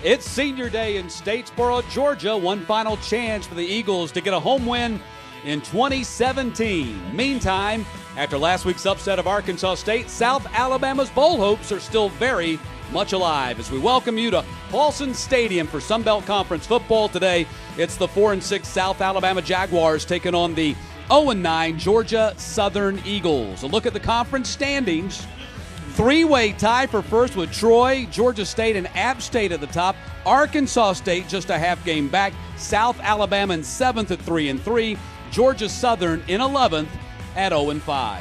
It's senior day in Statesboro, Georgia. One final chance for the Eagles to get a home win in 2017. Meantime, after last week's upset of Arkansas State, South Alabama's bowl hopes are still very much alive as we welcome you to Paulson Stadium for Sun Belt Conference football today. It's the 4-6 South Alabama Jaguars taking on the 0-9 Georgia Southern Eagles. A look at the conference standings. Three-way tie for first with Troy, Georgia State, and App State at the top. Arkansas State just a half game back. South Alabama in 7th at 3-3. Georgia Southern in 11th at 0-5.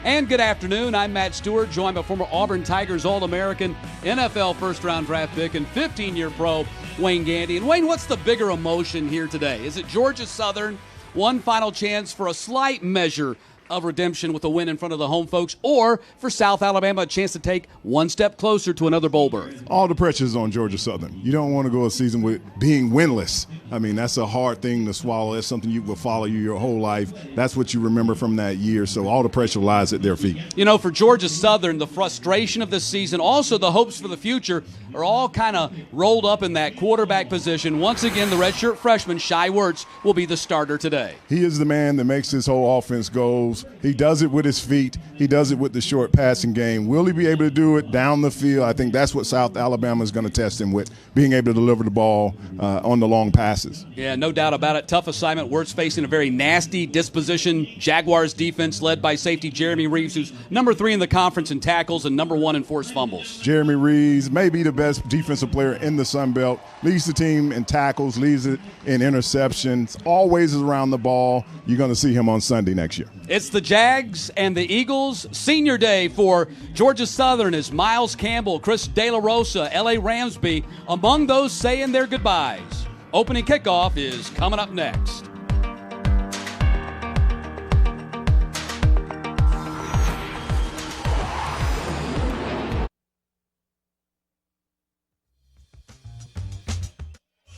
And good afternoon. I'm Matt Stewart, joined by former Auburn Tigers All-American, NFL first-round draft pick, and 15-year pro Wayne Gandy. And Wayne, what's the bigger emotion here today? Is it Georgia Southern, one final chance for a slight measure of redemption with a win in front of the home folks, or for South Alabama a chance to take one step closer to another bowl berth? All the pressure is on Georgia Southern. You don't want to go a season with being winless. I mean, that's a hard thing to swallow. That's something you will follow you your whole life. That's what you remember from that year. So all the pressure lies at their feet. You know, for Georgia Southern, the frustration of this season, also the hopes for the future, are all kind of rolled up in that quarterback position. Once again, the redshirt freshman, Shai Werts, will be the starter today. He is the man that makes this whole offense go. He does it with his feet. He does it with the short passing game. Will he be able to do it down the field? I think that's what South Alabama is going to test him with, being able to deliver the ball on the long passes. Yeah, no doubt about it. Tough assignment. Werts facing a very nasty disposition Jaguars defense led by safety Jeremy Reeves, who's number 3 in the conference in tackles and number 1 in forced fumbles. Jeremy Reeves may be the best defensive player in the Sun Belt. Leads the team in tackles, leads it in interceptions, always is around the ball. You're going to see him on Sunday next year. It's the Jags and the Eagles. Senior day for Georgia Southern is Miles Campbell, Chris De La Rosa, L.A. Ramsby, among those saying their goodbyes. Opening kickoff is coming up next.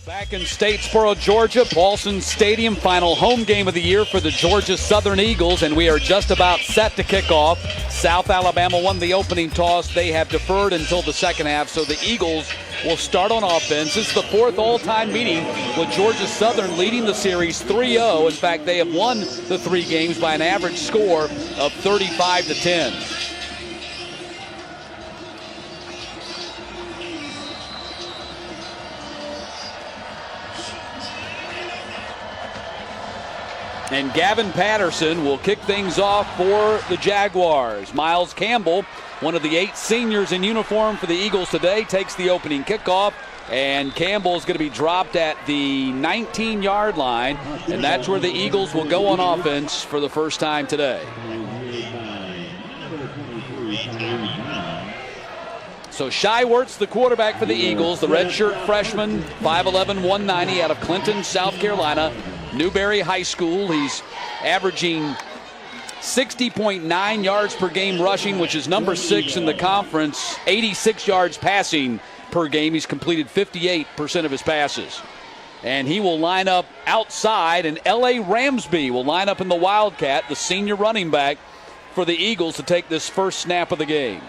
Back in Statesboro, Georgia, Paulson Stadium, final home game of the year for the Georgia Southern Eagles, and we are just about set to kick off. South Alabama won the opening toss. They have deferred until the second half, so the Eagles will start on offense. This is the 4th all-time meeting with Georgia Southern leading the series 3-0. In fact, they have won the 3 games by an average score of 35-10. And Gavin Patterson will kick things off for the Jaguars. Miles Campbell, one of the 8 seniors in uniform for the Eagles today, takes the opening kickoff. And Campbell is going to be dropped at the 19-yard line. And that's where the Eagles will go on offense for the first time today. So Shai Werts, the quarterback for the Eagles, the redshirt freshman, 5'11", 190 out of Clinton, South Carolina. Newberry High School. He's averaging 60.9 yards per game rushing, which is number 6 in the conference, 86 yards passing per game. He's completed 58% of his passes. And he will line up outside, and L.A. Ramsby will line up in the Wildcat, the senior running back for the Eagles, to take this first snap of the game.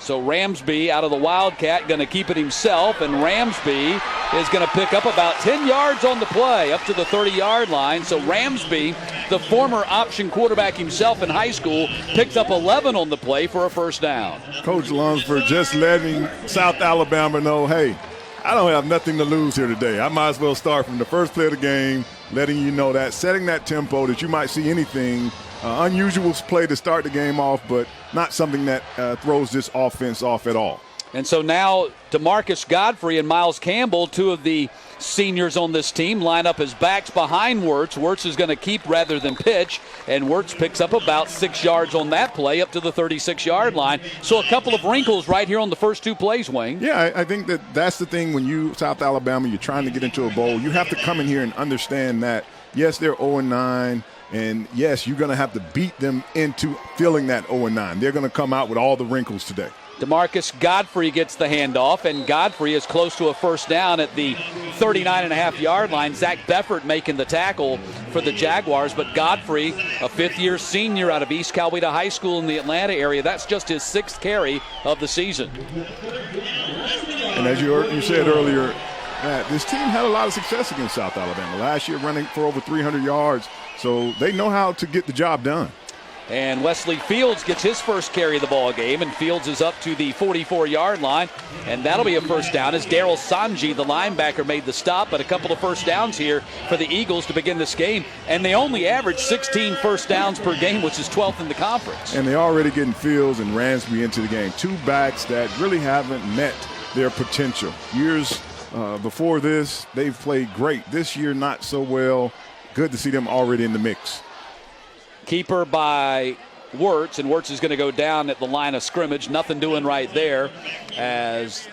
So Ramsby out of the Wildcat going to keep it himself, and Ramsby is going to pick up about 10 yards on the play up to the 30-yard line. So Ramsby, the former option quarterback himself in high school, picked up 11 on the play for a first down. Coach Lunsford just letting South Alabama know, hey, I don't have nothing to lose here today. I might as well start from the first play of the game, letting you know that, setting that tempo that you might see anything. Unusual play to start the game off, but not something that throws this offense off at all. And so now DeMarcus Godfrey and Miles Campbell, 2 of the seniors on this team, line up as backs behind Werts. Werts is going to keep rather than pitch, and Werts picks up about 6 yards on that play up to the 36-yard line. So a couple of wrinkles right here on the first 2 plays, Wayne. Yeah, I think that's the thing when you, South Alabama, you're trying to get into a bowl. You have to come in here and understand that, yes, they're 0-9. And, yes, you're going to have to beat them into feeling that 0-9. They're going to come out with all the wrinkles today. DeMarcus Godfrey gets the handoff, and Godfrey is close to a first down at the 39.5-yard line. Zach Beffert making the tackle for the Jaguars, but Godfrey, a fifth-year senior out of East Coweta High School in the Atlanta area, that's just his 6th carry of the season. And as you said earlier, Matt, this team had a lot of success against South Alabama last year, running for over 300 yards, so they know how to get the job done. And Wesley Fields gets his first carry of the ball game, and Fields is up to the 44-yard line, and that'll be a first down as Daryl Sanji, the linebacker, made the stop. But a couple of first downs here for the Eagles to begin this game, and they only average 16 first downs per game, which is 12th in the conference. And they're already getting Fields and Ransby into the game. Two backs that really haven't met their potential. Years before this, they've played great. This year, not so well. Good to see them already in the mix. Keeper by Wirtz, and Wirtz is going to go down at the line of scrimmage. Nothing doing right there as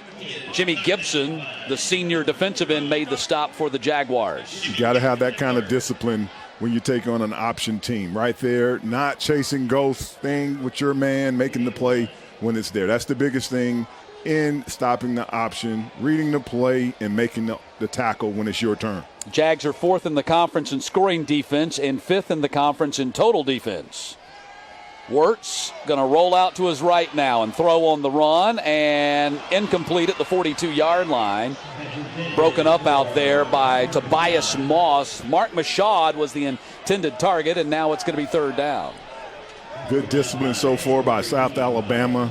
Jimmy Gibson, the senior defensive end, made the stop for the Jaguars. You got to have that kind of discipline when you take on an option team. Right there, not chasing ghosts, staying with your man, making the play when it's there. That's the biggest thing in stopping the option, reading the play, and making the tackle when it's your turn. Jags are 4th in the conference in scoring defense and 5th in the conference in total defense. Wirtz going to roll out to his right now and throw on the run, and incomplete at the 42-yard line. Broken up out there by Tobias Moss. Mark Mashad was the intended target, and now it's going to be 3rd down. Good discipline so far by South Alabama.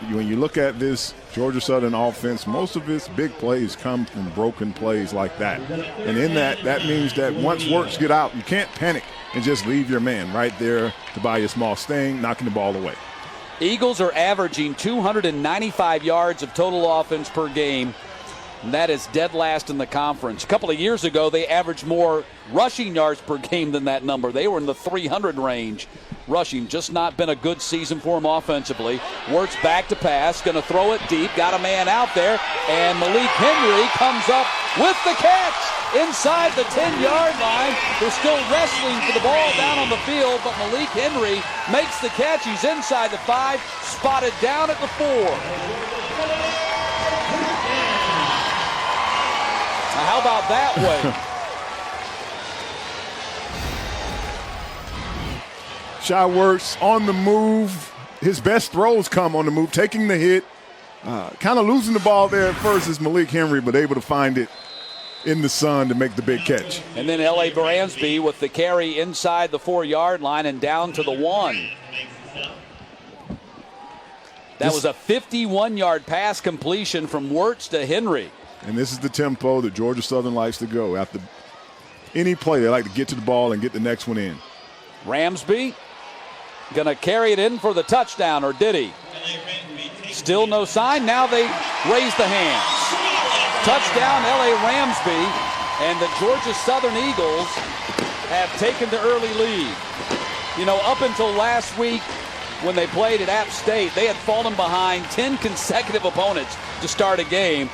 When you look at this Georgia Southern offense, most of its big plays come from broken plays like that. And in that means that once Wirtz get out, you can't panic and just leave your man right there. Tobias Moss staying, knocking the ball away. Eagles are averaging 295 yards of total offense per game. And that is dead last in the conference. A couple of years ago, they averaged more rushing yards per game than that number. They were in the 300 range rushing. Just not been a good season for them offensively. Wirtz back to pass, going to throw it deep. Got a man out there, and Malik Henry comes up with the catch inside the 10-yard line. They're still wrestling for the ball down on the field, but Malik Henry makes the catch. He's inside the 5, spotted down at the 4. How about that way? Shy Wirtz on the move. His best throws come on the move, taking the hit. Kind of losing the ball there at first is Malik Henry, but able to find it in the sun to make the big catch. And then L.A. Bransby with the carry inside the 4-yard line and down to the 1. That was a 51-yard pass completion from Wirtz to Henry. And this is the tempo that Georgia Southern likes to go. After any play, they like to get to the ball and get the next one in. Ramsby going to carry it in for the touchdown, or did he? Still no sign. Now they raise the hands. Touchdown, L.A. Ramsby, and the Georgia Southern Eagles have taken the early lead. You know, up until last week when they played at App State, they had fallen behind 10 consecutive opponents to start a game.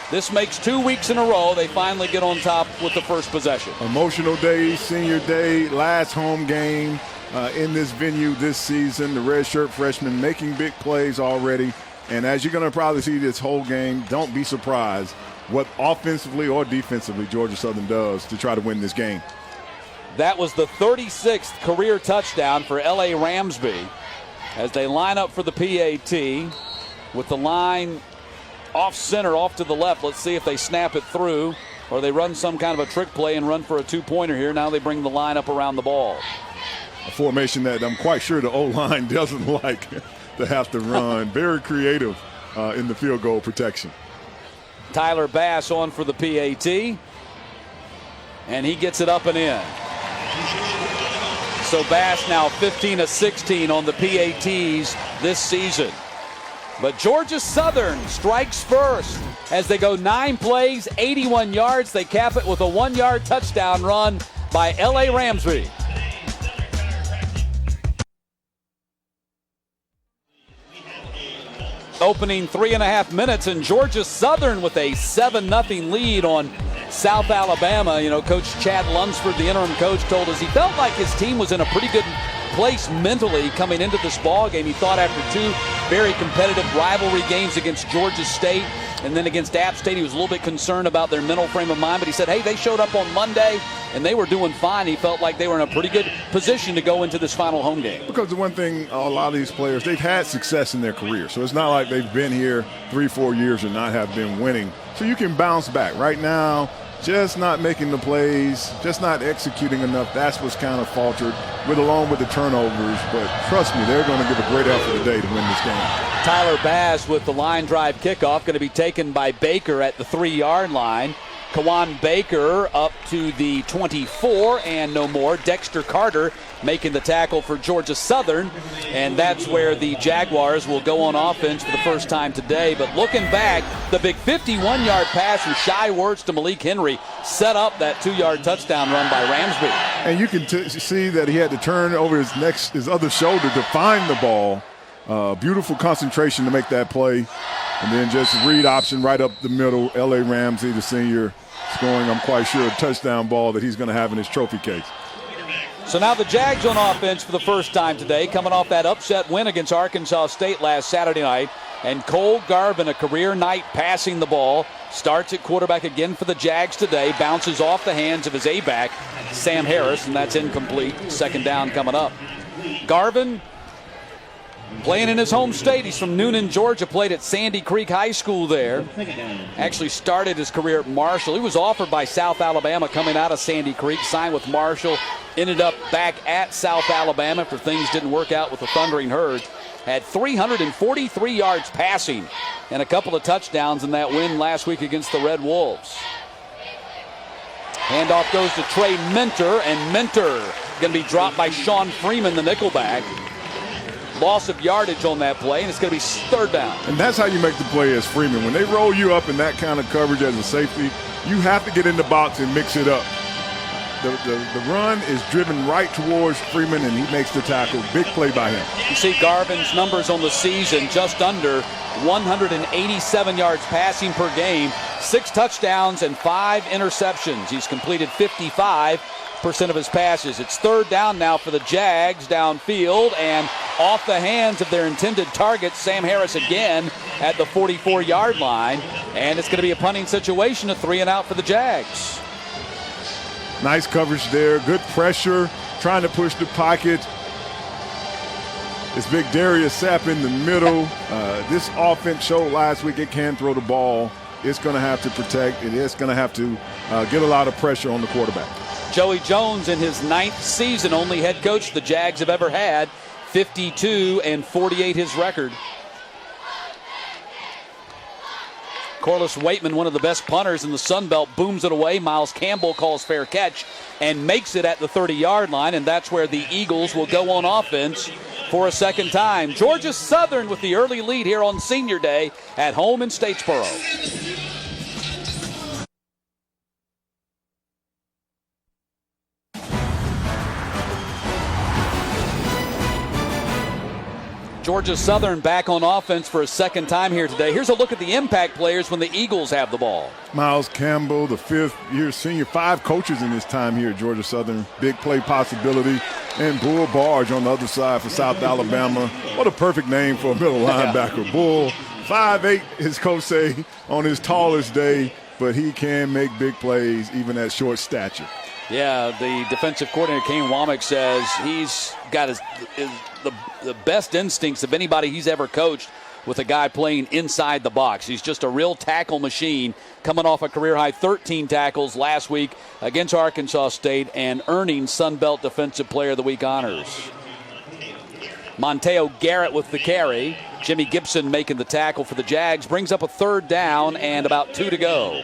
This makes 2 weeks in a row they finally get on top with the first possession. Emotional day, senior day, last home game in this venue this season. The redshirt freshman making big plays already. And as you're going to probably see this whole game, don't be surprised what offensively or defensively Georgia Southern does to try to win this game. That was the 36th career touchdown for L.A. Ramsby as they line up for the PAT with the line off center, off to the left. Let's see if they snap it through or they run some kind of a trick play and run for a 2-pointer here. Now they bring the line up around the ball. A formation that I'm quite sure the O-line doesn't like to have to run. Very creative in the field goal protection. Tyler Bass on for the PAT, and he gets it up and in. So Bass now 15 of 16 on the PATs this season. But Georgia Southern strikes first as they go 9 plays, 81 yards. They cap it with a 1-yard touchdown run by L.A. Ramsby. Opening 3.5 minutes, and Georgia Southern with a 7-0 lead on South Alabama. You know, Coach Chad Lunsford, the interim coach, told us he felt like his team was in a pretty good place mentally coming into this ball game. He thought after 2 very competitive rivalry games against Georgia State and then against App State, he was a little bit concerned about their mental frame of mind. But he said, hey, they showed up on Monday and they were doing fine. He felt like they were in a pretty good position to go into this final home game. Because the one thing, a lot of these players, they've had success in their career. So it's not like they've been here 3-4 years and not have been winning. So you can bounce back. Right now, just not making the plays, just not executing enough. That's what's kind of faltered, along with the turnovers. But trust me, they're going to give a great effort today to win this game. Tyler Bass with the line drive kickoff, going to be taken by Baker at the 3-yard line. Kawan Baker up to the 24 and no more. Dexter Carter making the tackle for Georgia Southern, and that's where the Jaguars will go on offense for the first time today. But looking back, the big 51-yard pass from Shai Werts to Malik Henry set up that 2-yard touchdown run by Ramsby. And you can see that he had to turn over his other shoulder to find the ball. Beautiful concentration to make that play. And then just read option right up the middle. L.A. Ramsey, the senior, scoring, I'm quite sure, a touchdown ball that he's going to have in his trophy case. So now the Jags on offense for the first time today, coming off that upset win against Arkansas State last Saturday night. And Cole Garvin, a career night passing the ball, starts at quarterback again for the Jags today, bounces off the hands of his A-back, Sam Harris, and that's incomplete. Second down coming up. Garvin, playing in his home state. He's from Noonan, Georgia, played at Sandy Creek High School there. Actually started his career at Marshall. He was offered by South Alabama coming out of Sandy Creek, signed with Marshall, ended up back at South Alabama after things didn't work out with the Thundering Herd. Had 343 yards passing and a couple of touchdowns in that win last week against the Red Wolves. Handoff goes to Trey Mentor, and Mentor going to be dropped by Sean Freeman, the nickelback. Loss of yardage on that play, and it's going to be third down. And that's how you make the play as Freeman. When they roll you up in that kind of coverage as a safety, you have to get in the box and mix it up. The run is driven right towards Freeman, and he makes the tackle. Big play by him. You see Garvin's numbers on the season, just under 187 yards passing per game, 6 touchdowns and 5 interceptions. He's completed 55% of his passes. It's third down now for the Jags downfield, and off the hands of their intended target, Sam Harris again at the 44-yard line, and it's going to be a punting situation, a 3-and-out for the Jags. Nice coverage there, good pressure, trying to push the pocket. It's big Darius Sapp in the middle. This offense showed last week it can throw the ball. It's going to have to protect. It is going to have to get a lot of pressure on the quarterback. Joey Jones in his 9th season, only head coach the Jags have ever had, 52-48 his record. Corliss Waitman, one of the best punters in the Sun Belt, booms it away. Miles Campbell calls fair catch and makes it at the 30-yard line, and that's where the Eagles will go on offense for a second time. Georgia Southern with the early lead here on Senior Day at home in Statesboro. Georgia Southern back on offense for a second time here today. Here's a look at the impact players when the Eagles have the ball. Miles Campbell, the 5th-year senior, 5 coaches in his time here at Georgia Southern. Big play possibility. And Bull Barge on the other side for South Alabama. What a perfect name for a middle linebacker. Bull, 5'8", his coach say, on his tallest day, but he can make big plays even at short stature. Yeah, the defensive coordinator, Kane Womack, says he's got the best instincts of anybody he's ever coached with a guy playing inside the box. He's just a real tackle machine, coming off a career-high 13 tackles last week against Arkansas State and earning Sun Belt Defensive Player of the Week honors. Monteo Garrett with the carry. Jimmy Gibson making the tackle for the Jags. Brings up a third down and about 2 to go.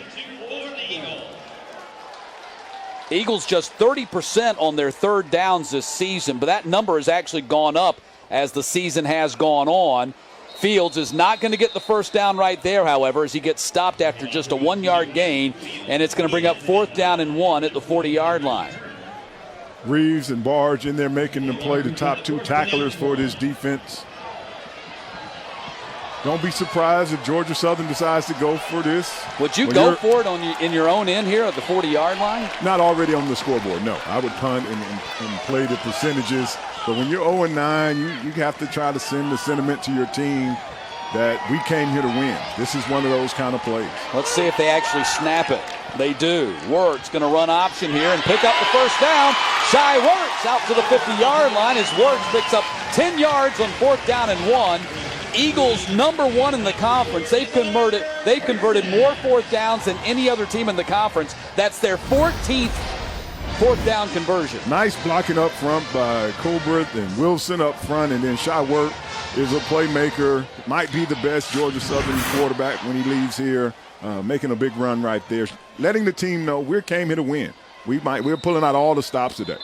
Eagles just 30% on their third downs this season, but that number has actually gone up as the season has gone on. Fields is not going to get the first down right there, however, as he gets stopped after just a 1-yard gain, and it's going to bring up 4th down and 1 at the 40-yard line. Reeves and Barge in there making them play, the top 2 tacklers for this defense. Don't be surprised if Georgia Southern decides to go for this. Would you go for it in your own end here at the 40-yard line? Not already on the scoreboard, no. I would punt and play the percentages But when you're 0-9, you have to try to send the sentiment to your team that we came here to win. This is one of those kind of plays. Let's see if they actually snap it. They do. Wirtz going to run option here and pick up the first down. Shai Wirtz out to the 50-yard line as Wirtz picks up 10 yards on 4th down and 1. Eagles #1 in the conference. They've converted more 4th downs than any other team in the conference. That's their 14th 4th down conversion. Nice blocking up front by Colbert and Wilson up front, and then Shai Wirtz is a playmaker. Might be the best Georgia Southern quarterback when he leaves here, making a big run right there, letting the team know we came here to win. We're pulling out all the stops today.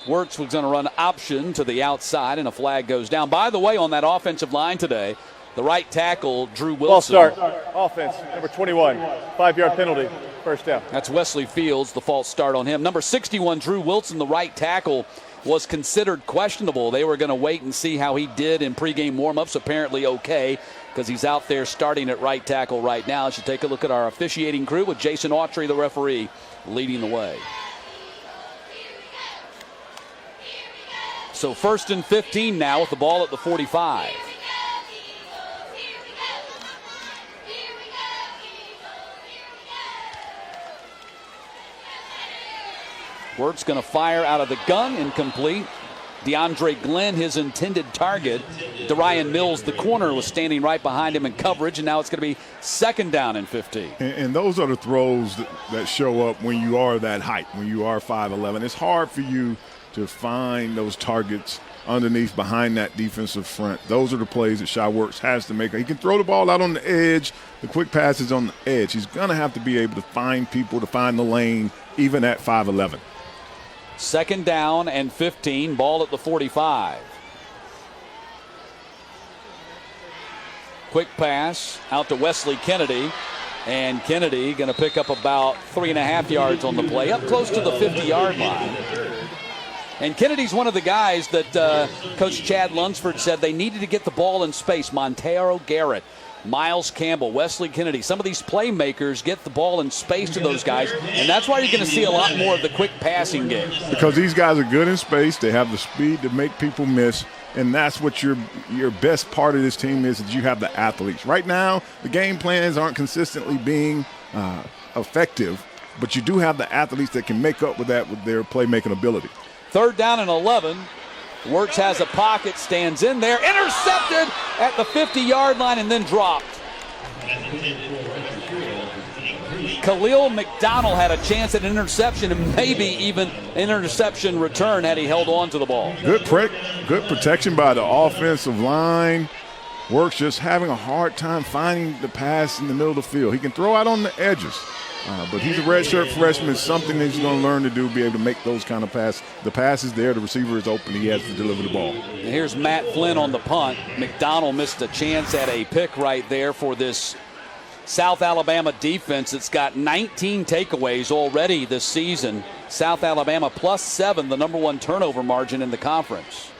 Wirtz was going to run option to the outside, and a flag goes down. By the way, on that offensive line today, the right tackle, Drew Wilson. Ball start. Offense, number 21. 5-yard penalty. First down. That's Wesley Fields, the false start on him. Number 61, Drew Wilson, the right tackle, was considered questionable. They were going to wait and see how he did in pregame warmups. Apparently okay, because he's out there starting at right tackle right now. You should take a look at our officiating crew with Jason Autry, the referee, leading the way. So 1st and 15 now with the ball at the 45. Wirtz going to fire out of the gun, incomplete. DeAndre Glenn, his intended target. Darian Mills, the corner, was standing right behind him in coverage, and now it's going to be 2nd down and 15. And those are the throws that show up when you are that height, when you are 5'11". It's hard for you to find those targets underneath behind that defensive front. Those are the plays that Shai Wirtz has to make. He can throw the ball out on the edge. The quick passes on the edge. He's going to have to be able to find people, to find the lane, even at 5'11". 2nd down and 15, ball at the 45. Quick pass out to Wesley Kennedy, and Kennedy going to pick up about 3.5 yards on the play, up close to the 50-yard line. And Kennedy's one of the guys that Coach Chad Lunsford said they needed to get the ball in space. Montero Garrett, Miles Campbell, Wesley Kennedy, some of these playmakers get the ball in space to those guys, and that's why you're going to see a lot more of the quick passing game. Because these guys are good in space. They have the speed to make people miss, and that's what your best part of this team is you have the athletes. Right now, the game plans aren't consistently being effective, but you do have the athletes that can make up with that with their playmaking ability. 3rd down and 11. Wirtz has a pocket, stands in there, intercepted at the 50-yard line and then dropped. Khalil McDonald had a chance at an interception and maybe even an interception return had he held on to the ball. Good protection by the offensive line. Wirtz just having a hard time finding the pass in the middle of the field. He can throw out on the edges. But he's a redshirt freshman. It's something that he's going to learn to do, be able to make those kind of passes. The pass is there. The receiver is open. He has to deliver the ball. And here's Matt Flynn on the punt. McDonald missed a chance at a pick right there for this South Alabama defense. It's got 19 takeaways already this season. South Alabama +7, the #1 turnover margin in the conference.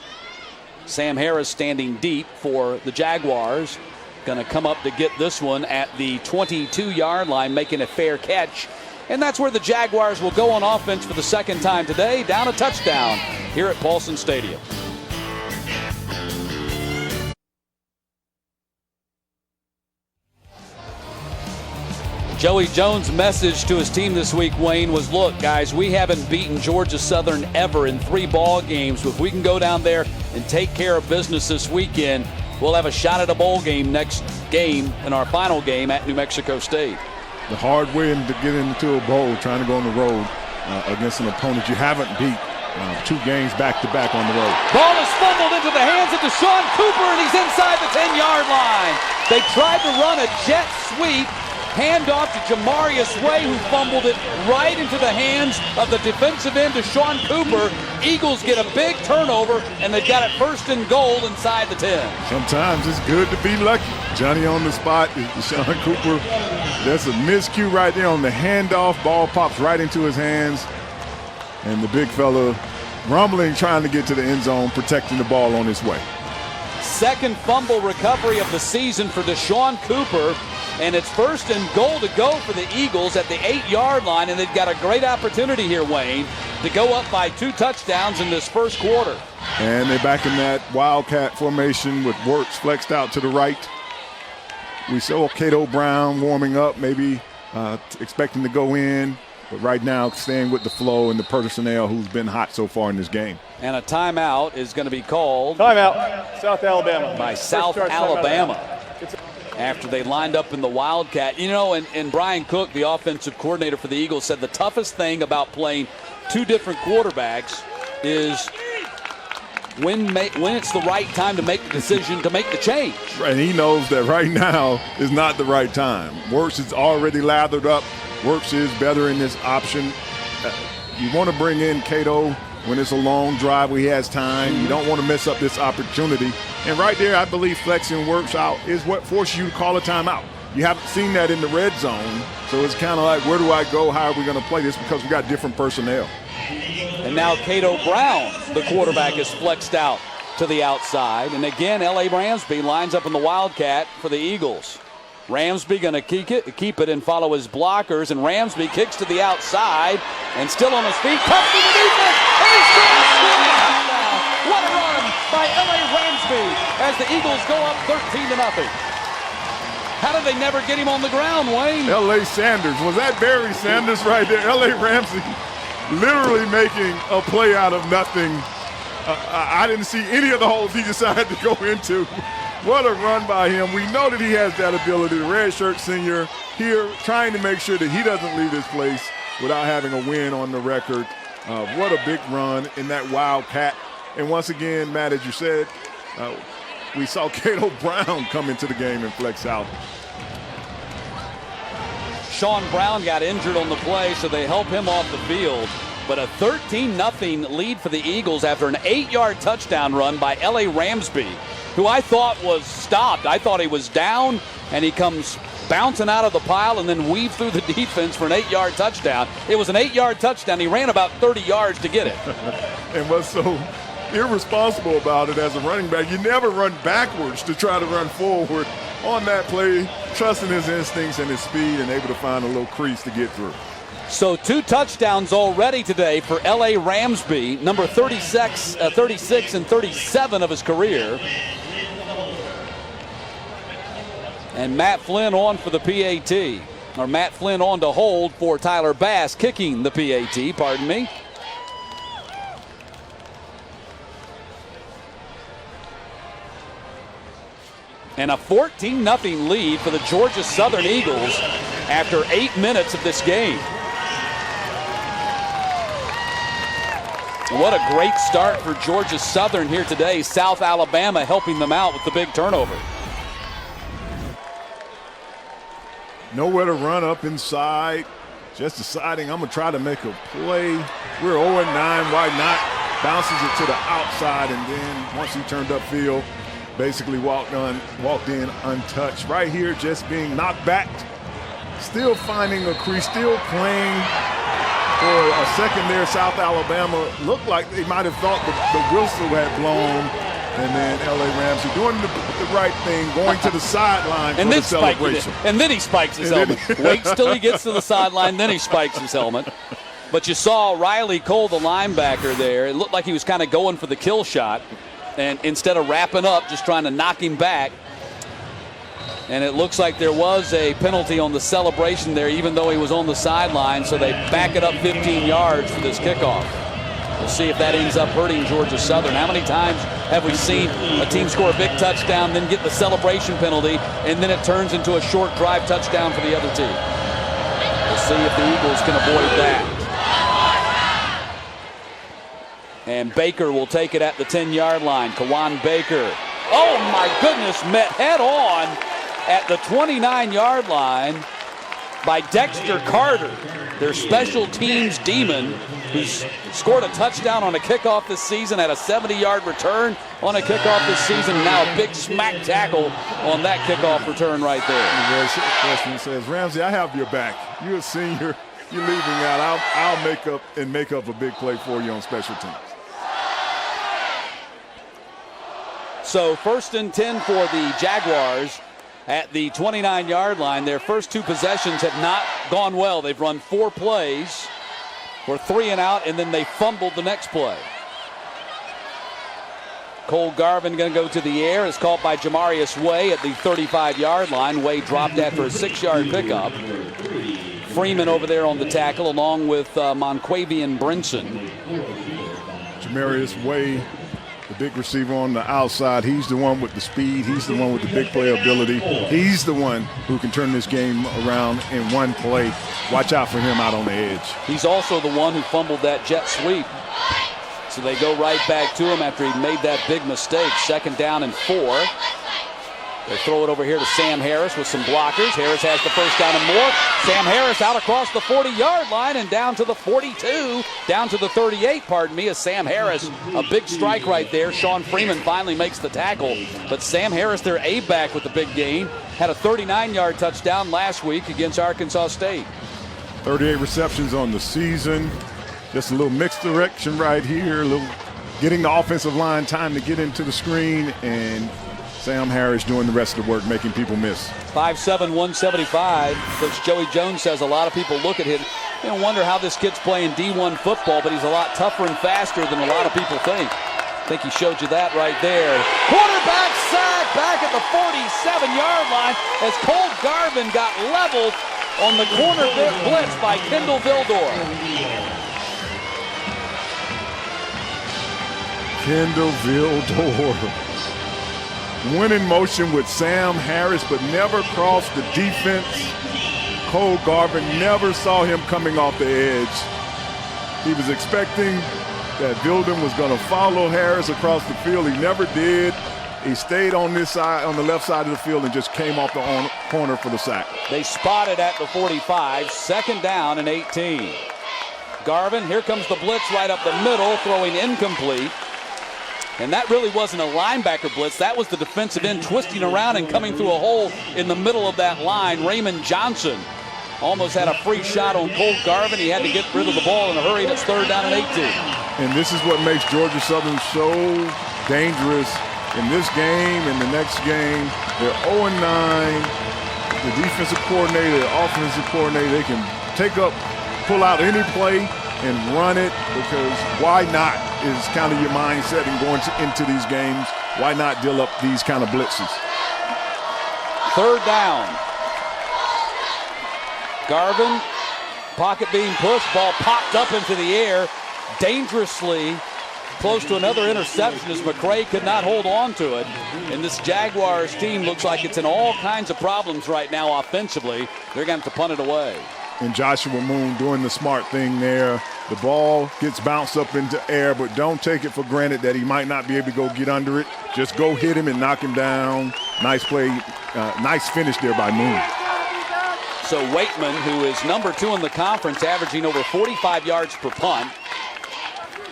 Sam Harris standing deep for the Jaguars. Going to come up to get this one at the 22-yard line, making a fair catch. And that's where the Jaguars will go on offense for the 2nd time today, down a touchdown here at Paulson Stadium. Joey Jones' message to his team this week, Wayne, was, look, guys, we haven't beaten Georgia Southern ever in 3 ball games. If we can go down there and take care of business this weekend, we'll have a shot at a bowl game next game in our final game at New Mexico State. The hard way to get into a bowl, trying to go on the road against an opponent you haven't beat 2 games back-to-back on the road. Ball is fumbled into the hands of Deshaun Cooper, and he's inside the 10-yard line. They tried to run a jet sweep. Handoff to Jamarius Way, who fumbled it right into the hands of the defensive end, Deshaun Cooper. Eagles get a big turnover, and they've got it 1st and goal inside the 10. Sometimes it's good to be lucky. Johnny on the spot is Deshaun Cooper. That's a miscue right there on the handoff. Ball pops right into his hands. And the big fella rumbling, trying to get to the end zone, protecting the ball on his way. 2nd fumble recovery of the season for Deshaun Cooper. And it's 1st and goal to go for the Eagles at the 8-yard line, and they've got a great opportunity here, Wayne, to go up by 2 touchdowns in this 1st quarter. And they're back in that wildcat formation with Works flexed out to the right. We saw Cato Brown warming up, maybe expecting to go in. But right now, staying with the flow and the personnel who's been hot so far in this game. And a timeout is going to be called. Timeout, South Alabama. By South Alabama. After they lined up in the Wildcat. You know, and Brian Cook, the offensive coordinator for the Eagles, said the toughest thing about playing two different quarterbacks is when it's the right time to make the decision to make the change. Right, and he knows that right now is not the right time. Works is already lathered up. Works is better in this option. You want to bring in Cato when it's a long drive where he has time. You don't want to mess up this opportunity. And right there, I believe flexing Works out is what forces you to call a timeout. You haven't seen that in the red zone, so it's kind of like, where do I go? How are we going to play this? Because we got different personnel. And now Cato Brown, the quarterback, is flexed out to the outside. And again, L.A. Ramsby lines up in the Wildcat for the Eagles. Ramsby going to keep it and follow his blockers. And Ramsby kicks to the outside and still on his feet. Cuts to the defense. And he scores! What a run by L.A. Ramsby as the Eagles go up 13-0. How did they never get him on the ground, Wayne? L.A. Sanders. Was that Barry Sanders right there? L.A. Ramsey literally making a play out of nothing. I didn't see any of the holes he decided to go into. What a run by him. We know that he has that ability. The redshirt senior here trying to make sure that he doesn't leave this place without having a win on the record. What a big run in that Wildcat. And once again, Matt, as you said, we saw Cato Brown come into the game and flex out. Sean Brown got injured on the play, so they help him off the field. But a 13-0 lead for the Eagles after an 8-yard touchdown run by L.A. Ramsby, who I thought was stopped. I thought he was down, and he comes bouncing out of the pile and then weave through the defense for an 8-yard touchdown. It was an 8-yard touchdown. He ran about 30 yards to get it. And what's so irresponsible about it as a running back, you never run backwards to try to run forward. On that play, trusting his instincts and his speed and able to find a little crease to get through. So 2 touchdowns already today for L.A. Ramsby, number 36 and 37 of his career. And Matt Flynn on for the PAT. Or Matt Flynn on to hold for Tyler Bass, kicking the PAT, pardon me. And a 14-0 lead for the Georgia Southern Eagles after 8 minutes of this game. What a great start for Georgia Southern here today. South Alabama helping them out with the big turnover. Nowhere to run up inside. Just deciding I'm going to try to make a play. We're 0-9. Why not? Bounces it to the outside, and then once he turned upfield, basically walked in untouched. Right here, just being knocked back. Still finding a crease, still playing for a second there. South Alabama looked like they might have thought the whistle had blown. And then L.A. Ramsey doing the right thing, going to the sideline for the celebration. And then he spikes his helmet. Waits till he gets to the sideline, then he spikes his helmet. But you saw Riley Cole, the linebacker there. It looked like he was kind of going for the kill shot. And instead of wrapping up, just trying to knock him back. And it looks like there was a penalty on the celebration there, even though he was on the sideline. So they back it up 15 yards for this kickoff. We'll see if that ends up hurting Georgia Southern. How many times have we seen a team score a big touchdown, then get the celebration penalty, and then it turns into a short drive touchdown for the other team? We'll see if the Eagles can avoid that. And Baker will take it at the 10-yard line. Kawan Baker. Oh, my goodness, met head on at the 29-yard line by Dexter Carter, their special teams demon, who's scored a touchdown on a kickoff this season, had a 70-yard return on a kickoff this season, and now a big smack tackle on that kickoff return right there. Freshman says, Ramsey, I have your back. You're a senior. You're leaving out. I'll make up a big play for you on special teams. So 1st and 10 for the Jaguars at the 29-yard line. Their first 2 possessions have not gone well. They've run 4 plays for 3 and out, and then they fumbled the next play. Cole Garvin going to go to the air. It's caught by Jamarius Way at the 35-yard line. Way dropped after a 6-yard pickup. Freeman over there on the tackle along with Monquavian Brinson. Jamarius Way, the big receiver on the outside. He's the one with the speed. He's the one with the big playability. He's the one who can turn this game around in one play. Watch out for him out on the edge. He's also the one who fumbled that jet sweep. So they go right back to him after he made that big mistake. 2nd down and 4. They throw it over here to Sam Harris with some blockers. Harris has the first down and more. Sam Harris out across the 40-yard line and down to the 42, down to the 38, pardon me, as Sam Harris, a big strike right there. Sean Freeman finally makes the tackle. But Sam Harris, their A-back with the big gain, had a 39-yard touchdown last week against Arkansas State. 38 receptions on the season. Just a little mixed direction right here. A little getting the offensive line time to get into the screen, and Sam Harris doing the rest of the work, making people miss. 5'7", 175. Coach Joey Jones says a lot of people look at him and wonder how this kid's playing D1 football, but he's a lot tougher and faster than a lot of people think. I think he showed you that right there. Quarterback sack back at the 47-yard line as Cole Garvin got leveled on the corner blitz by Kendall Vildor. Kendall Vildor. Went in motion with Sam Harris, but never crossed the defense. Cole Garvin never saw him coming off the edge. He was expecting that Vilden was going to follow Harris across the field. He never did. He stayed on this side, on the left side of the field, and just came off the corner for the sack. They spotted at the 45, 2nd down and 18. Garvin, here comes the blitz right up the middle, throwing incomplete. And that really wasn't a linebacker blitz. That was the defensive end twisting around and coming through a hole in the middle of that line. Raymond Johnson almost had a free shot on Cole Garvin. He had to get rid of the ball in a hurry, and it's 3rd down and 18. And this is what makes Georgia Southern so dangerous in this game and the next game. They're 0-9. The defensive coordinator, the offensive coordinator, they can pull out any play and run it, because why not is kind of your mindset in going into these games. Why not deal up these kind of blitzes? 3rd down. Garvin, pocket being pushed, ball popped up into the air, dangerously close to another interception as McCray could not hold on to it. And this Jaguars team looks like it's in all kinds of problems right now offensively. They're going to have to punt it away. And Joshua Moon doing the smart thing there. The ball gets bounced up into air, but don't take it for granted that he might not be able to go get under it. Just go hit him and knock him down. Nice play, nice finish there by Moon. So Wakeman, who is number 2 in the conference, averaging over 45 yards per punt.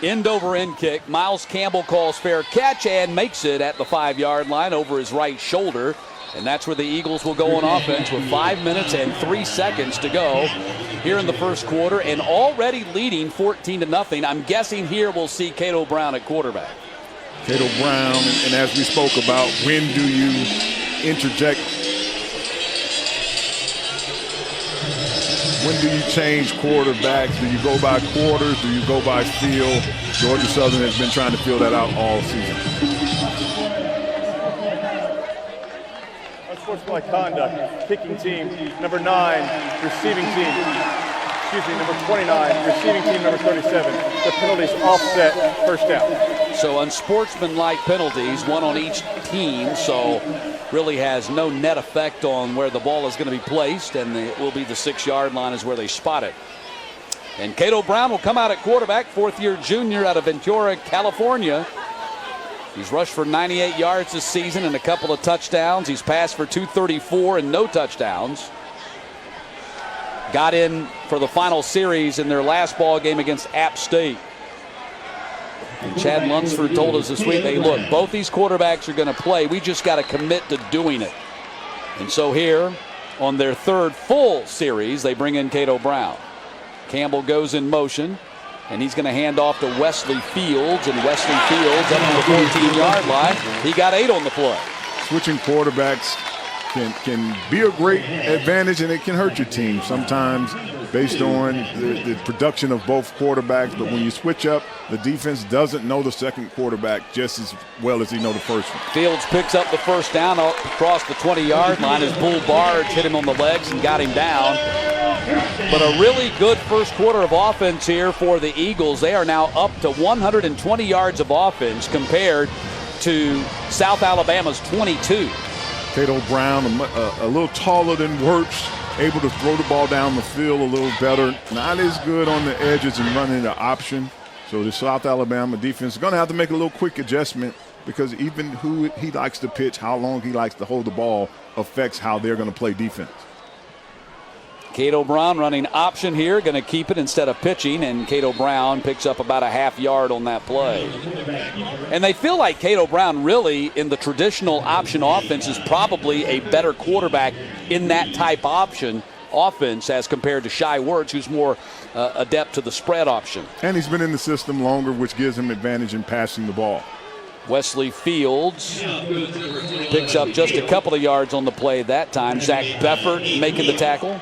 End-over-end kick. Miles Campbell calls fair catch and makes it at the 5-yard line over his right shoulder. And that's where the Eagles will go on offense with 5 minutes and 3 seconds to go here in the first quarter, and already leading 14-0. I'm guessing here we'll see Cato Brown at quarterback. Cato Brown, and as we spoke about, when do you interject? When do you change quarterbacks? Do you go by quarters? Do you go by feel? Georgia Southern has been trying to feel that out all season. Unsportsmanlike conduct, kicking team, number 9, receiving team, number 29, receiving team, number 37. The penalties offset, 1st down. So unsportsmanlike penalties, 1 on each team, so really has no net effect on where the ball is going to be placed, and it will be the 6-yard line is where they spot it. And Cato Brown will come out at quarterback, 4th-year junior out of Ventura, California. He's rushed for 98 yards this season and a couple of touchdowns. He's passed for 234 and no touchdowns. Got in for the final series in their last ball game against App State. And Chad Lunsford told us this week, hey, look, both these quarterbacks are going to play. We just got to commit to doing it. And so here, on their 3rd full series, they bring in Cato Brown. Campbell goes in motion, and he's going to hand off to Wesley Fields, and Wesley Fields up to the 14-yard line. He got 8 on the play. Switching quarterbacks can be a great advantage, and it can hurt your team sometimes based on the production of both quarterbacks. But when you switch up, the defense doesn't know the second quarterback just as well as he know the first one. Fields picks up the first down across the 20-yard line as Bull Barge hit him on the legs and got him down. But a really good first quarter of offense here for the Eagles. They are now up to 120 yards of offense compared to South Alabama's 22. Cato Brown, a little taller than Wirtz, able to throw the ball down the field a little better. Not as good on the edges and running the option. So the South Alabama defense is going to have to make a little quick adjustment, because even who he likes to pitch, how long he likes to hold the ball, affects how they're going to play defense. Cato Brown running option here, going to keep it instead of pitching, and Cato Brown picks up about a half yard on that play. And they feel like Cato Brown really, in the traditional option offense, is probably a better quarterback in that type option offense as compared to Shai Wirtz, who's more adept to the spread option. And he's been in the system longer, which gives him advantage in passing the ball. Wesley Fields picks up just a couple of yards on the play that time. Zach Beffert making the tackle.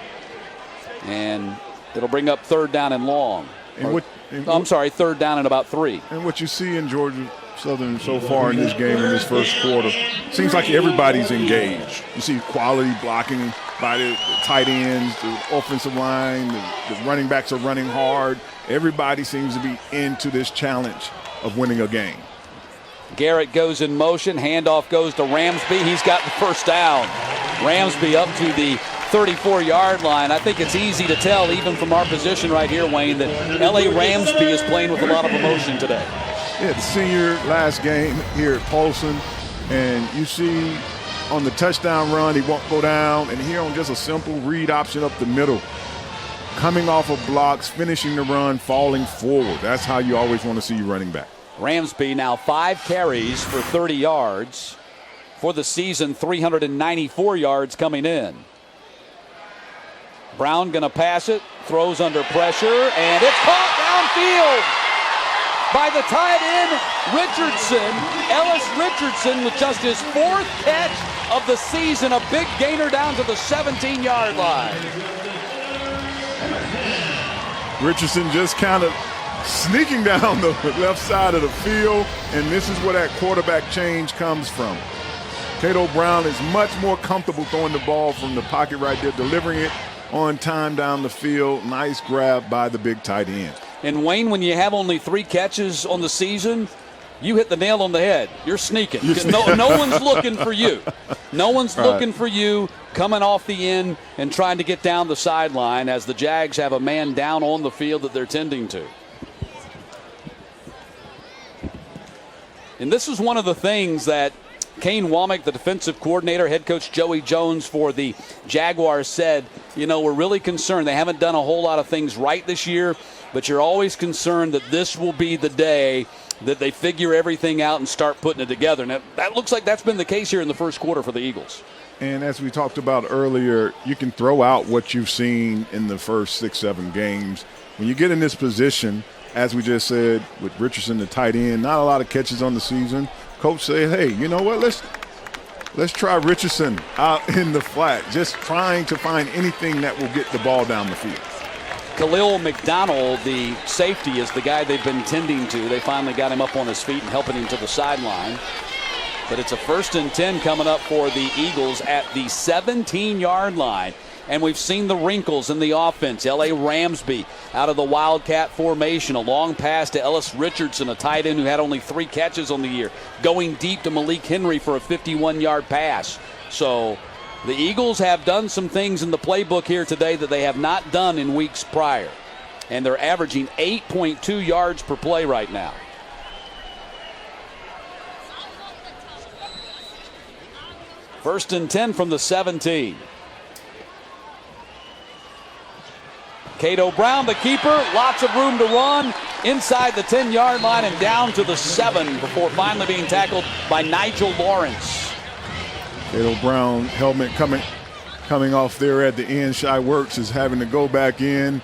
And it'll bring up third down and long. Third down and about 3. And what you see in Georgia Southern so far in this game, in this first quarter, seems like everybody's engaged. You see quality blocking by the tight ends, the offensive line, the running backs are running hard. Everybody seems to be into this challenge of winning a game. Garrett goes in motion. Handoff goes to Ramsby. He's got the first down. Ramsby up to the 34-yard line. I think it's easy to tell, even from our position right here, Wayne, that L.A. Ramsby is playing with a lot of emotion today. Yeah, the senior last game here at Paulson, and you see on the touchdown run, he won't go down, and here on just a simple read option up the middle, coming off of blocks, finishing the run, falling forward. That's how you always want to see your running back. Ramsby now 5 carries for 30 yards. For the season, 394 yards coming in. Brown going to pass it, throws under pressure, and it's caught downfield by the tight end, Richardson. Ellis Richardson with just his 4th catch of the season, a big gainer down to the 17-yard line. Richardson just kind of sneaking down the left side of the field, and this is where that quarterback change comes from. Cato Brown is much more comfortable throwing the ball from the pocket right there, delivering it on time down the field. Nice grab by the big tight end. And Wayne, when you have only 3 catches on the season, you hit the nail on the head. You're sneaking. No one's looking for you. No one's looking for you coming off the end and trying to get down the sideline as the Jags have a man down on the field that they're tending to. And this is one of the things that Kane Womack, the defensive coordinator, head coach Joey Jones for the Jaguars said, we're really concerned. They haven't done a whole lot of things right this year, but you're always concerned that this will be the day that they figure everything out and start putting it together. Now, that looks like that's been the case here in the first quarter for the Eagles. And as we talked about earlier, you can throw out what you've seen in the first 6-7 games. When you get in this position, as we just said, with Richardson, the tight end, not a lot of catches on the season. Coach said, hey, you know what, let's try Richardson out in the flat, just trying to find anything that will get the ball down the field. Khalil McDonald, the safety, is the guy they've been tending to. They finally got him up on his feet and helping him to the sideline. But it's a 1st and 10 coming up for the Eagles at the 17-yard line. And we've seen the wrinkles in the offense. L.A. Ramsby out of the Wildcat formation. A long pass to Ellis Richardson, a tight end who had only 3 catches on the year. Going deep to Malik Henry for a 51-yard pass. So the Eagles have done some things in the playbook here today that they have not done in weeks prior. And they're averaging 8.2 yards per play right now. First and 10 from the 17. Cato Brown, the keeper, lots of room to run inside the 10-yard line and down to the 7 before finally being tackled by Nigel Lawrence. Cato Brown helmet coming off there at the end. Shai Wirtz is having to go back in.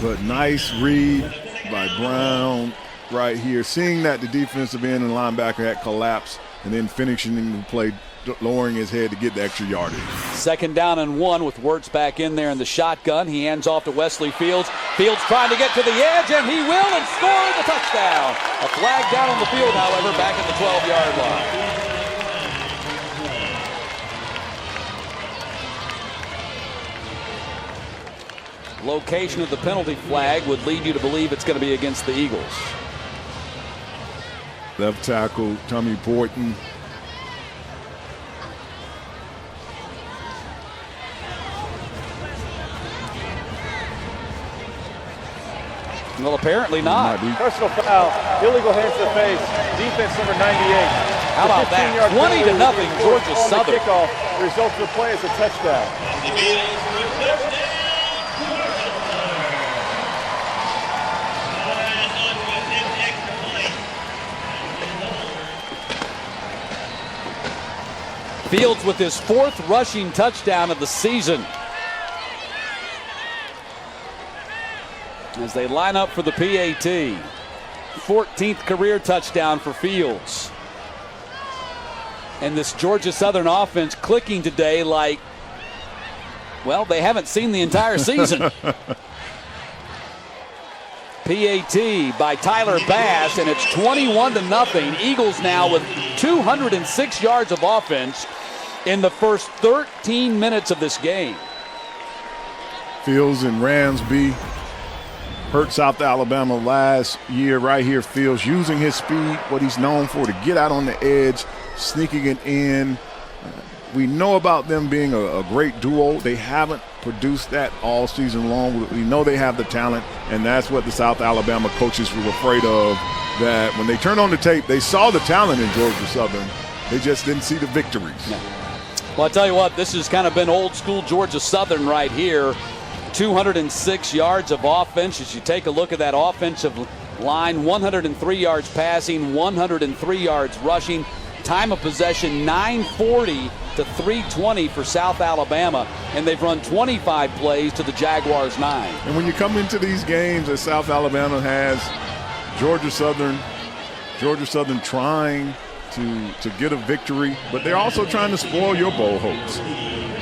But nice read by Brown right here. Seeing that the defensive end and linebacker had collapsed and then finishing the play lowering his head to get the extra yardage. 2nd down and 1 with Wirtz back in there in the shotgun. He hands off to Wesley Fields. Fields trying to get to the edge, and he will, and score the touchdown. A flag down on the field, however, back at the 12-yard line. Location of the penalty flag would lead you to believe it's going to be against the Eagles. Left tackle Tommy Boyton. Well, apparently not. Personal foul, illegal hands to the face, defense number 98. How about that? 20-0 Georgia Southern. Kickoff. The result of the play is a touchdown. Fields with his 4th rushing touchdown of the season. As they line up for the PAT. 14th career touchdown for Fields. And this Georgia Southern offense clicking today like, well, they haven't seen the entire season. PAT by Tyler Bass, and it's 21-0. Eagles now with 206 yards of offense in the first 13 minutes of this game. Fields and Ransby hurt South Alabama last year. Right here, Fields using his speed, what he's known for, to get out on the edge, sneaking it in. We know about them being a great duo. They haven't produced that all season long. We know they have the talent, and that's what the South Alabama coaches were afraid of, that when they turned on the tape, they saw the talent in Georgia Southern. They just didn't see the victories. No. Well, I tell you what, this has kind of been old school Georgia Southern right here. 206 yards of offense. As you take a look at that offensive line, 103 yards passing, 103 yards rushing. Time of possession, 940 to 320 for South Alabama, and they've run 25 plays to the Jaguars 9. And when you come into these games that South Alabama has, Georgia Southern trying to get a victory, but they're also trying to spoil your bowl hopes,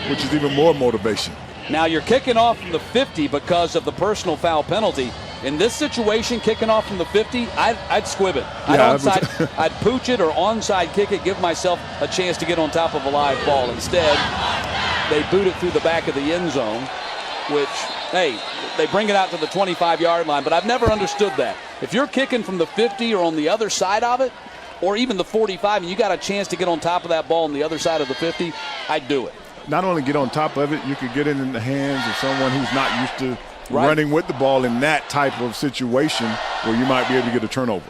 which is even more motivation. Now you're kicking off from the 50 because of the personal foul penalty. In this situation, kicking off from the 50, I'd squib it. I'd pooch it or onside kick it, give myself a chance to get on top of a live ball. Instead, they boot it through the back of the end zone, which, hey, they bring it out to the 25-yard line. But I've never understood that. If you're kicking from the 50 or on the other side of it, or even the 45, and you got a chance to get on top of that ball on the other side of the 50, I'd do it. Not only get on top of it, you could get it in the hands of someone who's not used to running with the ball in that type of situation where you might be able to get a turnover.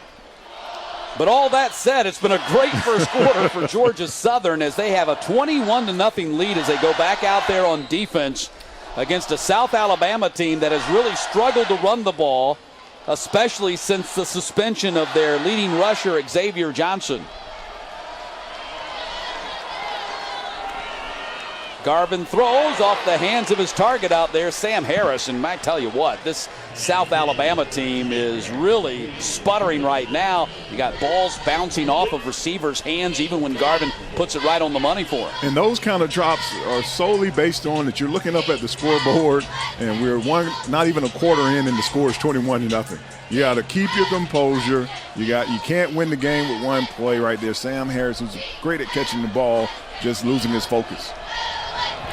But all that said, it's been a great first quarter for Georgia Southern as they have a 21-0 lead as they go back out there on defense against a South Alabama team that has really struggled to run the ball, especially since the suspension of their leading rusher, Xavier Johnson. Garvin throws off the hands of his target out there, Sam Harris. And I tell you what, this South Alabama team is really sputtering right now. You got balls bouncing off of receivers' hands even when Garvin puts it right on the money for him. And those kind of drops are solely based on that you're looking up at the scoreboard and we're not even a quarter in and the score is 21-0. You got to keep your composure. You can't win the game with one play right there. Sam Harris, who's great at catching the ball, just losing his focus.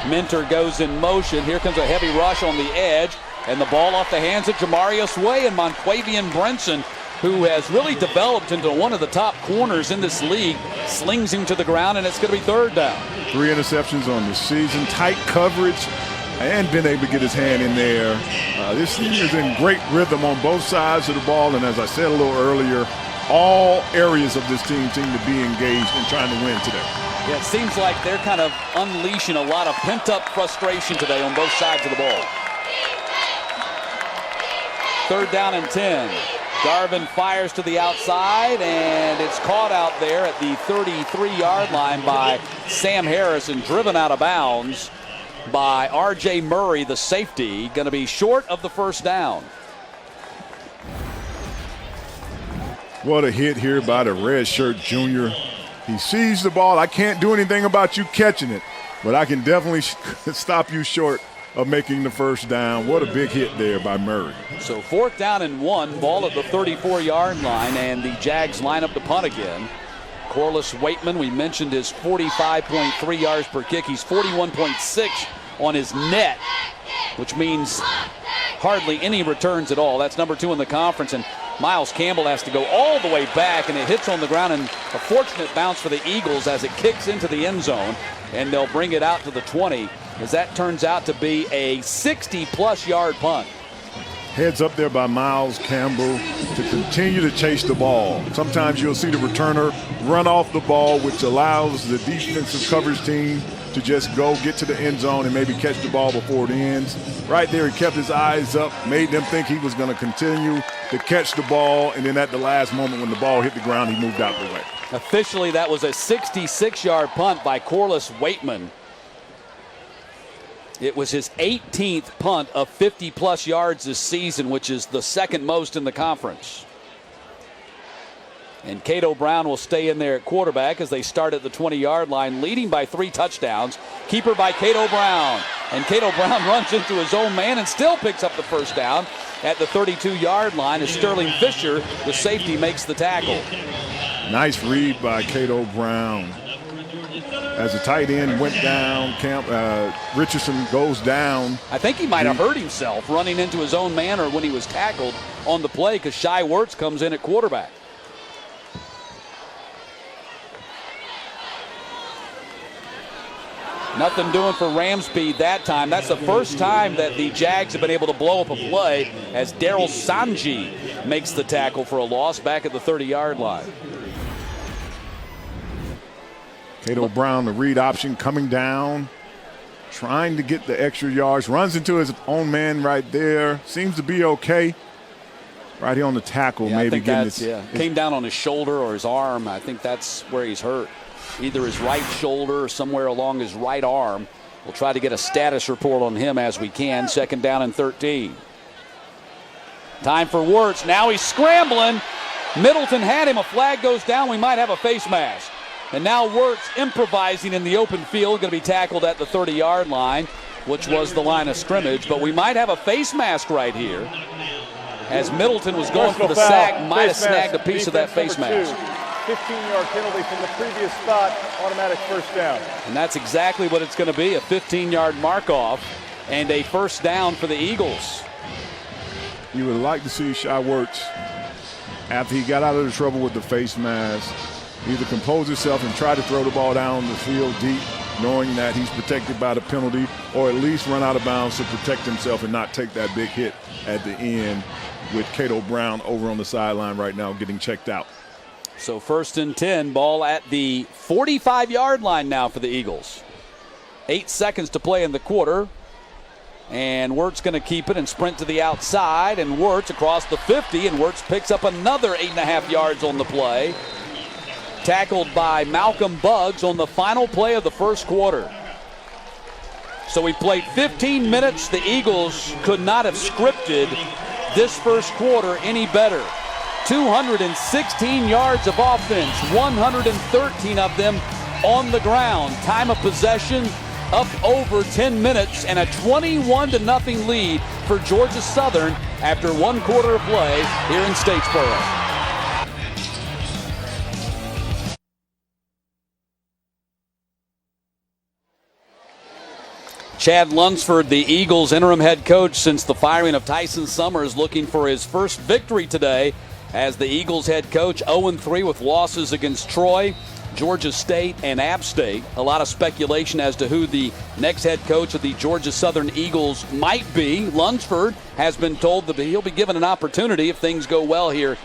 Mentor goes in motion. Here comes a heavy rush on the edge, and the ball off the hands of Jamarius Way, and Monquavian Brinson, who has really developed into one of the top corners in this league, slings him to the ground, and it's going to be 3rd down. 3 interceptions on the season, tight coverage, and been able to get his hand in there. This team is in great rhythm on both sides of the ball, and as I said a little earlier, all areas of this team seem to be engaged in trying to win today. Yeah, it seems like they're kind of unleashing a lot of pent-up frustration today on both sides of the ball. 3rd down and 10. Garvin fires to the outside, and it's caught out there at the 33-yard line by Sam Harris and driven out of bounds by R.J. Murray, the safety. Going to be short of the 1st down. What a hit here by the redshirt junior. He sees the ball. I can't do anything about you catching it, but I can definitely stop you short of making the first down. What a big hit there by Murray. So 4th down and 1, ball at the 34-yard line, and the Jags line up to punt again. Corliss Waitman, we mentioned his 45.3 yards per kick. He's 41.6 on his net, which means hardly any returns at all. That's number 2 in the conference, and Miles Campbell has to go all the way back, and it hits on the ground, and a fortunate bounce for the Eagles as it kicks into the end zone, and they'll bring it out to the 20 as that turns out to be a 60-plus yard punt. Heads up there by Miles Campbell to continue to chase the ball. Sometimes you'll see the returner run off the ball, which allows the defensive coverage team to just go get to the end zone and maybe catch the ball before it ends. Right there, he kept his eyes up, made them think he was going to continue to catch the ball, and then at the last moment when the ball hit the ground, he moved out the way. Officially, that was a 66-yard punt by Corliss Waitman. It was his 18th punt of 50-plus yards this season, which is the second most in the conference. And Cato Brown will stay in there at quarterback as they start at the 20-yard line, leading by 3 touchdowns. Keeper by Cato Brown. And Cato Brown runs into his own man and still picks up the first down at the 32-yard line as Sterling Fisher, the safety, makes the tackle. Nice read by Cato Brown. As the tight end went down, Richardson goes down. I think he might have hurt himself running into his own man or when he was tackled on the play because Shai Wertz comes in at quarterback. Nothing doing for Ramsby that time. That's the first time that the Jags have been able to blow up a play as Daryl Sanji makes the tackle for a loss back at the 30-yard line. Cato Brown, the read option, coming down, trying to get the extra yards. Runs into his own man right there. Seems to be okay. Right here on the tackle, yeah, maybe getting came down on his shoulder or his arm. I think that's where he's hurt. Either his right shoulder or somewhere along his right arm. We'll try to get a status report on him as we can. 2nd down and 13. Time for Wertz. Now he's scrambling. Middleton had him. A flag goes down. We might have a face mask. And now Wertz improvising in the open field, going to be tackled at the 30-yard line, which was the line of scrimmage. But we might have a face mask right here. As Middleton was going for the sack, might have snagged a piece of that face mask. 15-yard penalty from the previous spot, automatic first down. And that's exactly what it's going to be, a 15-yard mark-off and a first down for the Eagles. You would like to see Shai Wertz, after he got out of the trouble with the face mask, either compose himself and try to throw the ball down the field deep, knowing that he's protected by the penalty, or at least run out of bounds to protect himself and not take that big hit at the end with Cato Brown over on the sideline right now getting checked out. So 1st and 10, ball at the 45-yard line now for the Eagles. 8 seconds to play in the quarter. And Wertz going to keep it and sprint to the outside. And Wertz across the 50, and Wertz picks up another 8.5 yards on the play. Tackled by Malcolm Buggs on the final play of the first quarter. So we played 15 minutes. The Eagles could not have scripted this first quarter any better. 216 yards of offense, 113 of them on the ground. Time of possession up over 10 minutes and a 21-0 lead for Georgia Southern after 1 quarter of play here in Statesboro. Chad Lunsford, the Eagles' interim head coach since the firing of Tyson Summers, looking for his first victory today as the Eagles head coach. 0-3 with losses against Troy, Georgia State, and App State. A lot of speculation as to who the next head coach of the Georgia Southern Eagles might be. Lunsford has been told that he'll be given an opportunity if things go well here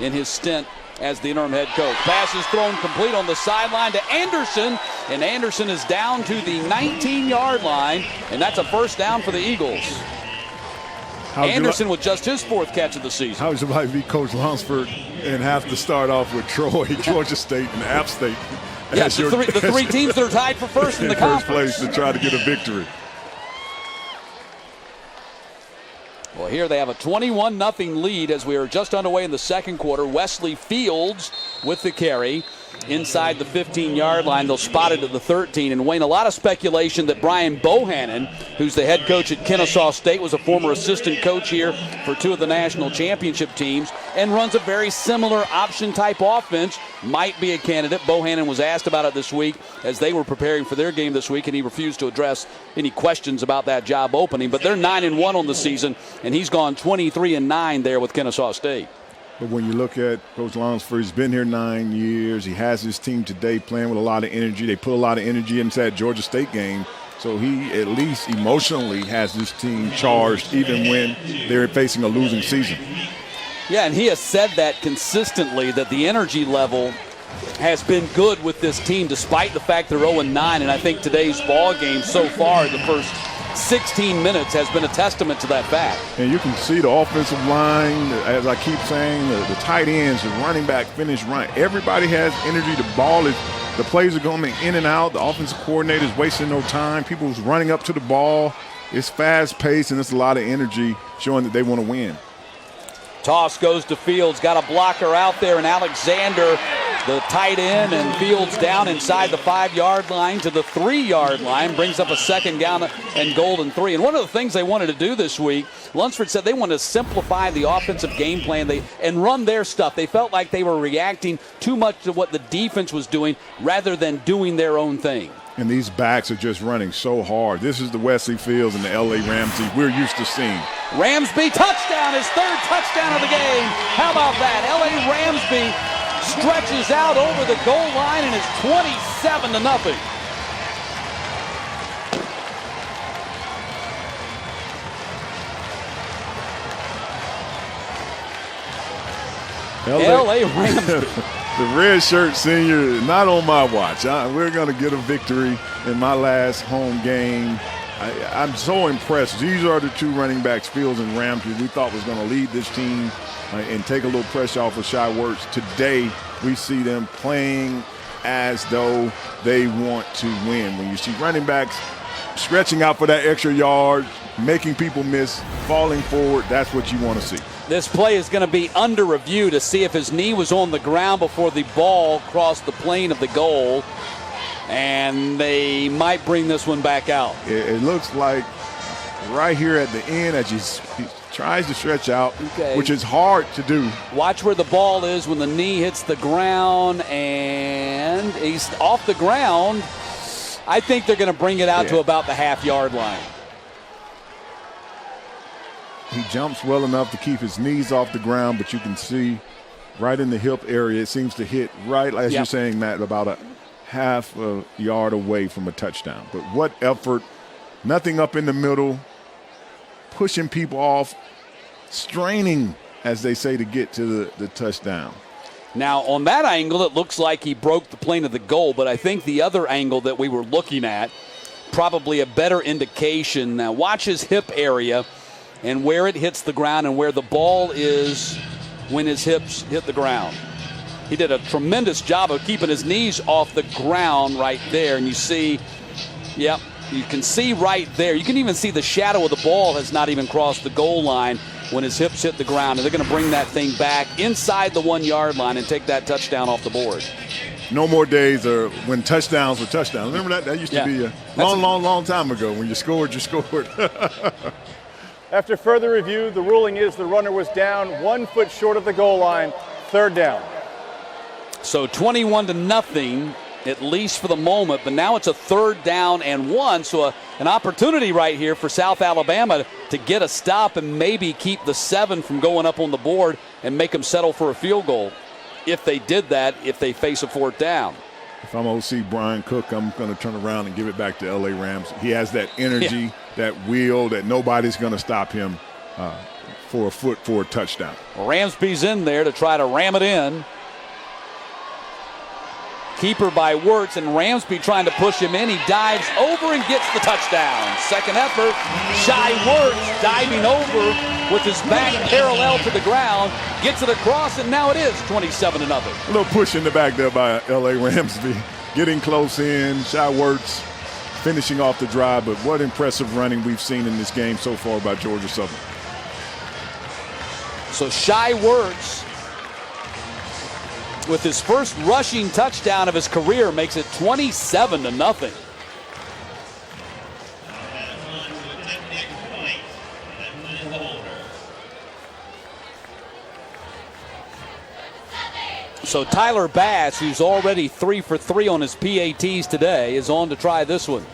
in his stint as the interim head coach. Pass is thrown complete on the sideline to Anderson, and Anderson is down to the 19-yard line, and that's a first down for the Eagles. Anderson with just his 4th catch of the season. How would you like to be Coach Lunsford and have to start off with Troy, Georgia State, and App State? Yes, the three teams that are tied for first in the conference. First place to try to get a victory. Well, here they have a 21-0 lead as we are just underway in the second quarter. Wesley Fields with the carry. inside the 15-yard line. They'll spot it at the 13. And, Wayne, a lot of speculation that Brian Bohannon, who's the head coach at Kennesaw State, was a former assistant coach here for 2 of the national championship teams and runs a very similar option-type offense, might be a candidate. Bohannon was asked about it this week as they were preparing for their game this week, and he refused to address any questions about that job opening. But they're 9-1 on the season, and he's gone 23-9 there with Kennesaw State. But when you look at Coach Lunsford, he's been here 9 years. He has his team today playing with a lot of energy. They put a lot of energy into that Georgia State game. So he at least emotionally has this team charged even when they're facing a losing season. Yeah, and he has said that consistently, that the energy level has been good with this team despite the fact they're 0-9. And I think today's ball game so far, the first 16 minutes, has been a testament to that fact. And you can see the offensive line, as I keep saying, the tight ends, the running back finish right. Everybody has energy. The plays are going in and out. The offensive coordinator is wasting no time. People's running up to the ball. It's fast-paced, and it's a lot of energy showing that they want to win. Toss goes to Fields, got a blocker out there, and Alexander, the tight end, and Fields down inside the 5-yard line to the 3-yard line, brings up a second down and goal and 3. And one of the things they wanted to do this week, Lunsford said they wanted to simplify the offensive game plan and run their stuff. They felt like they were reacting too much to what the defense was doing rather than doing their own thing. And these backs are just running so hard. This is the Wesley Fields and the L.A. Ramsey we're used to seeing. Ramsby, touchdown, his 3rd touchdown of the game. How about that? L.A. Ramsby stretches out over the goal line and it's 27-0. L.A. Ramsby. The red shirt senior, not on my watch. We're going to get a victory in my last home game. I'm so impressed. These are the 2 running backs, Fields and Ramsey, we thought was going to lead this team and take a little pressure off of Shy Werts. Today, we see them playing as though they want to win. When you see running backs stretching out for that extra yard, making people miss, falling forward, that's what you want to see. This play is going to be under review to see if his knee was on the ground before the ball crossed the plane of the goal. And they might bring this one back out. It looks like right here at the end as he tries to stretch out, which is hard to do. Watch where the ball is when the knee hits the ground, and he's off the ground. I think they're going to bring it out to about the half-yard line. He jumps well enough to keep his knees off the ground, but you can see right in the hip area, it seems to hit right, as you're saying, Matt, about a half a yard away from a touchdown. But what effort, nothing up in the middle, pushing people off, straining, as they say, to get to the touchdown. Now, on that angle, it looks like he broke the plane of the goal, but I think the other angle that we were looking at, probably a better indication. Now, watch his hip area and where it hits the ground and where the ball is when his hips hit the ground. He did a tremendous job of keeping his knees off the ground right there. And you see, you can see right there. You can even see the shadow of the ball has not even crossed the goal line when his hips hit the ground. And they're going to bring that thing back inside the 1-yard line and take that touchdown off the board. No more days when touchdowns were touchdowns. Remember that? That used to be a long time ago. When you scored, you scored. After further review, the ruling is the runner was down 1 foot short of the goal line, 3rd down. So 21-0, at least for the moment, but now it's a 3rd down and 1. So an opportunity right here for South Alabama to get a stop and maybe keep the 7 from going up on the board and make them settle for a field goal. If they did that, if they face a 4th down. If I'm OC Brian Cook, I'm going to turn around and give it back to L.A. Rams. He has that energy, that will, that nobody's going to stop him for a touchdown. Ramsby's in there to try to ram it in. Keeper by Werts, and Ramsby trying to push him in. He dives over and gets the touchdown. Second effort, Shy Werts diving over with his back parallel to the ground, gets it across, and now it is 27-0. A little push in the back there by L.A. Ramsby. Getting close in, Shy Werts finishing off the drive, but what impressive running we've seen in this game so far by Georgia Southern. So Shy Werts with his first rushing touchdown of his career, makes it 27-0. So Tyler Bass, who's already 3 for 3 on his PATs today, is on to try this one.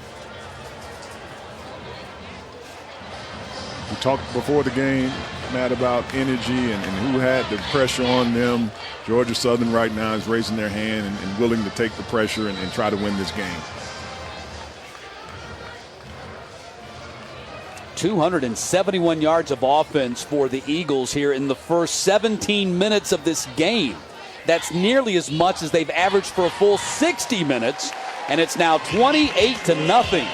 We talked before the game, Matt, about energy and who had the pressure on them. Georgia Southern right now is raising their hand and willing to take the pressure and try to win this game. 271 yards of offense for the Eagles here in the first 17 minutes of this game. That's nearly as much as they've averaged for a full 60 minutes, and it's now 28-0.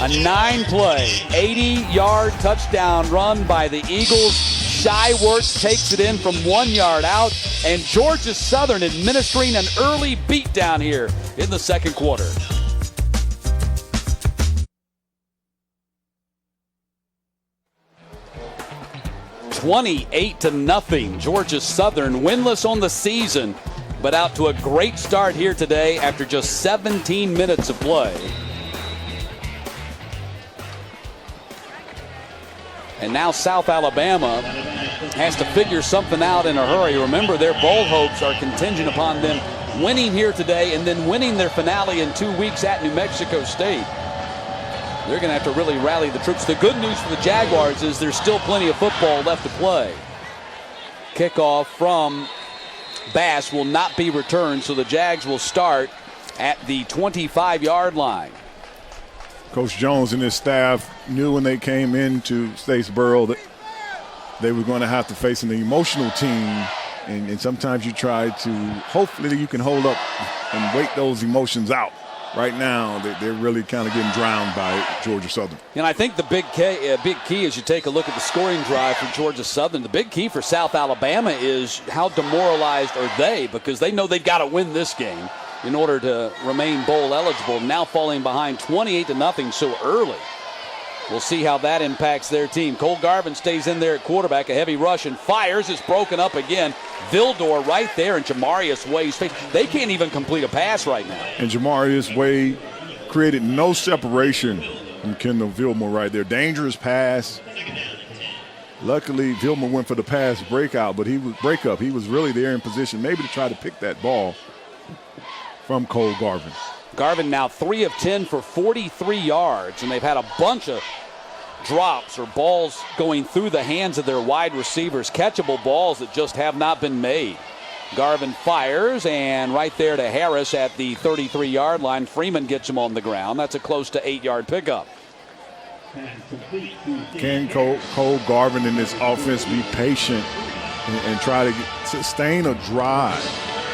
A 9-play, 80-yard touchdown run by the Eagles. Shy Werts takes it in from 1 yard out, and Georgia Southern administering an early beatdown here in the second quarter. (28-0). Georgia Southern winless on the season, but out to a great start here today after just 17 minutes of play. And now South Alabama has to figure something out in a hurry. Remember, their bowl hopes are contingent upon them winning here today and then winning their finale in 2 weeks at New Mexico State. They're going to have to really rally the troops. The good news for the Jaguars is there's still plenty of football left to play. Kickoff from Bass will not be returned, so the Jags will start at the 25-yard line. Coach Jones and his staff knew when they came into Statesboro that they were going to have to face an emotional team, and sometimes you try to, hopefully you can hold up and wait those emotions out. Right now, they're really kind of getting drowned by Georgia Southern. And I think the big key as you take a look at the scoring drive for Georgia Southern, the big key for South Alabama is how demoralized are they, because they know they've got to win this game in order to remain bowl eligible. Now falling behind 28-0 so early. We'll see how that impacts their team. Cole Garvin stays in there at quarterback. A heavy rush and fires. It's broken up again. Vildor right there, and Jamarius Way's face. They can't even complete a pass right now. And Jamarius Way created no separation from Kendall Vilmore right there. Dangerous pass. Luckily, Vilmore went for the pass breakout, but he was really there in position maybe to try to pick that ball from Cole Garvin. Garvin now 3 of 10 for 43 yards, and they've had a bunch of drops or balls going through the hands of their wide receivers, catchable balls that just have not been made. Garvin fires, and right there to Harris at the 33-yard line. Freeman gets him on the ground. That's a close to 8-yard pickup. Can Cole Garvin in this offense be patient and try to sustain a drive?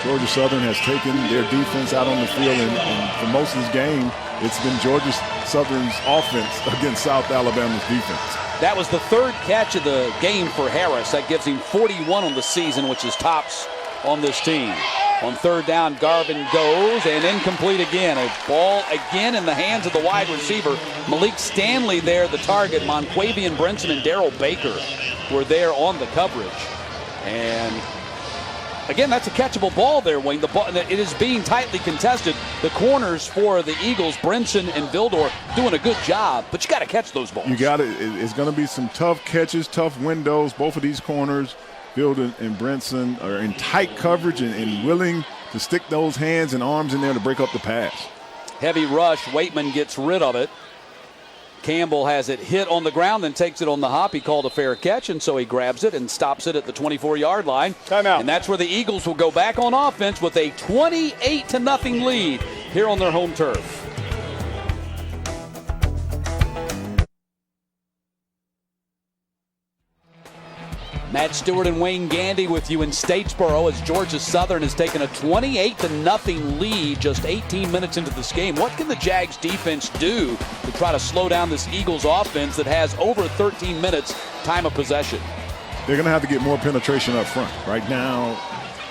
Georgia Southern has taken their defense out on the field, and for most of this game, it's been Georgia Southern's offense against South Alabama's defense. That was the third catch of the game for Harris. That gives him 41 on the season, which is tops on this team. On third down, Garvin goes, and incomplete again. A ball again in the hands of the wide receiver. Malik Stanley there, the target. Monquavian Brinson and Darrell Baker were there on the coverage. And again, that's a catchable ball there, Wayne. The ball, it is being tightly contested. The corners for the Eagles, Brinson and Vildor, doing a good job, but you got to catch those balls. You got it. It's going to be some tough catches, tough windows. Both of these corners, Vildor and Brinson, are in tight coverage and willing to stick those hands and arms in there to break up the pass. Heavy rush. Waitman gets rid of it. Campbell has it hit on the ground, then takes it on the hop. He called a fair catch, and so he grabs it and stops it at the 24-yard line. Timeout. And that's where the Eagles will go back on offense with a 28-0 lead here on their home turf. Matt Stewart and Wayne Gandy with you in Statesboro as Georgia Southern has taken a 28-0 lead just 18 minutes into this game. What can the Jags defense do to try to slow down this Eagles offense that has over 13 minutes time of possession? They're going to have to get more penetration up front. Right now,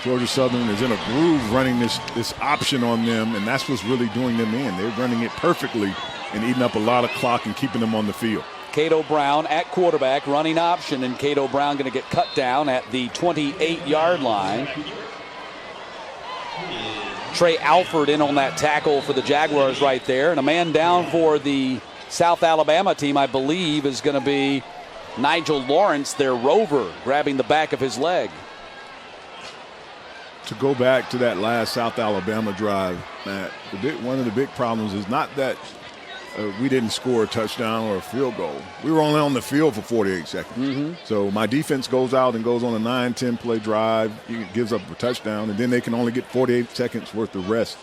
Georgia Southern is in a groove running this option on them, and that's what's really doing them in. They're running it perfectly and eating up a lot of clock and keeping them on the field. Cato Brown at quarterback, running option, and Cato Brown going to get cut down at the 28-yard line. Trey Alford in on that tackle for the Jaguars right there. And a man down for the South Alabama team, I believe, is going to be Nigel Lawrence, their rover, grabbing the back of his leg. To go back to that last South Alabama drive, Matt, one of the big problems is not that we didn't score a touchdown or a field goal. We were only on the field for 48 seconds. So my defense goes out and goes on a 9-10 play drive. It gives up a touchdown, and then they can only get 48 seconds worth of rest.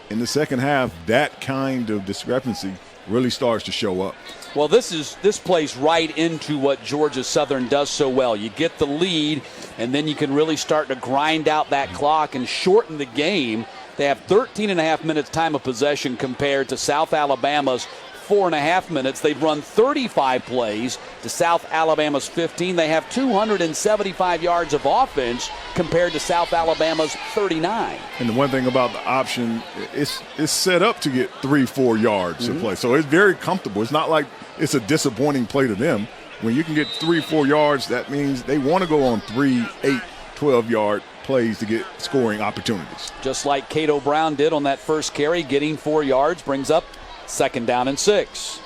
In the second half, that kind of discrepancy really starts to show up. Well, this plays right into what Georgia Southern does so well. You get the lead, and then you can really start to grind out that clock and shorten the game. They have 13 and a half minutes time of possession compared to South Alabama's 4.5 minutes. They've run 35 plays to South Alabama's 15. They have 275 yards of offense compared to South Alabama's 39. And the one thing about the option, it's set up to get 3-4 yards of play. So it's very comfortable. It's not like it's a disappointing play to them. When you can get 3-4 yards, that means they want to go on 3, 8, 12-yard plays to get scoring opportunities. Just like Cato Brown did on that first carry, getting 4 yards brings up 2nd down and 6.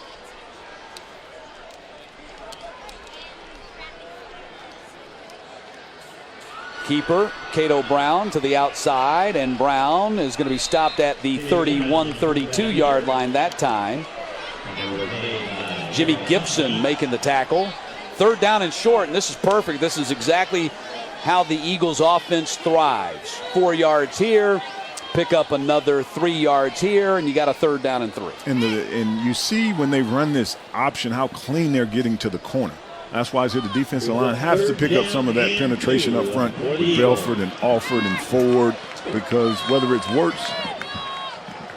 Keeper, Cato Brown to the outside, and Brown is going to be stopped at the 31-32 line that time. Jimmy Gibson making the tackle. 3rd down and short, and this is perfect. This is exactly how the Eagles offense thrives. 4 yards here, pick up another 3 yards here, and you got a 3rd down and 3. And you see when they run this option how clean they're getting to the corner. That's why I said the defensive line has to pick up some of that penetration up front with Belford and Alford and Ford, because whether it's Wirtz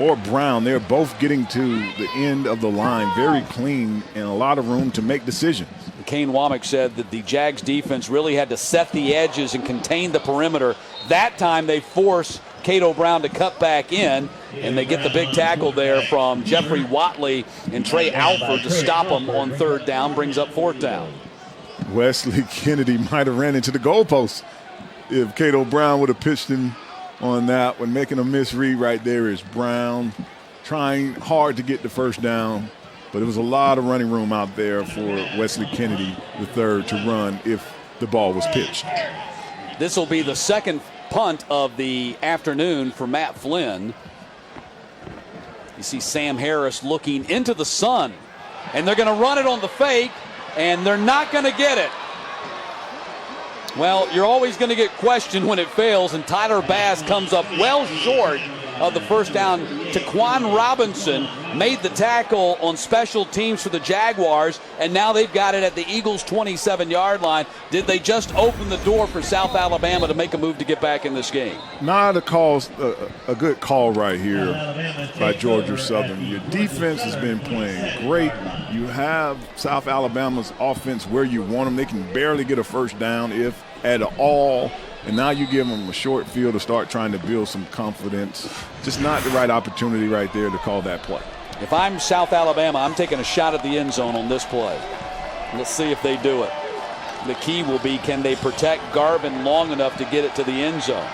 or Brown, they're both getting to the end of the line very clean and a lot of room to make decisions. Kane Womack said that the Jags defense really had to set the edges and contain the perimeter. That time they force Cato Brown to cut back in, and they get the big tackle there from Jeffrey Watley and Trey Alford to stop them on 3rd down, brings up 4th down. Wesley Kennedy might have ran into the goalpost if Cato Brown would have pitched him on that one. Making a misread right there is Brown, trying hard to get the 1st down. But it was a lot of running room out there for Wesley Kennedy, the 3rd, to run if the ball was pitched. This will be the 2nd punt of the afternoon for Matt Flynn. You see Sam Harris looking into the sun, and they're going to run it on the fake, and they're not going to get it. Well, you're always going to get questioned when it fails, and Tyler Bass comes up well short of the 1st down. Taquan Robinson made the tackle on special teams for the Jaguars, and now they've got it at the Eagles' 27-yard line. Did they just open the door for South Alabama to make a move to get back in this game? Not a good call right here by Georgia Southern. Your defense has been playing great. You have South Alabama's offense where you want them. They can barely get a 1st down, if at all. And now you give them a short field to start trying to build some confidence. Just not the right opportunity right there to call that play. If I'm South Alabama, I'm taking a shot at the end zone on this play. Let's see if they do it. The key will be, can they protect Garvin long enough to get it to the end zone?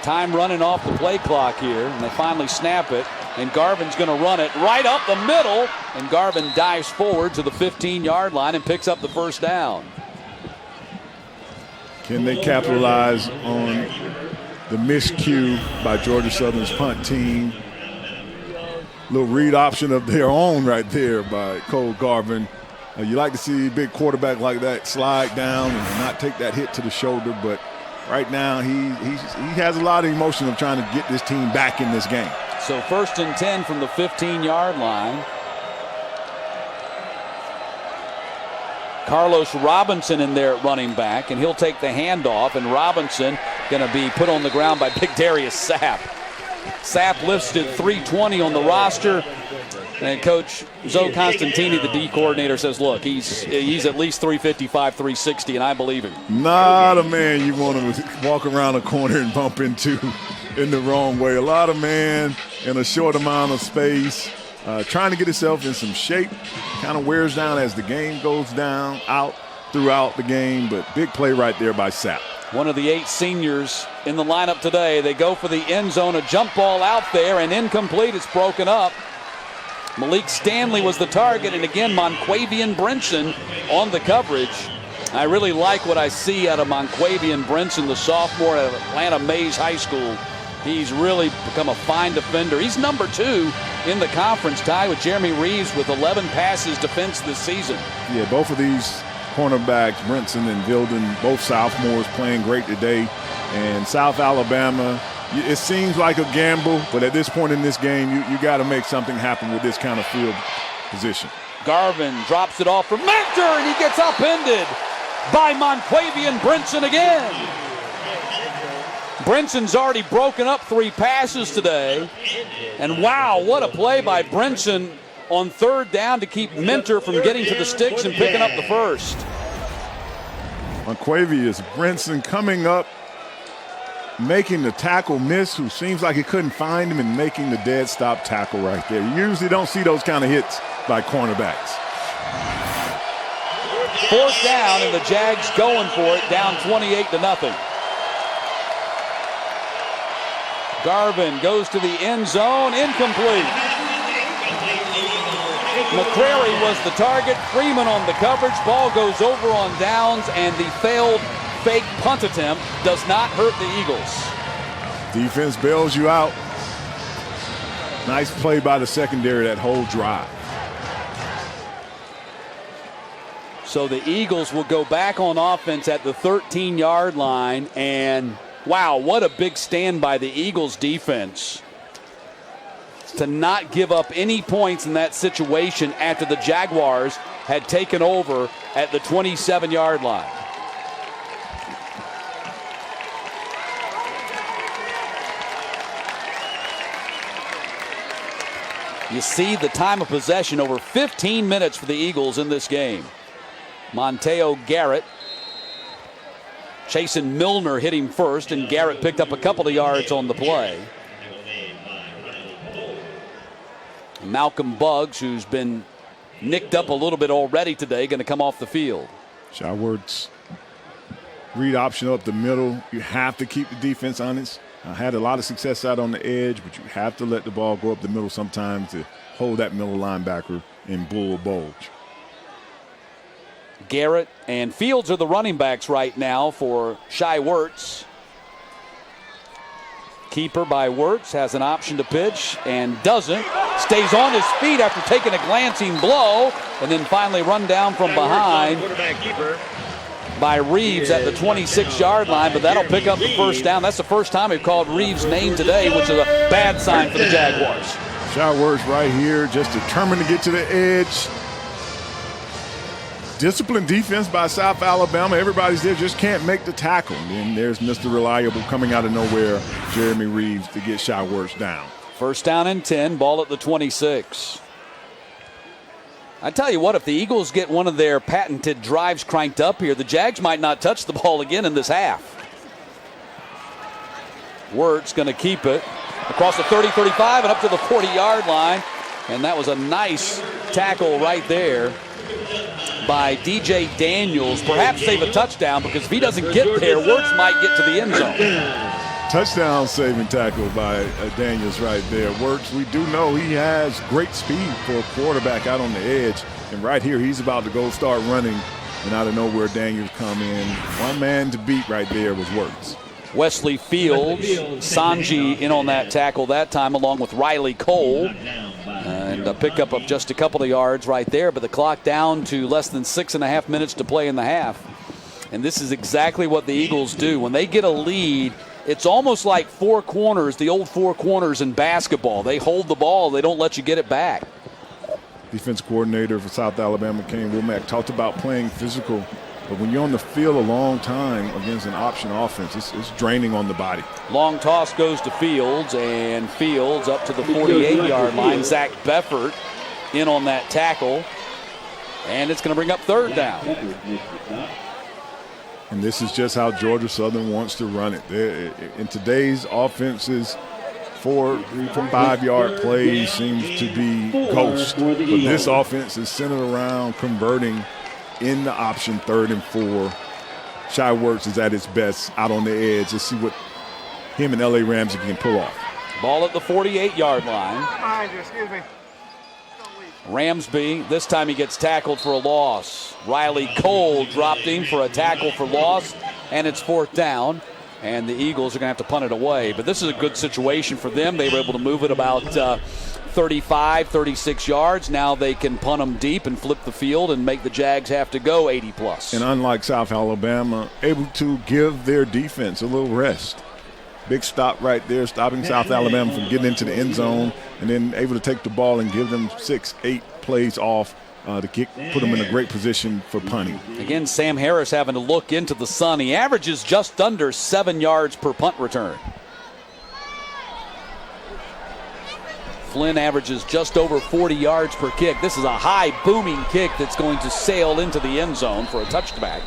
Time running off the play clock here, and they finally snap it. And Garvin's going to run it right up the middle. And Garvin dives forward to the 15-yard line and picks up the 1st down. Can they capitalize on the miscue by Georgia Southern's punt team? Little read option of their own right there by Cole Garvin. You like to see a big quarterback like that slide down and not take that hit to the shoulder, but right now he has a lot of emotion of trying to get this team back in this game. So 1st and 10 from the 15-yard line. Carlos Robinson in there at running back, and he'll take the handoff, and Robinson going to be put on the ground by Big Darius Sapp. Sapp listed 320 on the roster, and Coach Zoe Constantini, the D coordinator, says, look, he's at least 355, 360, and I believe him. Not a man you want to walk around a corner and bump into in the wrong way. A lot of man in a short amount of space. trying to get himself in some shape. Kind of wears down as the game goes down, out throughout the game, but big play right there by Sapp. One of the 8 seniors in the lineup today. They go for the end zone, a jump ball out there, and incomplete. It's broken up. Malik Stanley was the target, and again, Monquavian Brinson on the coverage. I really like what I see out of Monquavian Brinson, the sophomore at Atlanta Mays High School. He's really become a fine defender. He's number 2 in the conference, tied with Jeremy Reeves with 11 passes defense this season. Yeah, both of these cornerbacks, Brinson and Vilden, both sophomores, playing great today. And South Alabama, it seems like a gamble, but at this point in this game, you got to make something happen with this kind of field position. Garvin drops it off for Mentor, and he gets upended by Monquavian Brinson again. Brinson's already broken up 3 passes today. And wow, what a play by Brinson on 3rd down to keep Mentor from getting to the sticks and picking up the first. Monquavian Brinson coming up, making the tackle miss, who seems like he couldn't find him, and making the dead stop tackle right there. You usually don't see those kind of hits by cornerbacks. 4th down, and the Jags going for it, down 28-0. Garvin goes to the end zone, incomplete. McCrary was the target, Freeman on the coverage. Ball goes over on downs, and the failed fake punt attempt does not hurt the Eagles. Defense bails you out. Nice play by the secondary that whole drive. So the Eagles will go back on offense at the 13-yard line, and wow, what a big stand by the Eagles defense to not give up any points in that situation after the Jaguars had taken over at the 27-yard line. You see the time of possession, over 15 minutes for the Eagles in this game. Monteo Garrett, Chasen Milner hit him first, and Garrett picked up a couple of yards on the play. Malcolm Buggs, who's been nicked up a little bit already today, going to come off the field. Shywart's read option up the middle. You have to keep the defense honest. I had a lot of success out on the edge, but you have to let the ball go up the middle sometimes to hold that middle linebacker in bull bulge. Garrett and Fields are the running backs right now for Shai Werts. Keeper by Werts has an option to pitch and doesn't. Stays on his feet after taking a glancing blow, and then finally run down from behind by Reeves at the 26-yard line, but that'll pick up the first down. That's the first time we've called Reeves' name today, which is a bad sign for the Jaguars. Shai Werts right here, just determined to get to the edge. Disciplined defense by South Alabama. Everybody's there, just can't make the tackle. And there's Mr. Reliable coming out of nowhere, Jeremy Reeves, to get Shai Werts down. First down and 10, ball at the 26. I tell you what, if the Eagles get one of their patented drives cranked up here, the Jags might not touch the ball again in this half. Werts going to keep it across the 30-35 and up to the 40-yard line. And that was a nice tackle right there by DJ Daniels. Perhaps save a touchdown, because if he doesn't get there, Werts might get to the end zone. Touchdown saving tackle by Daniels right there. Werts, we do know he has great speed for a quarterback out on the edge. And right here, he's about to go start running, and out of nowhere, Daniels come in. One man to beat right there was Werts. Wesley Fields, Sanji in on that tackle that time, along with Riley Cole. And a pickup of just a couple of yards right there, but the clock down to less than 6.5 minutes to play in the half. And this is exactly what the Eagles do. When they get a lead, it's almost like four corners, the old four corners in basketball. They hold the ball. They don't let you get it back. Defense coordinator for South Alabama, Kenny Womack, talked about playing physical. But when you're on the field a long time against an option offense, it's draining on the body. Long toss goes to Fields, and Fields up to the 48-yard line. Zach Beffert in on that tackle, and it's going to bring up third down. And this is just how Georgia Southern wants to run it. In today's offenses, 4 from 5 yard plays seems to be ghost. But this offense is centered around converting in the option 3rd and 4. Shy Werts is at his best out on the edge. Let's see what him and L.A. Ramsey can pull off. Ball at the 48-yard line. Behind you, excuse me. Ramsby, this time he gets tackled for a loss. Riley Cole dropped him for a tackle for loss, and it's 4th down. And the Eagles are going to have to punt it away. But this is a good situation for them. They were able to move it about 35, 36 yards. Now they can punt them deep and flip the field and make the Jags have to go 80-plus. And unlike South Alabama, able to give their defense a little rest. Big stop right there, stopping South Alabama from getting into the end zone, and then able to take the ball and give them 6, 8 plays off to put them in a great position for punting. Again, Sam Harris having to look into the sun. He averages just under 7 yards per punt return. Flynn averages just over 40 yards per kick. This is a high booming kick that's going to sail into the end zone for a touchback,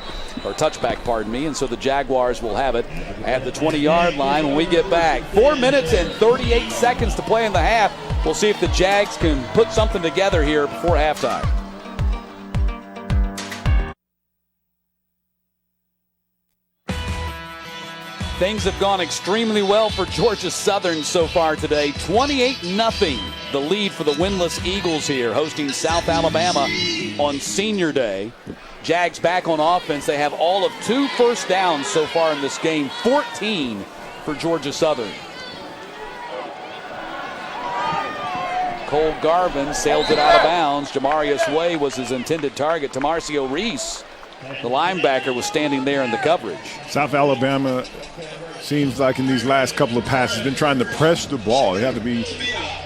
and so the Jaguars will have it at the 20-yard line when we get back. 4 minutes and 38 seconds to play in the half. We'll see if the Jags can put something together here before halftime. Things have gone extremely well for Georgia Southern so far today. 28-0, the lead for the winless Eagles here, hosting South Alabama on Senior Day. Jags back on offense. They have all of 2 first downs so far in this game, 14 for Georgia Southern. Cole Garvin sailed it out of bounds. Jamarius Way was his intended target. Tamarcio Reese, the linebacker, was standing there in the coverage. South Alabama seems like in these last couple of passes been trying to press the ball.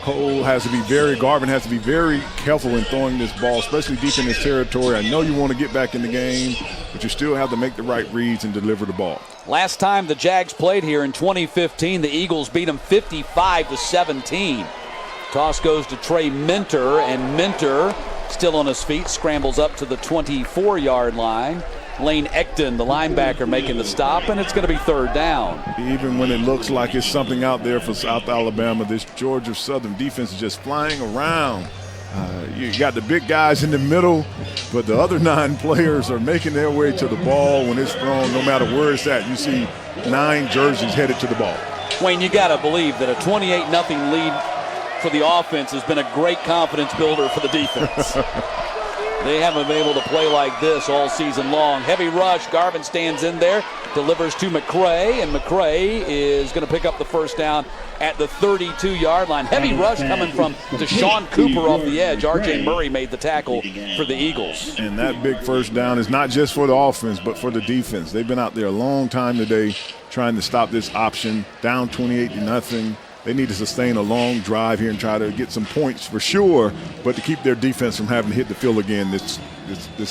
Cole has to be Garvin has to be very careful in throwing this ball, especially deep in his territory. I know you want to get back in the game, but you still have to make the right reads and deliver the ball. Last time the Jags played here in 2015, the Eagles beat them 55-17. Toss goes to Trey Minter, and Minter, still on his feet, scrambles up to the 24-yard line. Lane Ecton, the linebacker, making the stop, and it's going to be 3rd down. Even when it looks like it's something out there for South Alabama, this Georgia Southern defense is just flying around. You got the big guys in the middle, but the other 9 players are making their way to the ball when it's thrown, no matter where it's at. You see 9 jerseys headed to the ball. Wayne, you got to believe that a 28-0 lead for the offense has been a great confidence builder for the defense. They haven't been able to play like this all season long. Heavy rush. Garvin stands in there, delivers to McCray, and McCray is going to pick up the first down at the 32-yard line. Heavy rush coming from Deshaun Cooper off the edge. R.J. Murray made the tackle for the Eagles. And that big first down is not just for the offense, but for the defense. They've been out there a long time today trying to stop this option, down 28-0. They need to sustain a long drive here and try to get some points for sure, but to keep their defense from having to hit the field again this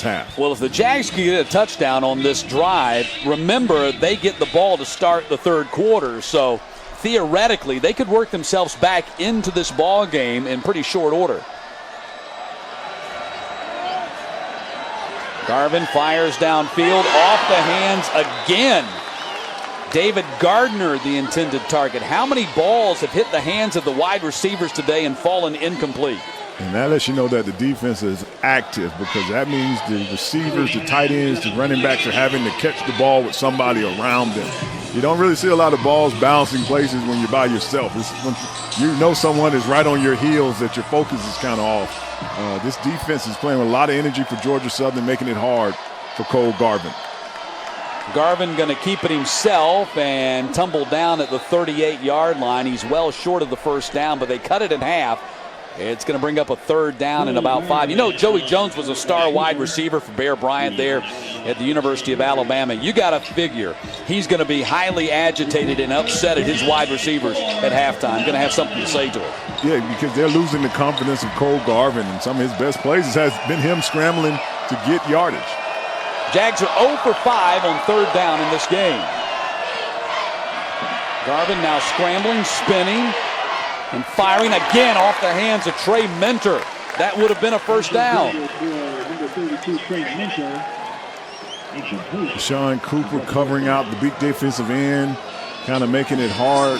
half. Well, if the Jags can get a touchdown on this drive, remember they get the ball to start the 3rd quarter, so theoretically they could work themselves back into this ball game in pretty short order. Garvin fires downfield, off the hands again. David Gardner, the intended target. How many balls have hit the hands of the wide receivers today and fallen incomplete? And that lets you know that the defense is active, because that means the receivers, the tight ends, the running backs are having to catch the ball with somebody around them. You don't really see a lot of balls bouncing places when you're by yourself. It's when you know someone is right on your heels that your focus is kind of off. This defense is playing with a lot of energy for Georgia Southern, making it hard for Cole Garvin. Garvin going to keep it himself and tumble down at the 38-yard line. He's well short of the first down, but they cut it in half. It's going to bring up a 3rd down and about 5. You know, Joey Jones was a star wide receiver for Bear Bryant there at the University of Alabama. You got to figure he's going to be highly agitated and upset at his wide receivers at halftime. Going to have something to say to it. Yeah, because they're losing the confidence of Cole Garvin, and some of his best plays has been him scrambling to get yardage. Jags are 0 for 5 on 3rd down in this game. Garvin now scrambling, spinning, and firing again off the hands of Trey Minter. That would have been a first down. Deshaun Cooper covering out the big defensive end, kind of making it hard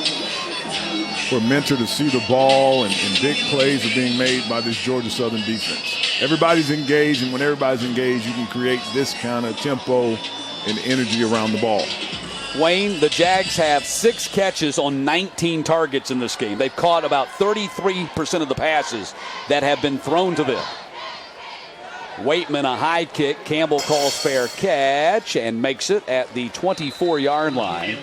for Mentor to see the ball and big plays are being made by this Georgia Southern defense. Everybody's engaged, and when everybody's engaged, you can create this kind of tempo and energy around the ball. Wayne, the Jags have 6 catches on 19 targets in this game. They've caught about 33% of the passes that have been thrown to them. Waitman, a high kick. Campbell calls fair catch and makes it at the 24-yard line.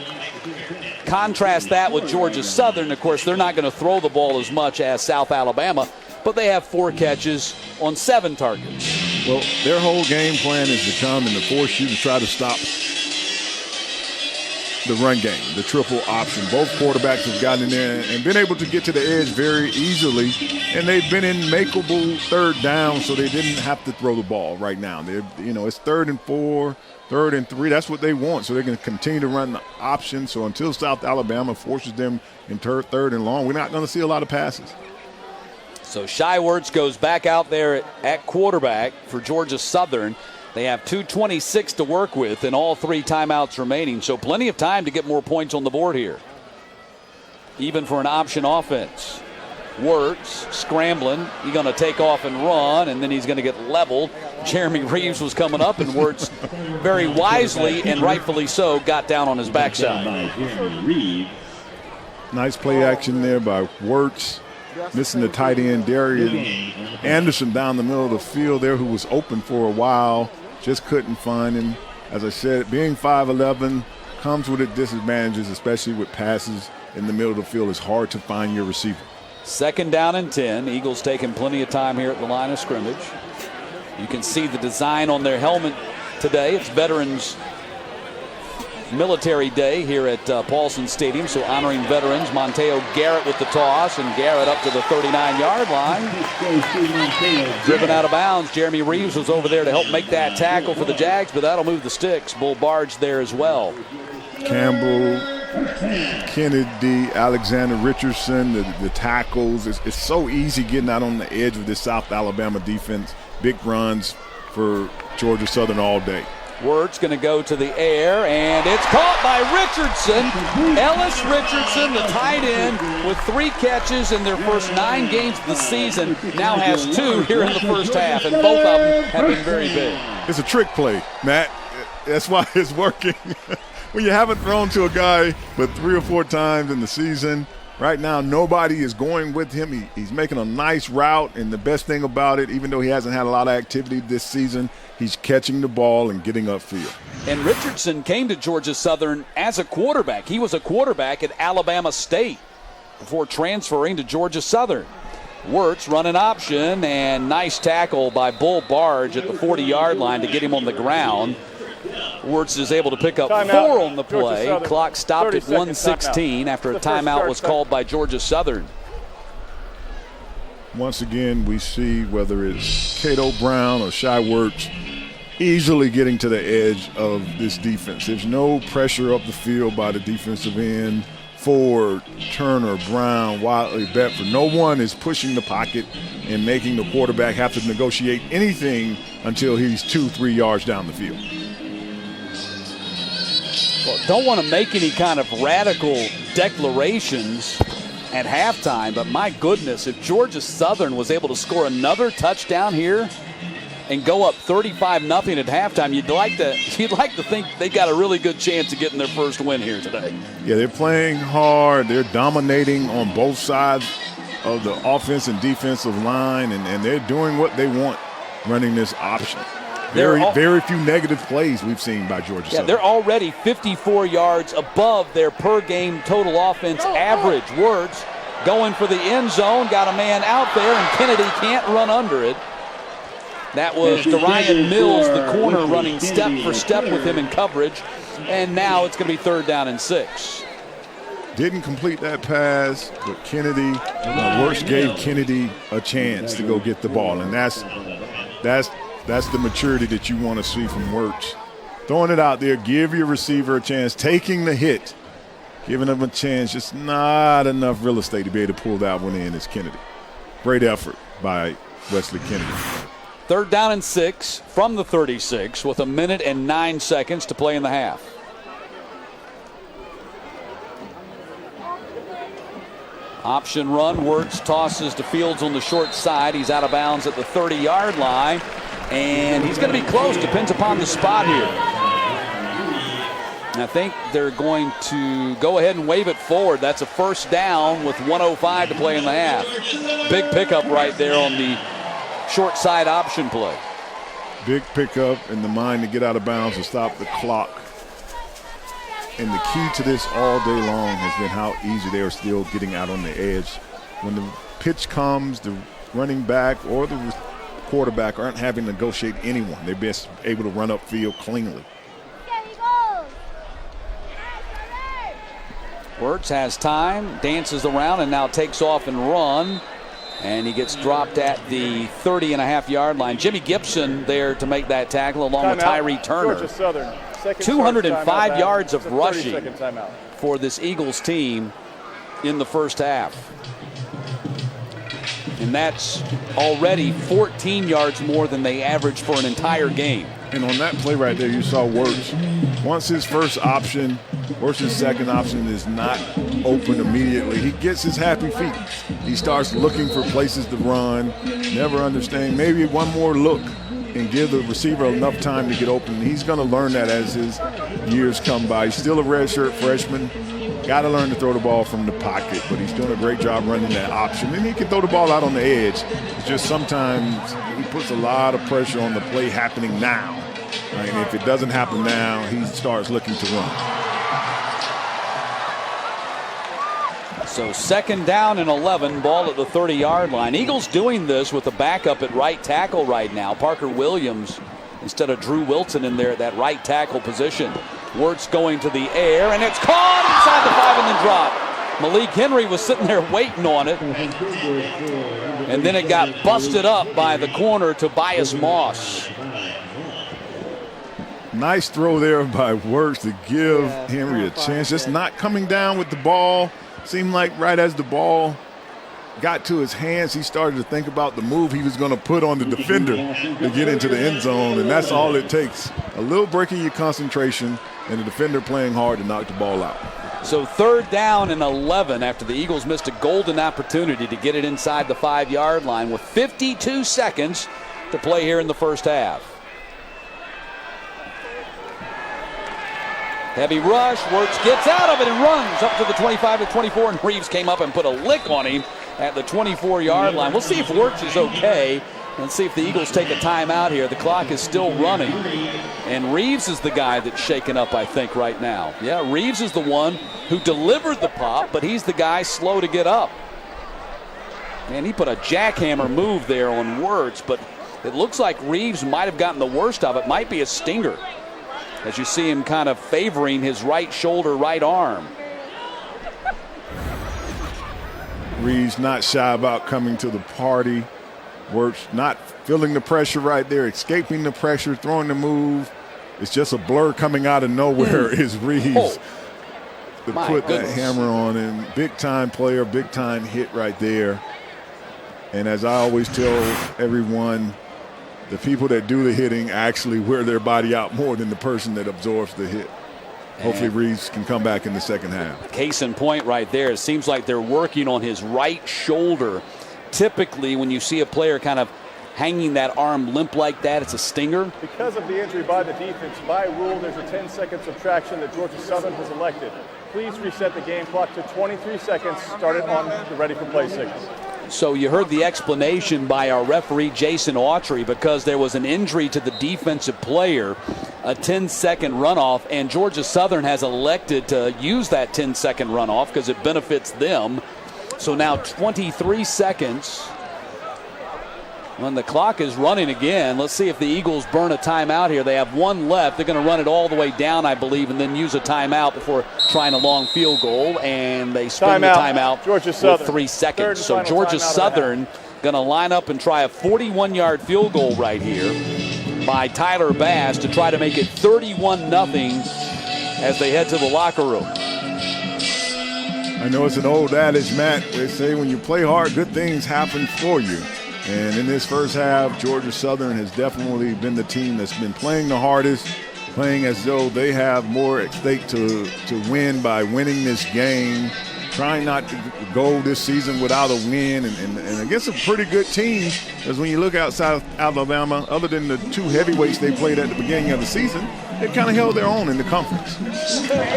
Contrast that with Georgia Southern. Of course, they're not going to throw the ball as much as South Alabama, but they have 4 catches on 7 targets. Well, their whole game plan is to come and to force you to try to stop the run game, the triple option. Both quarterbacks have gotten in there and been able to get to the edge very easily, and they've been in makeable third down, so they didn't have to throw the ball right now. It's 3rd and 4, 3rd and 3. That's what they want, so they're going to continue to run the option. So until South Alabama forces them in 3rd and long, we're not going to see a lot of passes. So Shai Werts goes back out there at quarterback for Georgia Southern. They have 2:26 to work with and all 3 timeouts remaining. So plenty of time to get more points on the board here, even for an option offense. Werts scrambling. He's going to take off and run, and then he's going to get leveled. Jeremy Reeves was coming up, and Werts very wisely and rightfully so got down on his backside. Nice play action there by Werts. Missing the tight end, Darian Anderson, down the middle of the field there, who was open for a while. Just couldn't find him. As I said, being 5'11" comes with its disadvantages, especially with passes in the middle of the field. It's hard to find your receiver. 2nd down and 10. Eagles taking plenty of time here at the line of scrimmage. You can see the design on their helmet today. It's Veterans Military Day here at Paulson Stadium, so honoring veterans. Monteo Garrett with the toss, and Garrett up to the 39-yard line. Driven out of bounds. Jeremy Reeves was over there to help make that tackle for the Jags, but that'll move the sticks. Bull Barge there as well. Campbell, Kennedy, Alexander Richardson, the tackles. It's so easy getting out on the edge of this South Alabama defense. Big runs for Georgia Southern all day. Werts going to go to the air, and it's caught by Richardson. Ellis Richardson, the tight end, with 3 catches in their first 9 games of the season, now has 2 here in the first half, and both of them have been very big. It's a trick play, Matt. That's why it's working. When you haven't thrown to a guy but 3 or 4 times in the season, right now nobody is going with him. He's making a nice route, and the best thing about it, even though he hasn't had a lot of activity this season, he's catching the ball and getting upfield. And Richardson came to Georgia Southern as a quarterback. He was a quarterback at Alabama State before transferring to Georgia Southern. Werts running option, and nice tackle by Bull Barge at the 40-yard line to get him on the ground. Werts is able to pick up 4 on the play. Clock stopped at 1:16 after a timeout was called by Georgia Southern. Once again, we see whether it's Cato Brown or Shai Werts easily getting to the edge of this defense. There's no pressure up the field by the defensive end. Ford, Turner, Brown, Wiley, Bedford. No one is pushing the pocket and making the quarterback have to negotiate anything until he's 2-3 yards down the field. Well, don't want to make any kind of radical declarations at halftime, but my goodness, if Georgia Southern was able to score another touchdown here and go up 35-0 at halftime, you'd like to think they got a really good chance of getting their first win here today. Yeah, they're playing hard. They're dominating on both sides of the offense and defensive line, and they're doing what they want running this option. Very few negative plays we've seen by Georgia Southern. They're already 54 yards above their per-game total offense average. Werts going for the end zone, got a man out there, and Kennedy can't run under it. That was Darian Mills, the corner, running step for step with him in coverage, and now it's going to be 3rd down and 6. Didn't complete that pass, but Kennedy, Werts gave Kennedy a chance to go get the ball, and that's the maturity that you want to see from Werts. Throwing it out there, give your receiver a chance, taking the hit, giving him a chance, just not enough real estate to be able to pull that one in as Kennedy. Great effort by Wesley Kennedy. 3rd down and 6 from the 36 with 1 minute and 9 seconds to play in the half. Option run. Wirtz tosses to Fields on the short side. He's out of bounds at the 30-yard line. And he's going to be close. Depends upon the spot here. And I think they're going to go ahead and wave it forward. That's a first down with 1:05 to play in the half. Big pickup right there on the short side option play. Big pickup in the mind to get out of bounds and stop the clock. And the key to this all day long has been how easy they are still getting out on the edge. When the pitch comes, the running back or the quarterback aren't having to negotiate anyone. They're best able to run upfield cleanly. Wirtz has time, dances around, and now takes off and run. And he gets dropped at the 30.5-yard line. Jimmy Gibson there to make that tackle along with Tyree Turner. Georgia Southern. 205 yards of rushing for this Eagles team in the first half. And that's already 14 yards more than they average for an entire game. And on that play right there, you saw Wirtz. Once his first option, Wirtz's second option is not open immediately, he gets his happy feet. He starts looking for places to run, never understanding, maybe one more look and give the receiver enough time to get open. He's going to learn that as his years come by. He's still a redshirt freshman. Got to learn to throw the ball from the pocket, but he's doing a great job running that option. And he can throw the ball out on the edge. It's just sometimes he puts a lot of pressure on the play happening now. Right? And if it doesn't happen now, he starts looking to run. So second down and 11, ball at the 30-yard line. Eagles doing this with the backup at right tackle right now. Parker Williams instead of Drew Wilton in there at that right tackle position. Wirtz going to the air, and it's caught inside the 5 and then dropped. Malik Henry was sitting there waiting on it. And then it got busted up by the corner, Tobias Moss. Nice throw there by Wirtz to give Henry a chance. Just not coming down with the ball. Seemed like right as the ball got to his hands, he started to think about the move he was going to put on the defender to get into the end zone, and that's all it takes. A little break in your concentration and the defender playing hard to knock the ball out. So third down and 11 after the Eagles missed a golden opportunity to get it inside the 5-yard line with 52 seconds to play here in the first half. Heavy rush. Wirtz gets out of it and runs up to the 25 to 24, and Reeves came up and put a lick on him at the 24-yard line. We'll see if Wirtz is okay and see if the Eagles take a timeout here. The clock is still running, and Reeves is the guy that's shaken up, I think, right now. Yeah, Reeves is the one who delivered the pop, but he's the guy slow to get up. And he put a jackhammer move there on Wirtz, but it looks like Reeves might have gotten the worst of it. Might be a stinger, as you see him kind of favoring his right shoulder, right arm. Reeves not shy about coming to the party. Wirtz not feeling the pressure right there, escaping the pressure, throwing the move. It's just a blur coming out of nowhere is Reeves to put that hammer on him. Big-time player, big-time hit right there. And as I always tell everyone, the people that do the hitting actually wear their body out more than the person that absorbs the hit. Hopefully Reeves can come back in the second half. Case in point right there. It seems like they're working on his right shoulder. Typically, when you see a player kind of hanging that arm limp like that, it's a stinger. Because of the injury by the defense, by rule, there's a 10-second subtraction that Georgia Southern has elected. Please reset the game clock to 23 seconds. Start it on the ready for play signal. So you heard the explanation by our referee, Jason Autry, because there was an injury to the defensive player, a 10-second runoff, and Georgia Southern has elected to use that 10-second runoff because it benefits them. So now 23 seconds when the clock is running again. Let's see if the Eagles burn a timeout here. They have one left. They're going to run it all the way down, I believe, and then use a timeout before trying a long field goal. And they spend the timeout Georgia Southern. with 3 seconds. So Georgia Southern going to line up and try a 41-yard field goal right here by Tyler Bass to try to make it 31-0 as they head to the locker room. I know it's an old adage, Matt. They say when you play hard, good things happen for you. And in this first half, Georgia Southern has definitely been the team that's been playing the hardest, playing as though they have more at stake to win by winning this game. trying not to go this season without a win, and against a pretty good team. Because when you look outside of Alabama, other than the two heavyweights they played at the beginning of the season, they kind of held their own in the conference.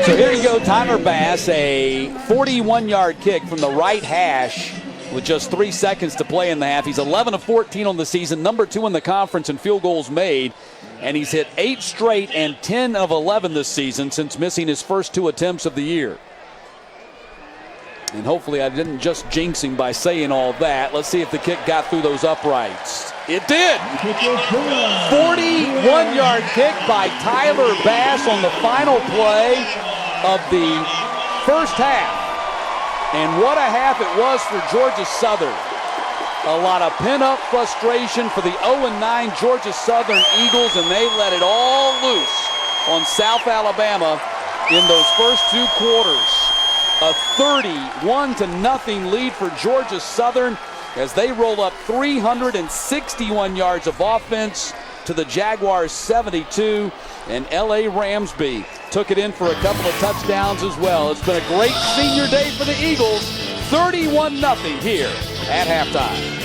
So here you go, Tyler Bass, a 41-yard kick from the right hash with just 3 seconds to play in the half. He's 11 of 14 on the season, number 2 in the conference in field goals made, and he's hit 8 straight and 10 of 11 this season since missing his first 2 attempts of the year. And hopefully I didn't just jinx him by saying all that. Let's see if the kick got through those uprights. It did. 41-yard kick by Tyler Bass on the final play of the first half. And what a half it was for Georgia Southern. A lot of pent-up frustration for the 0-9 Georgia Southern Eagles, and they let it all loose on South Alabama in those first 2 quarters. A 31-0 lead for Georgia Southern as they roll up 361 yards of offense to the Jaguars' 72, and L.A. Ramsby took it in for a couple of touchdowns as well. It's been a great senior day for the Eagles, 31-0 here at halftime.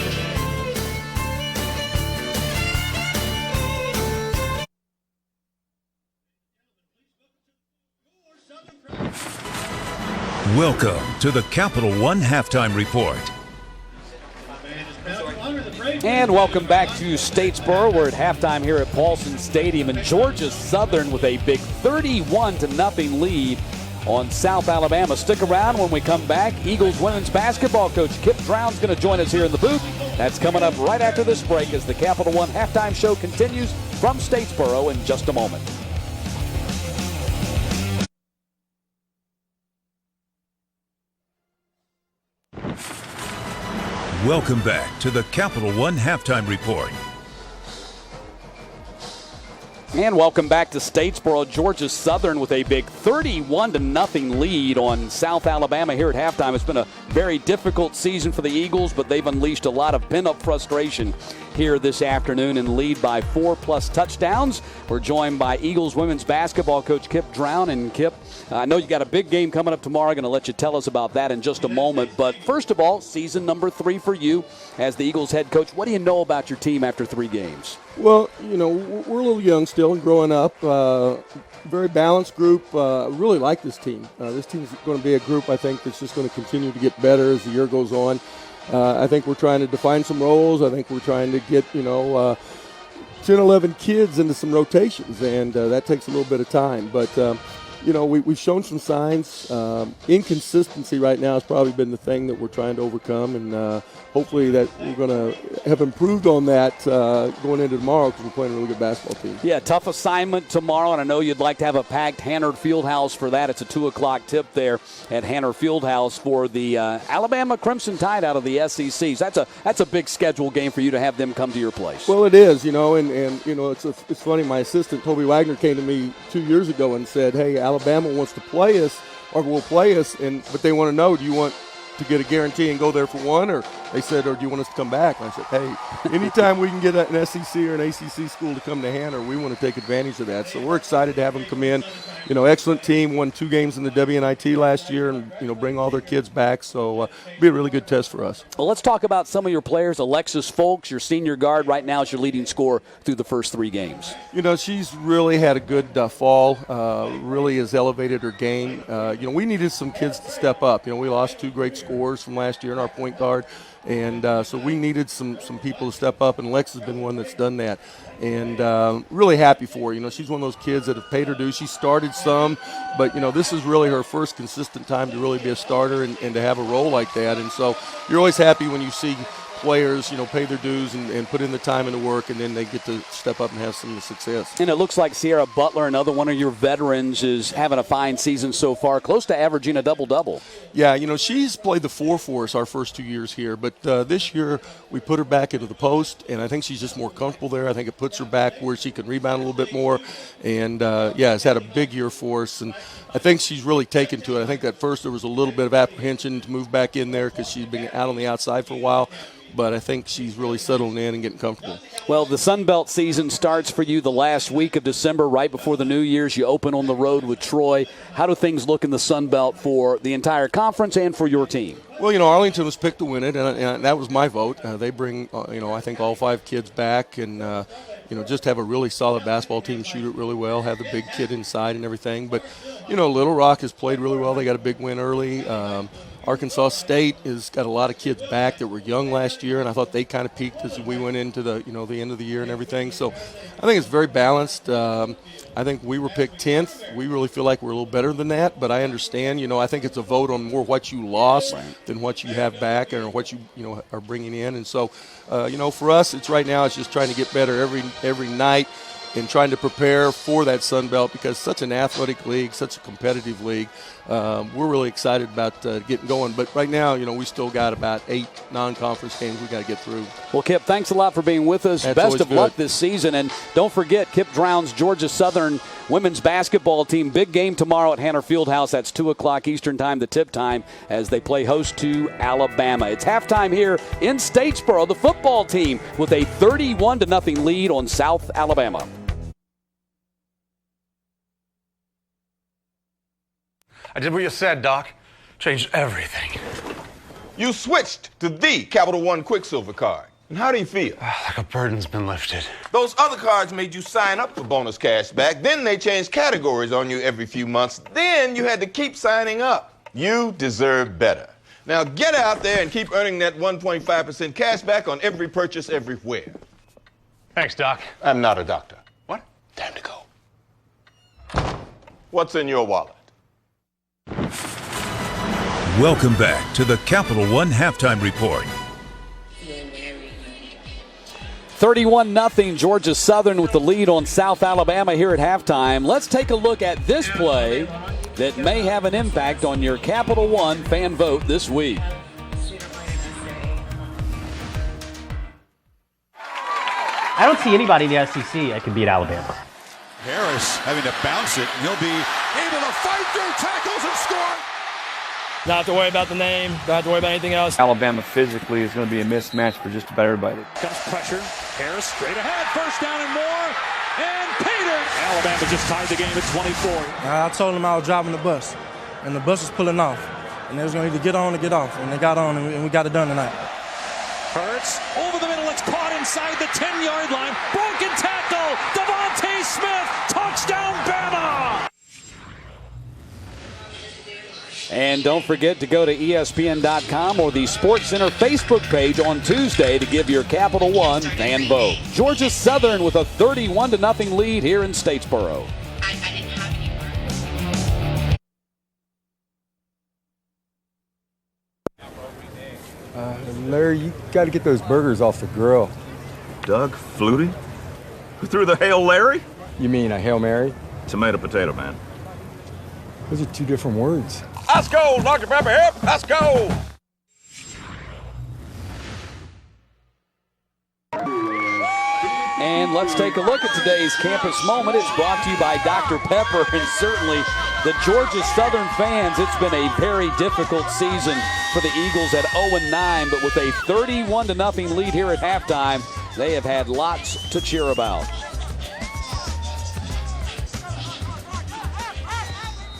Welcome to the Capital One Halftime Report. And welcome back to Statesboro. We're at halftime here at Paulson Stadium, and Georgia Southern with a big 31-0 lead on South Alabama. Stick around when we come back. Eagles women's basketball coach Kip Drown's going to join us here in the booth. That's coming up right after this break as the Capital One halftime show continues from Statesboro in just a moment. Welcome back to the Capital One Halftime Report. And welcome back to Statesboro. Georgia Southern with a big 31-0 lead on South Alabama here at halftime. It's been a very difficult season for the Eagles, but they've unleashed a lot of pent-up frustration here this afternoon and lead by 4+ touchdowns. We're joined by Eagles women's basketball coach Kip Drown. And Kip, I know you got a big game coming up tomorrow. I'm going to let you tell us about that in just a moment. But first of all, season number 3 for you as the Eagles head coach. What do you know about your team after 3 games? Well, you know, we're a little young still and growing up. Very balanced group. Really like this team. This team's going to be a group, I think, that's just going to continue to get better as the year goes on. I think we're trying to define some roles. I think we're trying to get, 10, 11 kids into some rotations, and that takes a little bit of time. But, we've shown some signs. Inconsistency right now has probably been the thing that we're trying to overcome, and hopefully that we're going to have improved on that going into tomorrow because we're playing a really good basketball team. Yeah, tough assignment tomorrow, and I know you'd like to have a packed Hannard Fieldhouse for that. It's a 2 o'clock tip there at Hannard Fieldhouse for the Alabama Crimson Tide out of the SEC. So that's a big schedule game for you to have them come to your place. Well, it is, it's funny. My assistant, Toby Wagner, came to me 2 years ago and said, hey, Alabama wants to play us or will play us, but they want to know, do you want to get a guarantee and go there for one, or they said, or do you want us to come back? And I said, hey, anytime we can get an SEC or an ACC school to come to Hannah, we want to take advantage of that. So we're excited to have them come in. Excellent team, won 2 games in the WNIT last year, and bring all their kids back. So it'll be a really good test for us. Well, let's talk about some of your players. Alexis Folks, your senior guard, right now is your leading scorer through the first 3 games. She's really had a good fall. Really has elevated her game. We needed some kids to step up. We lost 2 great scorers from last year in our point guard. And so we needed some people to step up, and Lex has been one that's done that. And really happy for her. She's one of those kids that have paid her dues. She started some, but, this is really her first consistent time to really be a starter and to have a role like that. And so you're always happy when you see players, pay their dues and put in the time and the work, and then they get to step up and have some success. And it looks like Sierra Butler, another one of your veterans, is having a fine season so far, close to averaging a double-double. Yeah, she's played the 4 for us our first 2 years here, but this year we put her back into the post, and I think she's just more comfortable there. I think it puts her back where she can rebound a little bit more, and has had a big year for us, and I think she's really taken to it. I think at first there was a little bit of apprehension to move back in there because she'd been out on the outside for a while. but I think she's really settling in and getting comfortable. Well, the Sun Belt season starts for you the last week of December, right before the New Year's. You open on the road with Troy. How do things look in the Sun Belt for the entire conference and for your team? Well, Arlington was picked to win it, and that was my vote. They bring, I think all 5 kids back, and just have a really solid basketball team, shoot it really well, have the big kid inside and everything. But, Little Rock has played really well. They got a big win early. Arkansas State has got a lot of kids back that were young last year, and I thought they kind of peaked as we went into the end of the year and everything. So I think it's very balanced. I think we were picked 10th. We really feel like we're a little better than that, but I understand. I think it's a vote on more what you lost than what you have back or what you are bringing in. And so, for us, it's right now it's just trying to get better every night and trying to prepare for that Sun Belt because it's such an athletic league, such a competitive league. We're really excited about getting going. But right now, we still got about 8 non-conference games we got to get through. Well, Kip, thanks a lot for being with us. That's Best of good. luck this season. And don't forget, Kip Drown's Georgia Southern women's basketball team. Big game tomorrow at Hanner Fieldhouse. That's 2 o'clock Eastern time, the tip time, as they play host to Alabama. It's halftime here in Statesboro. The football team with a 31-0 lead on South Alabama. I did what you said, Doc. Changed everything. You switched to the Capital One Quicksilver card. And how do you feel? Like a burden's been lifted. Those other cards made you sign up for bonus cash back. Then they changed categories on you every few months. Then you had to keep signing up. You deserve better. Now get out there and keep earning that 1.5% cash back on every purchase everywhere. Thanks, Doc. I'm not a doctor. What? Time to go. What's in your wallet? Welcome back to the Capital One Halftime Report. 31-0 Georgia Southern with the lead on South Alabama here at halftime. Let's take a look at this play that may have an impact on your Capital One fan vote this week. I don't see anybody in the SEC that can beat Alabama. Harris having to bounce it. He'll be able to fight through tackles and score. Not have to worry about the name. Don't have to worry about anything else. Alabama physically is going to be a mismatch for just about everybody. Comes pressure. Harris straight ahead. First down and more. And Peters. Alabama just tied the game at 24. I told them I was driving the bus, and the bus was pulling off. And they was going to either get on or get off. And they got on, and we got it done tonight. Hurts over the middle. It's caught inside the 10-yard line. Broken tackle. Devontae Smith. Touchdown, Bama. And don't forget to go to ESPN.com or the SportsCenter Facebook page on Tuesday to give your Capital One fan vote. Georgia Southern with a 31-0 lead here in Statesboro. Larry, you got to get those burgers off the grill. Doug Flutie? Who threw the Hail Larry? You mean a Hail Mary? Tomato, potato, man. Those are 2 different words. Let's go, Dr. Pepper, hip! Let's go! And let's take a look at today's campus moment. It's brought to you by Dr. Pepper, and certainly the Georgia Southern fans. It's been a very difficult season for the Eagles at 0-9, but with a 31-0 lead here at halftime, they have had lots to cheer about.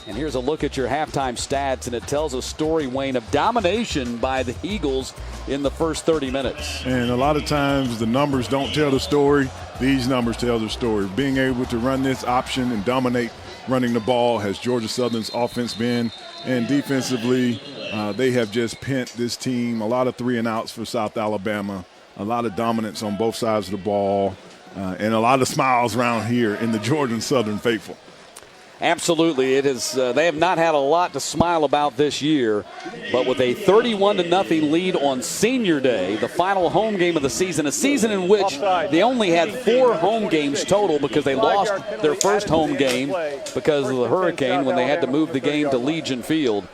And here's a look at your halftime stats, and it tells a story, Wayne, of domination by the Eagles in the first 30 minutes. And a lot of times the numbers don't tell the story. These numbers tell the story. Being able to run this option and dominate running the ball has Georgia Southern's offense been. And defensively, they have just pent this team. A lot of 3-and-outs for South Alabama. A lot of dominance on both sides of the ball. And a lot of smiles around here in the Georgia Southern faithful. Absolutely. It is. They have not had a lot to smile about this year, but with a 31-0 lead on Senior Day, the final home game of the season, a season in which they only had 4 home games total because they lost their first home game because of the hurricane when they had to move the game to Legion Field.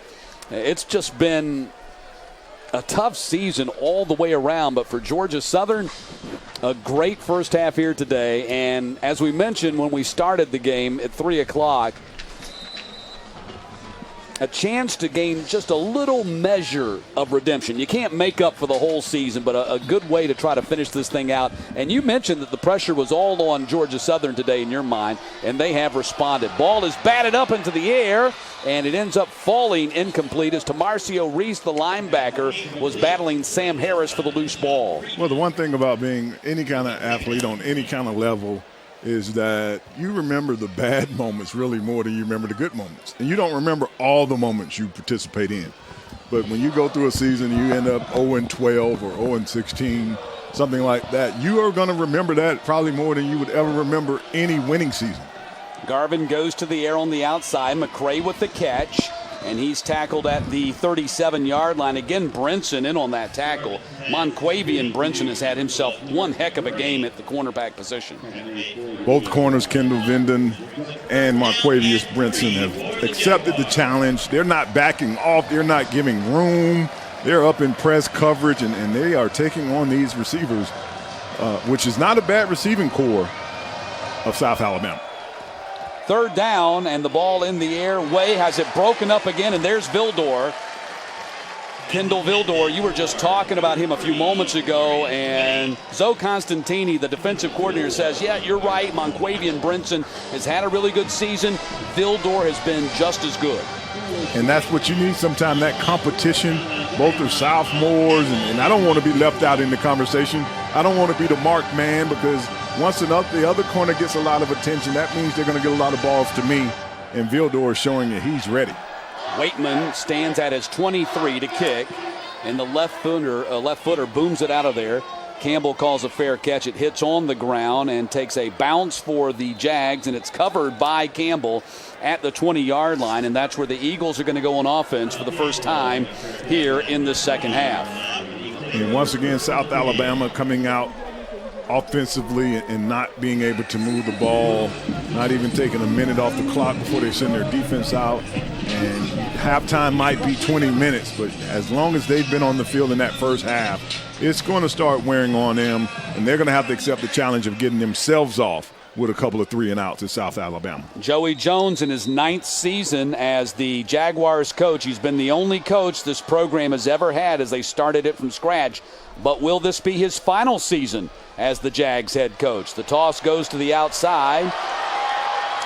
It's just been a tough season all the way around, but for Georgia Southern, a great first half here today. And as we mentioned when we started the game at 3 o'clock, a chance to gain just a little measure of redemption. You can't make up for the whole season, but a good way to try to finish this thing out. And you mentioned that the pressure was all on Georgia Southern today in your mind, and they have responded. Ball is batted up into the air, and it ends up falling incomplete as Tamarcio Reese, the linebacker, was battling Sam Harris for the loose ball. Well, the one thing about being any kind of athlete on any kind of level is that you remember the bad moments really more than you remember the good moments. And you don't remember all the moments you participate in. But when you go through a season, you end up 0-12 or 0-16, something like that, you are going to remember that probably more than you would ever remember any winning season. Garvin goes to the air on the outside. McCray with the catch, and he's tackled at the 37-yard line. Again, Brinson in on that tackle. Monquavian Brinson has had himself one heck of a game at the cornerback position. Both corners, Kendall Vindon and Monquavius Brinson, have accepted the challenge. They're not backing off. They're not giving room. They're up in press coverage, and they are taking on these receivers, which is not a bad receiving core of South Alabama. Third down, and the ball in the air. Way has it broken up again, and there's Vildor. Kendall Vildor, you were just talking about him a few moments ago, and Zoe Constantini, the defensive coordinator, says, yeah, you're right, Monquavian Brinson has had a really good season. Vildor has been just as good. And that's what you need sometimes, that competition. Both are sophomores, and I don't want to be left out in the conversation. I don't want to be the marked man, because once the other corner gets a lot of attention, that means they're going to get a lot of balls to me, and Vildor is showing that he's ready. Waitman stands at his 23 to kick, and the left footer booms it out of there. Campbell calls a fair catch. It hits on the ground and takes a bounce for the Jags, and it's covered by Campbell at the 20-yard line, and that's where the Eagles are going to go on offense for the first time here in the second half. And once again, South Alabama coming out offensively and not being able to move the ball, not even taking a minute off the clock before they send their defense out. And halftime might be 20 minutes, but as long as they've been on the field in that first half, it's going to start wearing on them, and they're going to have to accept the challenge of getting themselves off with a couple of 3-and-outs at South Alabama. Joey Jones in his 9th season as the Jaguars coach. He's been the only coach this program has ever had as they started it from scratch. But will this be his final season as the Jags head coach? The toss goes to the outside,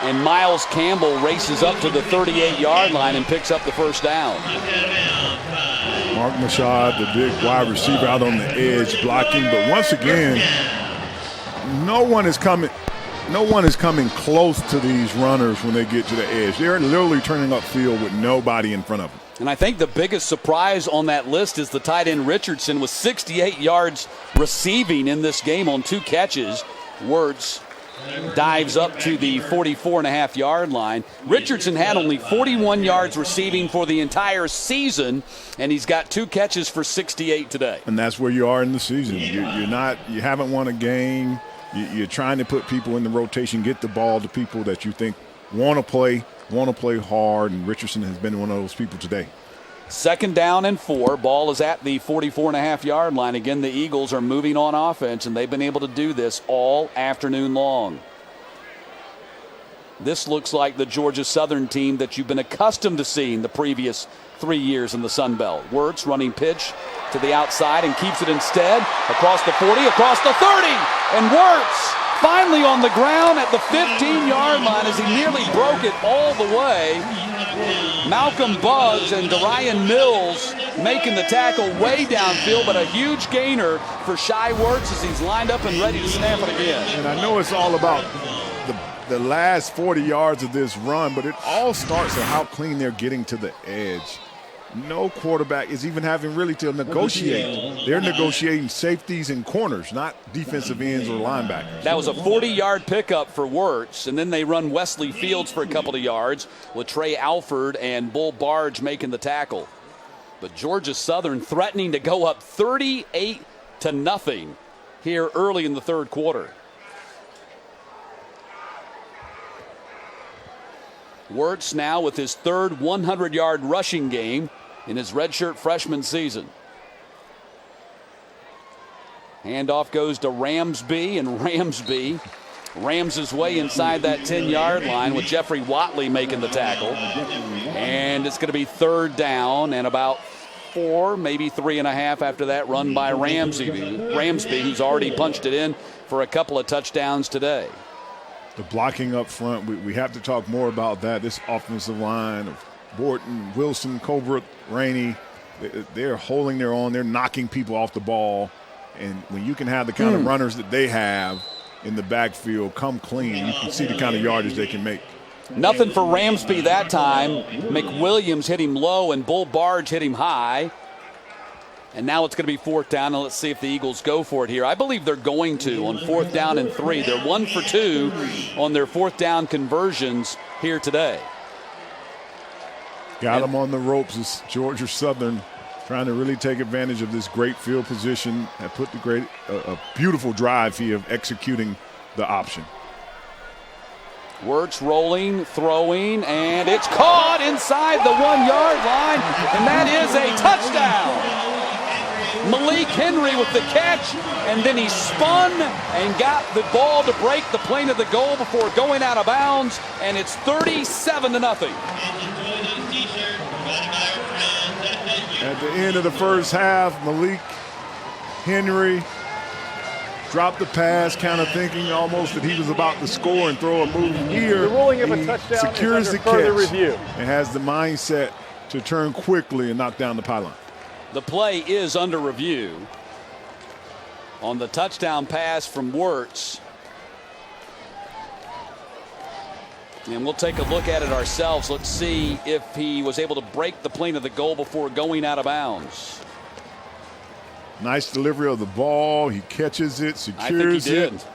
and Miles Campbell races up to the 38-yard line and picks up the first down. Mark Mashad, the big wide receiver, out on the edge blocking. But once again, no one is coming close to these runners when they get to the edge. They're literally turning upfield with nobody in front of them. And I think the biggest surprise on that list is the tight end Richardson with 68 yards receiving in this game on 2 catches. Wirtz dives up to the 44.5-yard line. Richardson had only 41 yards receiving for the entire season, and he's got 2 catches for 68 today. And that's where you are in the season. You haven't won a game. You're trying to put people in the rotation, get the ball to people that you think want to play hard, and Richardson has been one of those people today. 2nd down and 4. Ball is at the 44.5-yard line. Again, the Eagles are moving on offense, and they've been able to do this all afternoon long. This looks like the Georgia Southern team that you've been accustomed to seeing the previous 3 years in the Sun Belt. Wirtz running pitch to the outside and keeps it instead. Across the 40, across the 30, and Wirtz finally on the ground at the 15-yard line as he nearly broke it all the way. Malcolm Buggs and Darian Mills making the tackle way downfield, but a huge gainer for Shai Wirtz as he's lined up and ready to snap it again. And I know it's all about the last 40 yards of this run, but it all starts with how clean they're getting to the edge. No quarterback is even having really to negotiate. They're negotiating safeties and corners, not defensive ends or linebackers. That was a 40-yard pickup for Wirtz, and then they run Wesley Fields for a couple of yards with Trey Alford and Bull Barge making the tackle. But Georgia Southern threatening to go up 38-0 here early in the third quarter. Wirtz now with his 3rd 100-yard rushing game in his redshirt freshman season. Handoff goes to Ramsby, and Ramsby rams his way inside that 10-yard line with Jeffrey Watley making the tackle. And it's going to be 3rd down and about 4, maybe 3.5 after that run by Ramsby, who's already punched it in for a couple of touchdowns today. The blocking up front, we have to talk more about that. This offensive line of Borton, Wilson, Colbert, Rainey, they're holding their own. They're knocking people off the ball. And when you can have the kind of runners that they have in the backfield come clean, you can see the kind of yardage they can make. Nothing for Ramsby that time. McWilliams hit him low and Bull Barge hit him high. And now it's going to be 4th down, and let's see if the Eagles go for it here. I believe they're going to on 4th down and 3. They're 1 for 2 on their 4th down conversions here today. Got them on the ropes as Georgia Southern trying to really take advantage of this great field position and put a beautiful drive here of executing the option. Wirtz rolling, throwing, and it's caught inside the 1-yard line, and that is a touchdown. Malik Henry with the catch, and then he spun and got the ball to break the plane of the goal before going out of bounds, and it's 37-0. At the end of the first half, Malik Henry dropped the pass, kind of thinking almost that he was about to score and throw a move here. The ruling of a touchdown secures is the under further catch review. and has the mindset to turn quickly and knock down the pylon. The play is under review on the touchdown pass from Wirtz. And we'll take a look at it ourselves. Let's see if he was able to break the plane of the goal before going out of bounds. Nice delivery of the ball. He catches it, secures I think he did. it.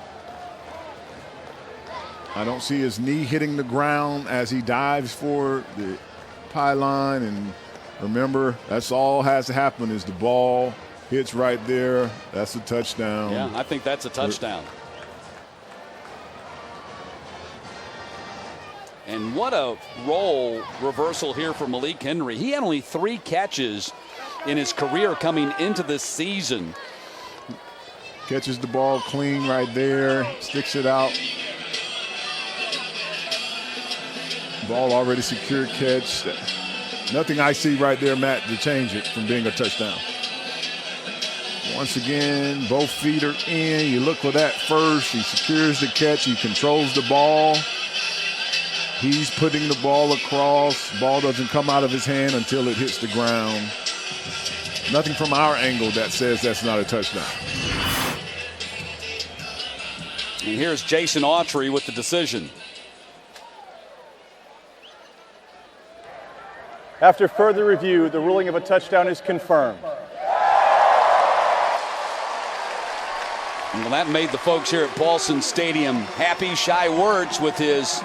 I don't see his knee hitting the ground as he dives for the pylon. And remember, that's all has to happen is the ball hits right there. That's a touchdown. Yeah, I think that's a touchdown. And what a role reversal here for Malik Henry. He had only 3 catches in his career coming into this season. Catches the ball clean right there, sticks it out. Ball already secured catch. Nothing I see right there, Matt, to change it from being a touchdown. Once again, both feet are in. You look for that first. He secures the catch. He controls the ball. He's putting the ball across. Ball doesn't come out of his hand until it hits the ground. Nothing from our angle that says that's not a touchdown. And here's Jason Autry with the decision. After further review, the ruling of a touchdown is confirmed. Well, that made the folks here at Paulson Stadium happy. Shai Wirtz with his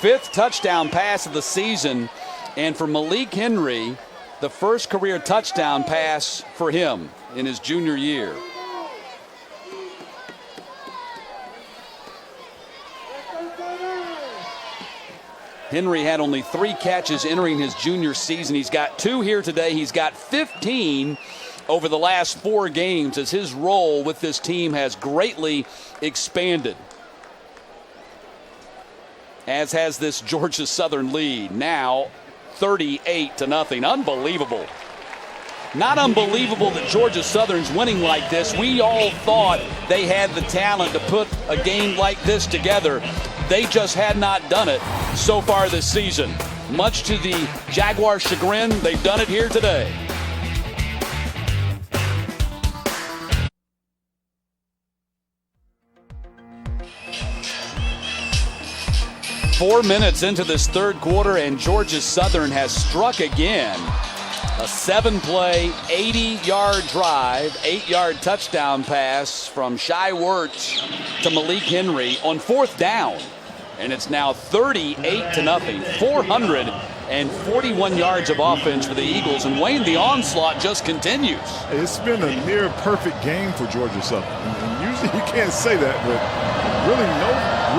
5th touchdown pass of the season. And for Malik Henry, the first career touchdown pass for him in his junior year. Henry had only 3 catches entering his junior season. He's got 2 here today. He's got 15 over the last 4 games as his role with this team has greatly expanded. As has this Georgia Southern lead, now 38-0. Unbelievable. Not unbelievable that Georgia Southern's winning like this. We all thought they had the talent to put a game like this together. They just had not done it so far this season. Much to the Jaguars' chagrin, they've done it here today. Four minutes into this third quarter, and Georgia Southern has struck again. A 7-play, 80-yard drive, 8-yard touchdown pass from Shai Wirtz to Malik Henry on 4th down. And it's now 38-0. 441 yards of offense for the Eagles. And Wayne, the onslaught just continues. It's been a near perfect game for Georgia Southern. And usually you can't say that, but really no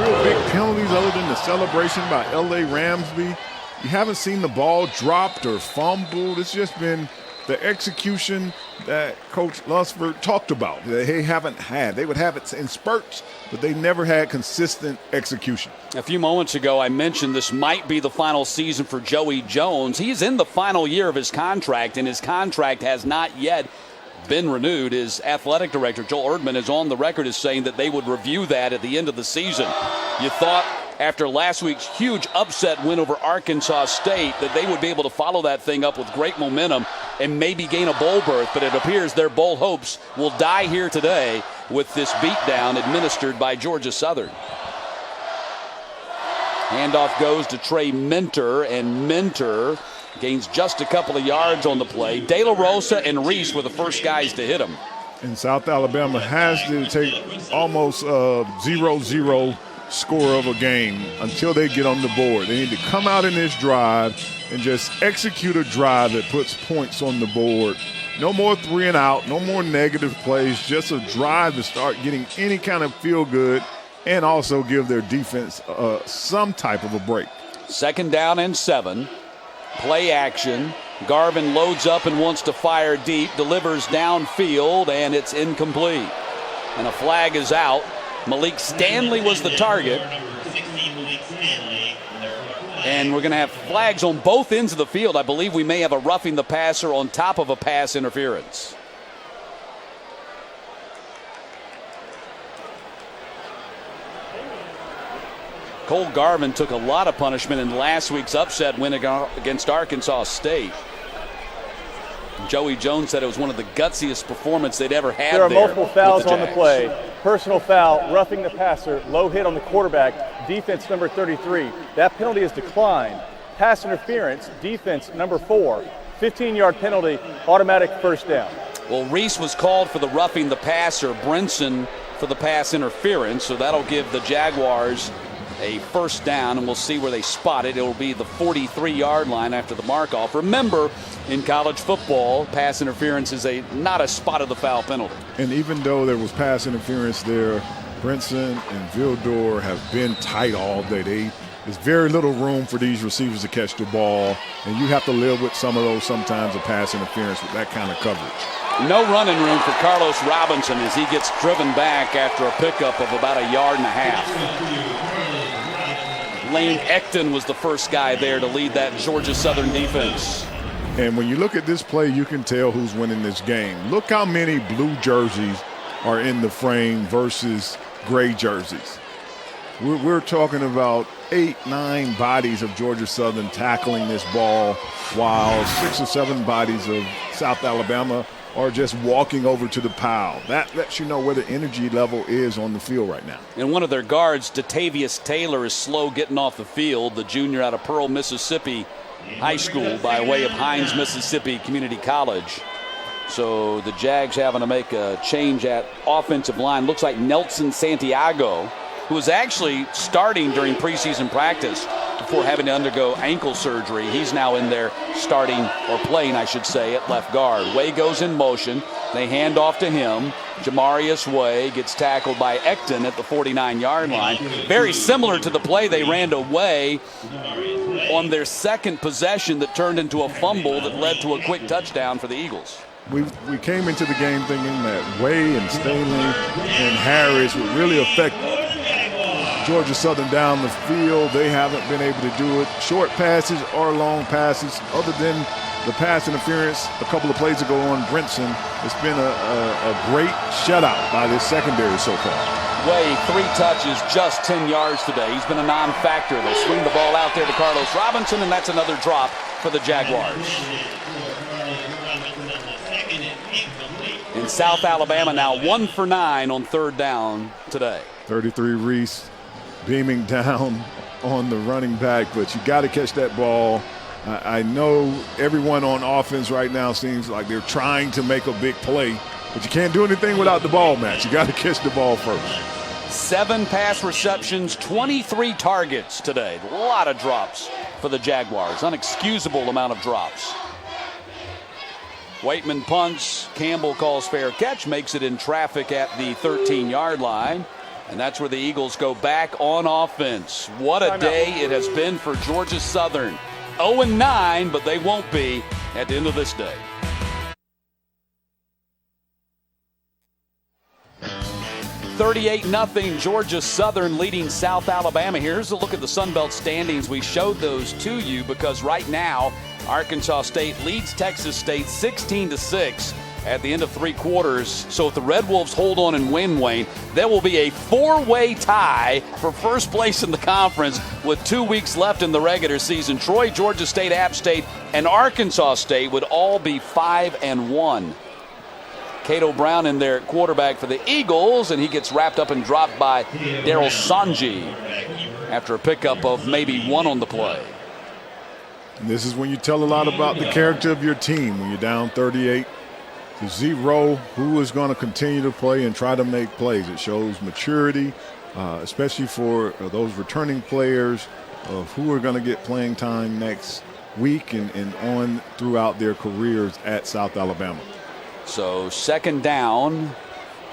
real big penalties other than the celebration by L.A. Ramsby. You haven't seen the ball dropped or fumbled. It's just been the execution that Coach Lunsford talked about. They haven't had. They would have it in spurts, but they never had consistent execution. A few moments ago, I mentioned this might be the final season for Joey Jones. He's in the final year of his contract, and his contract has not yet been renewed. His athletic director, Joel Erdman, is on the record as saying that they would review that at the end of the season. You thought after last week's huge upset win over Arkansas State that they would be able to follow that thing up with great momentum and maybe gain a bowl berth, but it appears their bowl hopes will die here today with this beatdown administered by Georgia Southern. Handoff goes to Trey Minter, and Minter gains just a couple of yards on the play. De La Rosa and Reese were the first guys to hit him. And South Alabama has to take almost a 0-0 score of a game until they get on the board. They need to come out in this drive and just execute a drive that puts points on the board. No more 3 and out, no more negative plays, just a drive to start getting any kind of feel good and also give their defense some type of a break. 2nd down and 7. Play action. Garvin loads up and wants to fire deep, delivers downfield, and it's incomplete. And a flag is out. Malik Stanley was the target. And we're going to have flags on both ends of the field. I believe we may have a roughing the passer on top of a pass interference. Cole Garvin took a lot of punishment in last week's upset win against Arkansas State. Joey Jones said it was one of the gutsiest performances they'd ever had. There are multiple fouls on the play. Personal foul, roughing the passer, low hit on the quarterback, defense number 33. That penalty is declined. Pass interference, defense number 4. 15-yard penalty, automatic first down. Well, Reese was called for the roughing the passer, Brinson for the pass interference, so that'll give the Jaguars a first down, and we'll see where they spot it. It will be the 43-yard line after the mark-off. Remember, in college football, pass interference is not a spot of the foul penalty. And even though there was pass interference there, Brinson and Vildor have been tight all day. There's very little room for these receivers to catch the ball, and you have to live with some of those sometimes of pass interference with that kind of coverage. No running room for Carlos Robinson as he gets driven back after a pickup of about 1.5 yards. Lane Ecton was the first guy there to lead that Georgia Southern defense. And when you look at this play, you can tell who's winning this game. Look how many blue jerseys are in the frame versus gray jerseys. We're talking about 8-9 bodies of Georgia Southern tackling this ball, while 6 or 7 bodies of South Alabama are just walking over to the pile. That lets you know where the energy level is on the field right now. And one of their guards, Datavius Taylor, is slow getting off the field, the junior out of Pearl, Mississippi High School by way of Hines, Mississippi Community College. So the Jags having to make a change at offensive line. Looks like Nelson Santiago, who was actually starting during preseason practice before having to undergo ankle surgery. He's now in there starting, or playing, I should say, at left guard. Way goes in motion. They hand off to him. Jamarius Way gets tackled by Ecton at the 49-yard line. Very similar to the play they ran to Way on their second possession that turned into a fumble that led to a quick touchdown for the Eagles. We came into the game thinking that Way and Staley and Harris would really affect Georgia Southern down the field. They haven't been able to do it. Short passes or long passes, other than the pass interference a couple of plays ago on Brinson. It's been a great shutout by this secondary so far. Way, 3 touches, just 10 yards today. He's been a non-factor. They swing the ball out there to Carlos Robinson, and that's another drop for the Jaguars. In South Alabama now 1 for 9 on 3rd down today. 33 Reese beaming down on the running back, but you got to catch that ball. I know everyone on offense right now seems like they're trying to make a big play, but you can't do anything without the ball, Matt. You got to catch the ball first. 7 pass receptions, 23 targets today. A lot of drops for the Jaguars. Unexcusable amount of drops. Waitman punts. Campbell calls fair catch, makes it in traffic at the 13-yard line. And that's where the Eagles go back on offense. What a day it has been for Georgia Southern. 0-9, but they won't be at the end of this day. 38-0, Georgia Southern leading South Alabama. Here's a look at the Sun Belt standings. We showed those to you because right now Arkansas State leads Texas State 16-6 at the end of 3 quarters. So if the Red Wolves hold on and win, Wayne, there will be a 4-way tie for first place in the conference with 2 weeks left in the regular season. Troy, Georgia State, App State, and Arkansas State would all be 5-1. Cato Brown in their quarterback for the Eagles, and he gets wrapped up and dropped by Daryl Sanji after a pickup of maybe 1 on the play. And this is when you tell a lot about the character of your team. When you're down 38-0, who is going to continue to play and try to make plays. It shows maturity, especially for those returning players of who are going to get playing time next week and on throughout their careers at South Alabama. So 2nd down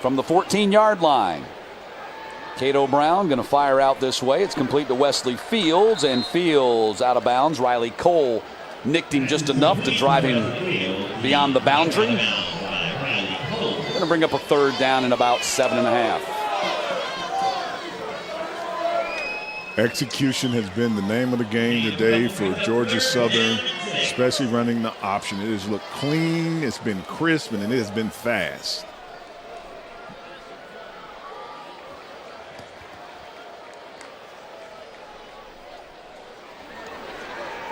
from the 14-yard line. Cato Brown going to fire out this way. It's complete to Wesley Fields, and Fields out of bounds. Riley Cole nicked him just enough to drive him beyond the boundary. Going to bring up a 3rd down in about 7.5. Execution has been the name of the game today for Georgia Southern, especially running the option. It has looked clean, it's been crisp, and it has been fast.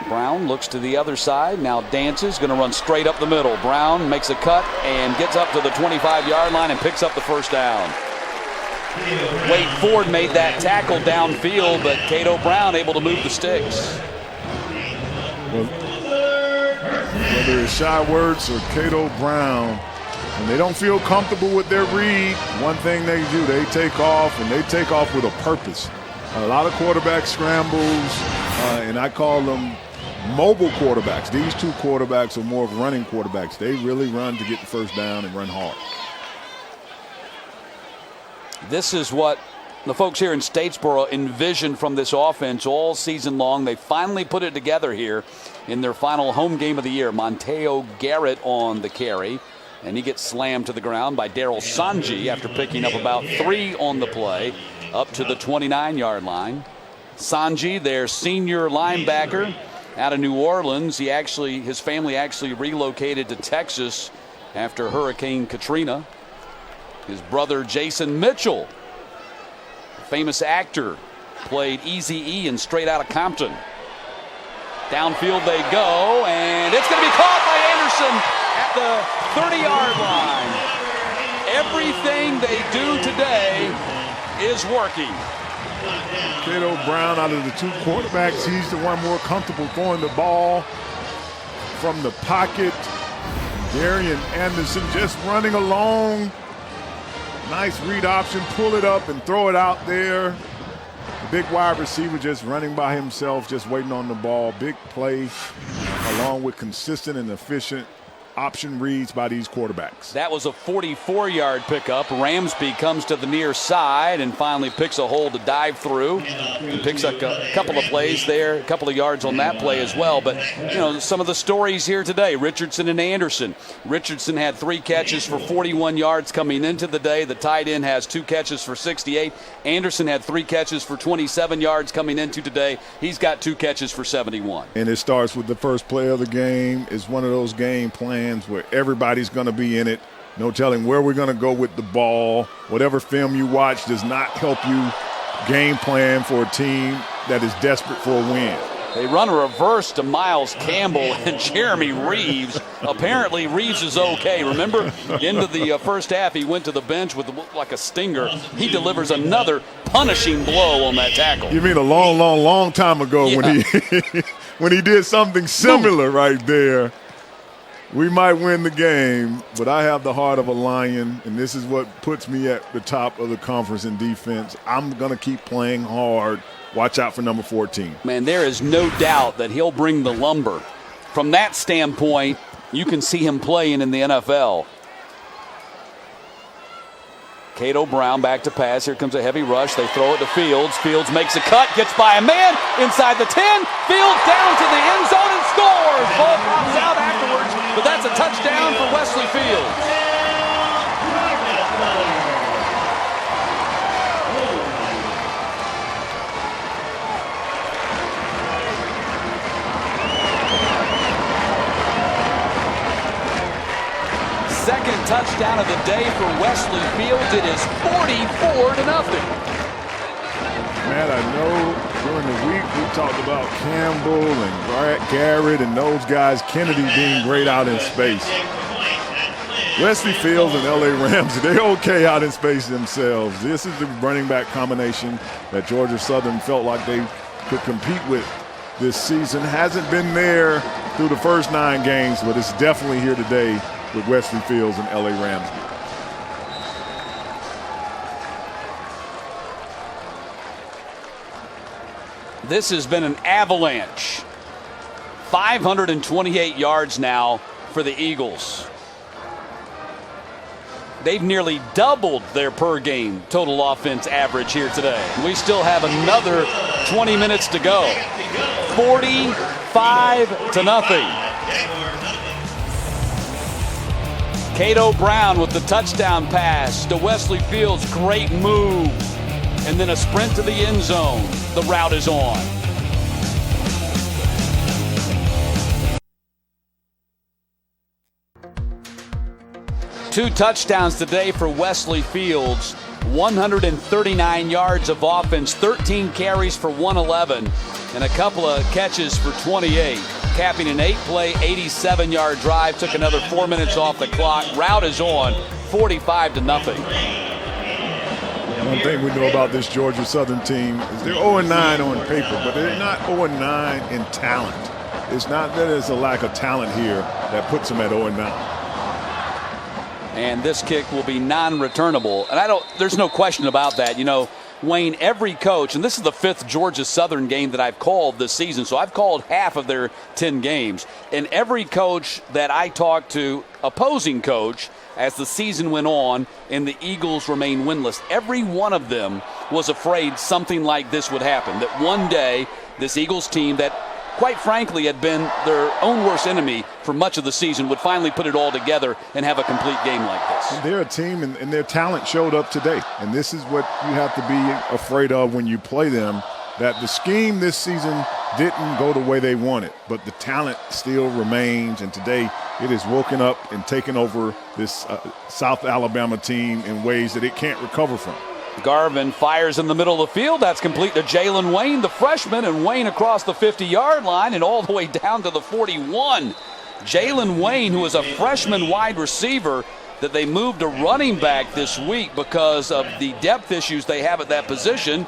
Brown looks to the other side, now dances, going to run straight up the middle. Brown makes a cut and gets up to the 25-yard line and picks up the 1st down. Wade Ford made that tackle downfield, but Cato Brown able to move the sticks. Well, whether it's Shy Werts or Cato Brown, when they don't feel comfortable with their read, one thing they do, they take off, and they take off with a purpose. A lot of quarterback scrambles, and I call them mobile quarterbacks. These 2 quarterbacks are more of running quarterbacks. They really run to get the 1st down and run hard. This is what the folks here in Statesboro envisioned from this offense all season long. They finally put it together here in their final home game of the year. Monteo Garrett on the carry, and he gets slammed to the ground by Daryl Sanji after picking up about 3 on the play up to the 29-yard line. Sanji, their senior linebacker out of New Orleans, his family actually relocated to Texas after Hurricane Katrina. His brother Jason Mitchell, famous actor, played Eazy-E in Straight Outta Compton. Downfield they go, and it's going to be caught by Anderson at the 30-yard line. Everything they do today is working. Cato Brown, out of the 2 quarterbacks, he's the one more comfortable throwing the ball from the pocket. Darian Anderson just running along. Nice read option, pull it up and throw it out there. The big wide receiver just running by himself, just waiting on the ball. Big play, along with consistent and efficient option reads by these quarterbacks. That was a 44-yard pickup. Ramsby comes to the near side and finally picks a hole to dive through. He picks up a couple of plays there, a couple of yards on that play as well. But, some of the stories here today, Richardson and Anderson. Richardson had 3 catches for 41 yards coming into the day. The tight end has 2 catches for 68. Anderson had 3 catches for 27 yards coming into today. He's got 2 catches for 71. And it starts with the first play of the game. It's one of those game plans where everybody's going to be in it. No telling where we're going to go with the ball. Whatever film you watch does not help you game plan for a team that is desperate for a win. They run a reverse to Miles Campbell and Jeremy Reeves. Apparently Reeves is okay. Remember, into the first half, he went to the bench with like a stinger. He delivers another punishing blow on that tackle. You mean a long time ago when he did something similar right there. We might win the game, but I have the heart of a lion, and this is what puts me at the top of the conference in defense. I'm going to keep playing hard. Watch out for number 14. Man, there is no doubt that he'll bring the lumber. From that standpoint, you can see him playing in the NFL. Cato Brown back to pass. Here comes a heavy rush. They throw it to Fields. Fields makes a cut, gets by a man inside the 10. Fields down to the end zone and scores. Ball pops out afterwards, but that's a touchdown for Wesley Fields. touchdown of the day for Wesley Fields. It is 44-0. Man, I know during the week we talked about Campbell and Garrett and those guys, Kennedy being great out in space. Wesley Fields and L.A. Ramsey, they're okay out in space themselves. This is the running back combination that Georgia Southern felt like they could compete with this season. Hasn't been there through the first 9 games, but it's definitely here today with Wesley Fields and L.A. Ramsey. This has been an avalanche. 528 yards now for the Eagles. They've nearly doubled their per-game total offense average here today. We still have another 20 minutes to go. 45-0. Cato Brown with the touchdown pass to Wesley Fields. Great move. And then a sprint to the end zone. The route is on. Two touchdowns today for Wesley Fields. 139 yards of offense, 13 carries for 111, and a couple of catches for 28. Capping an 8-play, 87-yard drive. Took another 4 minutes off the clock. Route is on, 45-0. One thing we know about this Georgia Southern team is they're 0-9 on paper, but they're not 0-9 in talent. It's not that there's a lack of talent here that puts them at 0-9. And this kick will be non-returnable. And there's no question about that. You know, Wayne, every coach, and this is the 5th Georgia Southern game that I've called this season, so I've called half of their 10 games. And every coach that I talked to, opposing coach, as the season went on and the Eagles remained winless, every one of them was afraid something like this would happen, that one day this Eagles team that, quite frankly, had been their own worst enemy for much of the season would finally put it all together and have a complete game like this. They're a team, and their talent showed up today. And this is what you have to be afraid of when you play them, that the scheme this season didn't go the way they wanted, but the talent still remains. And today it has woken up and taken over this South Alabama team in ways that it can't recover from. Garvin fires in the middle of the field. That's complete to Jalen Wayne, the freshman, and Wayne across the 50-yard line and all the way down to the 41. Jalen Wayne, who is a freshman wide receiver that they moved to running back this week because of the depth issues they have at that position,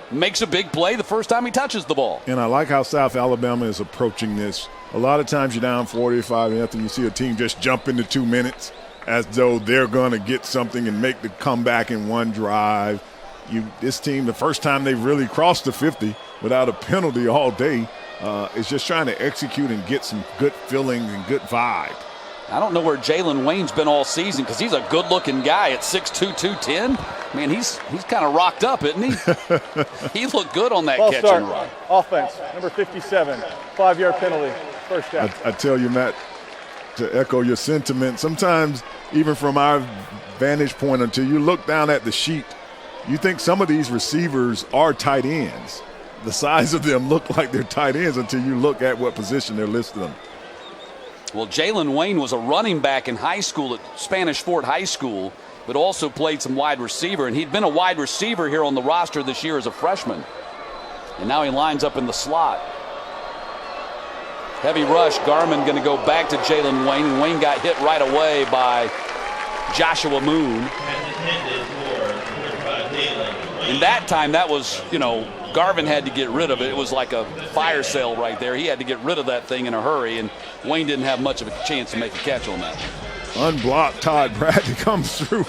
makes a big play the first time he touches the ball. And I like how South Alabama is approaching this. A lot of times you're down 45-0, you see a team just jump into 2 minutes as though they're going to get something and make the comeback in one drive. This team, the first time they've really crossed the 50 without a penalty all day, is just trying to execute and get some good feeling and good vibe. I don't know where Jalen Wayne's been all season because he's a good-looking guy at 6'2", 210. Man, he's kind of rocked up, isn't he? He looked good on that Ball catch start. and run. Offense, number 57, 5-yard penalty, first down. I tell you, Matt, to echo your sentiment, sometimes even from our vantage point, until you look down at the sheet, you think some of these receivers are tight ends. The size of them look like they're tight ends until you look at what position they're listed in. Well, Jalen Wayne was a running back in high school at Spanish Fort High School, but also played some wide receiver, and he'd been a wide receiver here on the roster this year as a freshman. And now he lines up in the slot. Heavy rush. Garmin going to go back to Jalen Wayne, and Wayne got hit right away by Joshua Moon. And that time, that was, Garvin had to get rid of it. It was like a fire sale right there. He had to get rid of that thing in a hurry, and Wayne didn't have much of a chance to make a catch on that. Unblocked Todd Bradley comes through.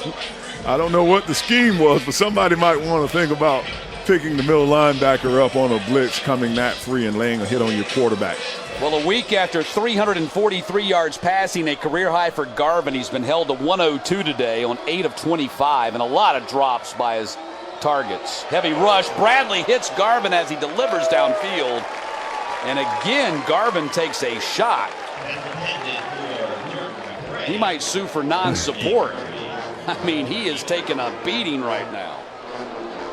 I don't know what the scheme was, but somebody might want to think about picking the middle linebacker up on a blitz, coming that free and laying a hit on your quarterback. Well, a week after 343 yards passing, a career high for Garvin, he's been held to 102 today on 8 of 25, and a lot of drops by his targets. Heavy rush. Bradley hits Garvin as he delivers downfield. And again, Garvin takes a shot. He might sue for non-support. I mean, he is taking a beating right now.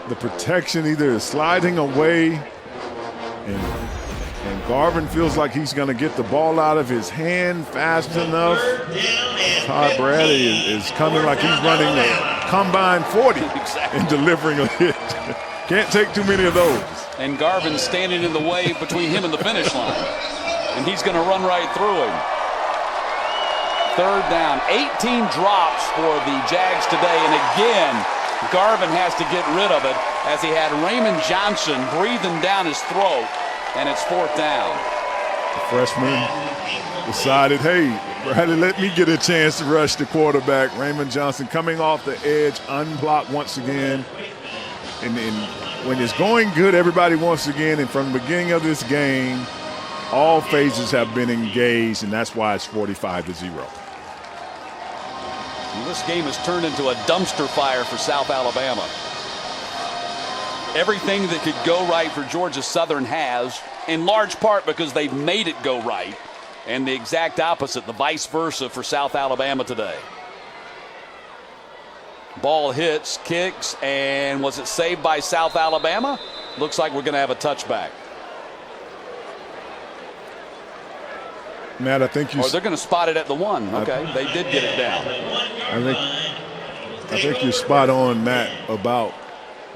The protection either is sliding away, and Garvin feels like he's going to get the ball out of his hand fast enough. Todd Bradley is coming like he's running a combine 40 and delivering a hit. Can't take too many of those. And Garvin standing in the way between him and the finish line. And he's going to run right through him. Third down, 18 drops for the Jags today. And again, Garvin has to get rid of it as he had Raymond Johnson breathing down his throat. And it's fourth down. The freshman decided, hey, Bradley, let me get a chance to rush the quarterback. Raymond Johnson coming off the edge, unblocked once again. And when it's going good, everybody once again, and from the beginning of this game, all phases have been engaged, and that's why it's 45-0. This game has turned into a dumpster fire for South Alabama. Everything that could go right for Georgia Southern has, in large part because they've made it go right, and the exact opposite, the vice versa for South Alabama today. Ball hits, kicks, and was it saved by South Alabama? Looks like we're going to have a touchback. Matt, I think you. Or they're going to spot it at the 1. Okay, they did get it down. I think you're spot on, Matt, about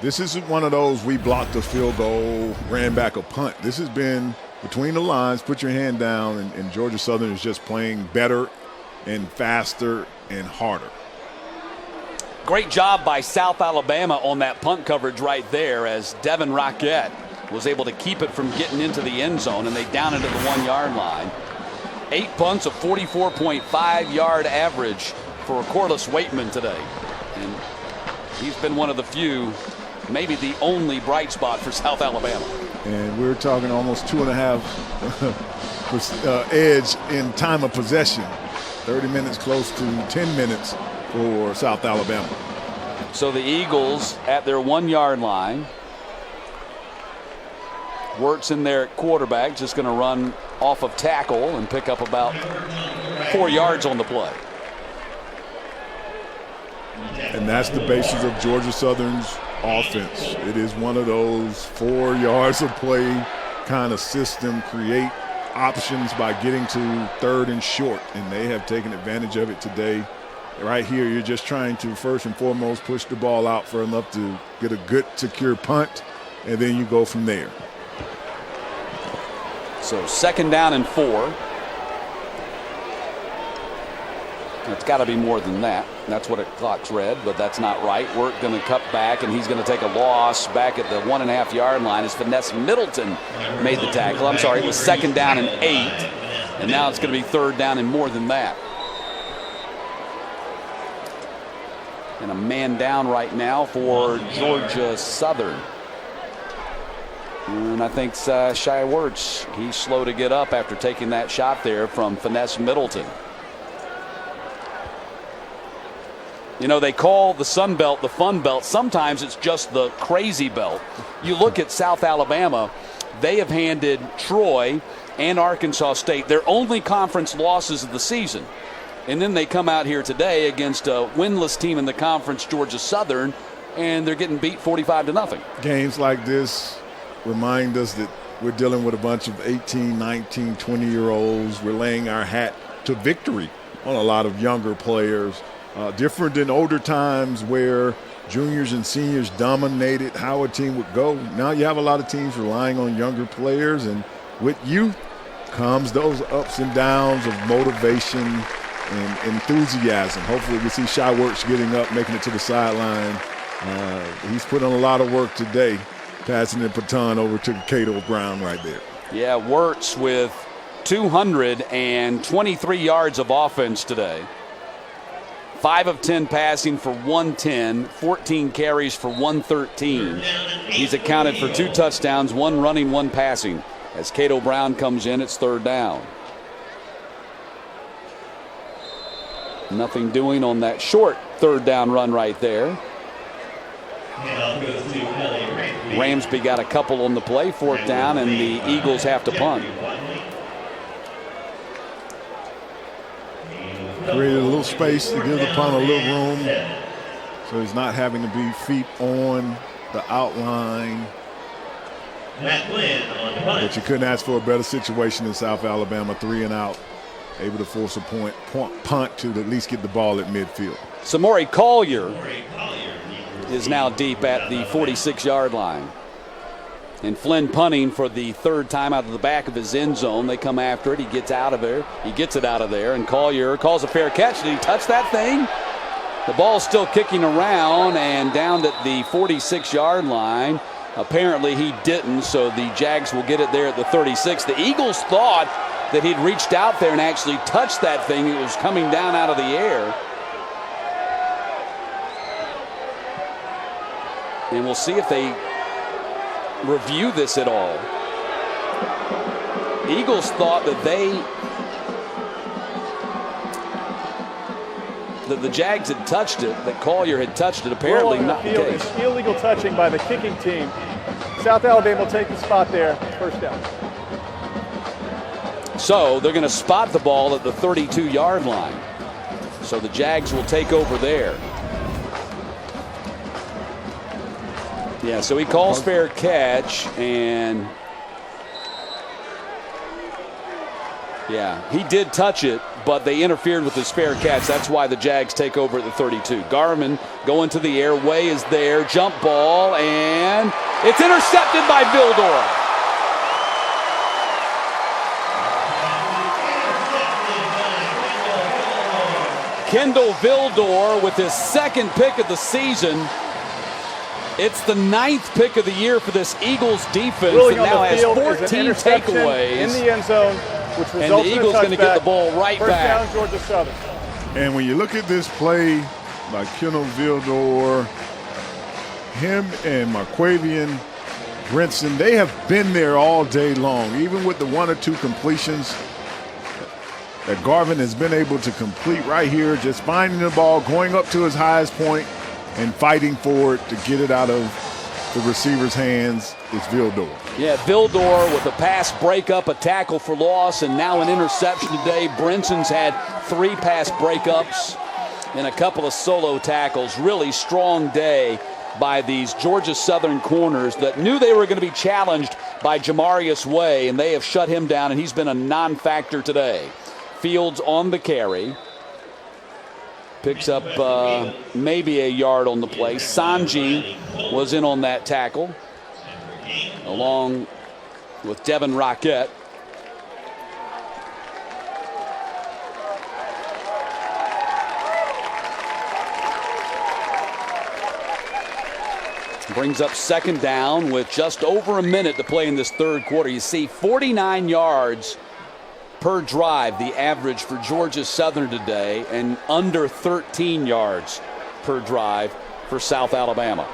this isn't one of those we blocked a field goal, ran back a punt. This has been between the lines, put your hand down, and Georgia Southern is just playing better and faster and harder. Great job by South Alabama on that punt coverage right there as Devin Rockett was able to keep it from getting into the end zone, and they down it at the 1 yard line. 8 punts, a 44.5 yard average for Corliss Waitman today. And he's been one of the few, maybe the only bright spot for South Alabama. And we're talking almost 2.5 edge in time of possession. 30 minutes close to 10 minutes for South Alabama. So the Eagles at their 1 yard line. Wirtz in there at quarterback, just going to run off of tackle and pick up about 4 yards on the play. And that's the basis of Georgia Southern's offense. It is one of those 4 yards of play kind of system, create options by getting to third and short, and they have taken advantage of it today. Right here, you're just trying to first and foremost push the ball out for enough to get a good, secure punt, and then you go from there. So 2nd down and 4. It's got to be more than that. That's what it clock's read, but that's not right. Wirt going to cut back, and he's going to take a loss back at the 1.5 yard line as Finesse Middleton made the tackle. I'm sorry, it was 2nd down and 8, and now it's going to be 3rd down and more than that. And a man down right now for Georgia Southern. And I think Shai Wirtz, he's slow to get up after taking that shot there from Finesse Middleton. You know, they call the Sun Belt the Fun Belt. Sometimes it's just the crazy belt. You look at South Alabama, they have handed Troy and Arkansas State their only conference losses of the season. And then they come out here today against a winless team in the conference, Georgia Southern, and they're getting beat 45-0. Games like this remind us that we're dealing with a bunch of 18, 19, 20-year-olds. We're laying our hat to victory on a lot of younger players. Different than older times where juniors and seniors dominated how a team would go. Now you have a lot of teams relying on younger players, and with youth comes those ups and downs of motivation and enthusiasm. Hopefully we see Shai Wirtz getting up, making it to the sideline. He's put on a lot of work today, passing the baton over to Cato Brown right there. Yeah, Wirtz with 223 yards of offense today. 5 of 10 passing for 110, 14 carries for 113. He's accounted for 2 touchdowns, 1 running, 1 passing. As Cato Brown comes in, it's 3rd down. Nothing doing on that short 3rd down run right there. Ramsby got a couple on the play, 4th down, and the Eagles have to punt. Created a little space to give the punt a little room, so he's not having to be feet on the outline. But you couldn't ask for a better situation in South Alabama, 3 and out. able to force a punt to at least get the ball at midfield. Samori Collier is now deep at the 46-yard line. And Flynn punting for the third time out of the back of his end zone. They come after it. He gets out of there. He gets it out of there. And Collier calls a fair catch. Did he touch that thing? The ball's still kicking around and down at the 46-yard line. Apparently he didn't, so the Jags will get it there at the 36. The Eagles thought that he'd reached out there and actually touched that thing. It was coming down out of the air. And we'll see if they review this at all. Eagles thought that the Jags had touched it, that Collier had touched it. Apparently not the case. It's illegal touching by the kicking team. South Alabama will take the spot there, first down. So they're going to spot the ball at the 32-yard line. So the Jags will take over there. Yeah, so he calls fair catch, and yeah, he did touch it, but they interfered with his fair catch. That's why the Jags take over at the 32. Garman going to the air. Way is there. Jump ball, and it's intercepted by Vildor. Kendall Vildor with his second pick of the season. It's the 9th pick of the year for this Eagles defense, and now has 14 takeaways. In the end zone, which results in a touchback. And the Eagles going to get the ball right back. First down, Georgia Southern. And when you look at this play by Kendall Vildor, him and Marquavian Brinson, they have been there all day long, even with the 1 or 2 completions that Garvin has been able to complete right here, just finding the ball, going up to his highest point, and fighting for it to get it out of the receiver's hands is Vildor. Yeah, Vildor with a pass breakup, a tackle for loss, and now an interception today. Brinson's had 3 pass breakups and a couple of solo tackles. Really strong day by these Georgia Southern corners that knew they were going to be challenged by Jamarius Way, and they have shut him down, and he's been a non-factor today. Fields on the carry. Picks up maybe a yard on the play. Sanji was in on that tackle, along with Devin Rockette. Brings up second down with just over a minute to play in this third quarter. You see 49 yards per drive, the average for Georgia Southern today, and under 13 yards per drive for South Alabama.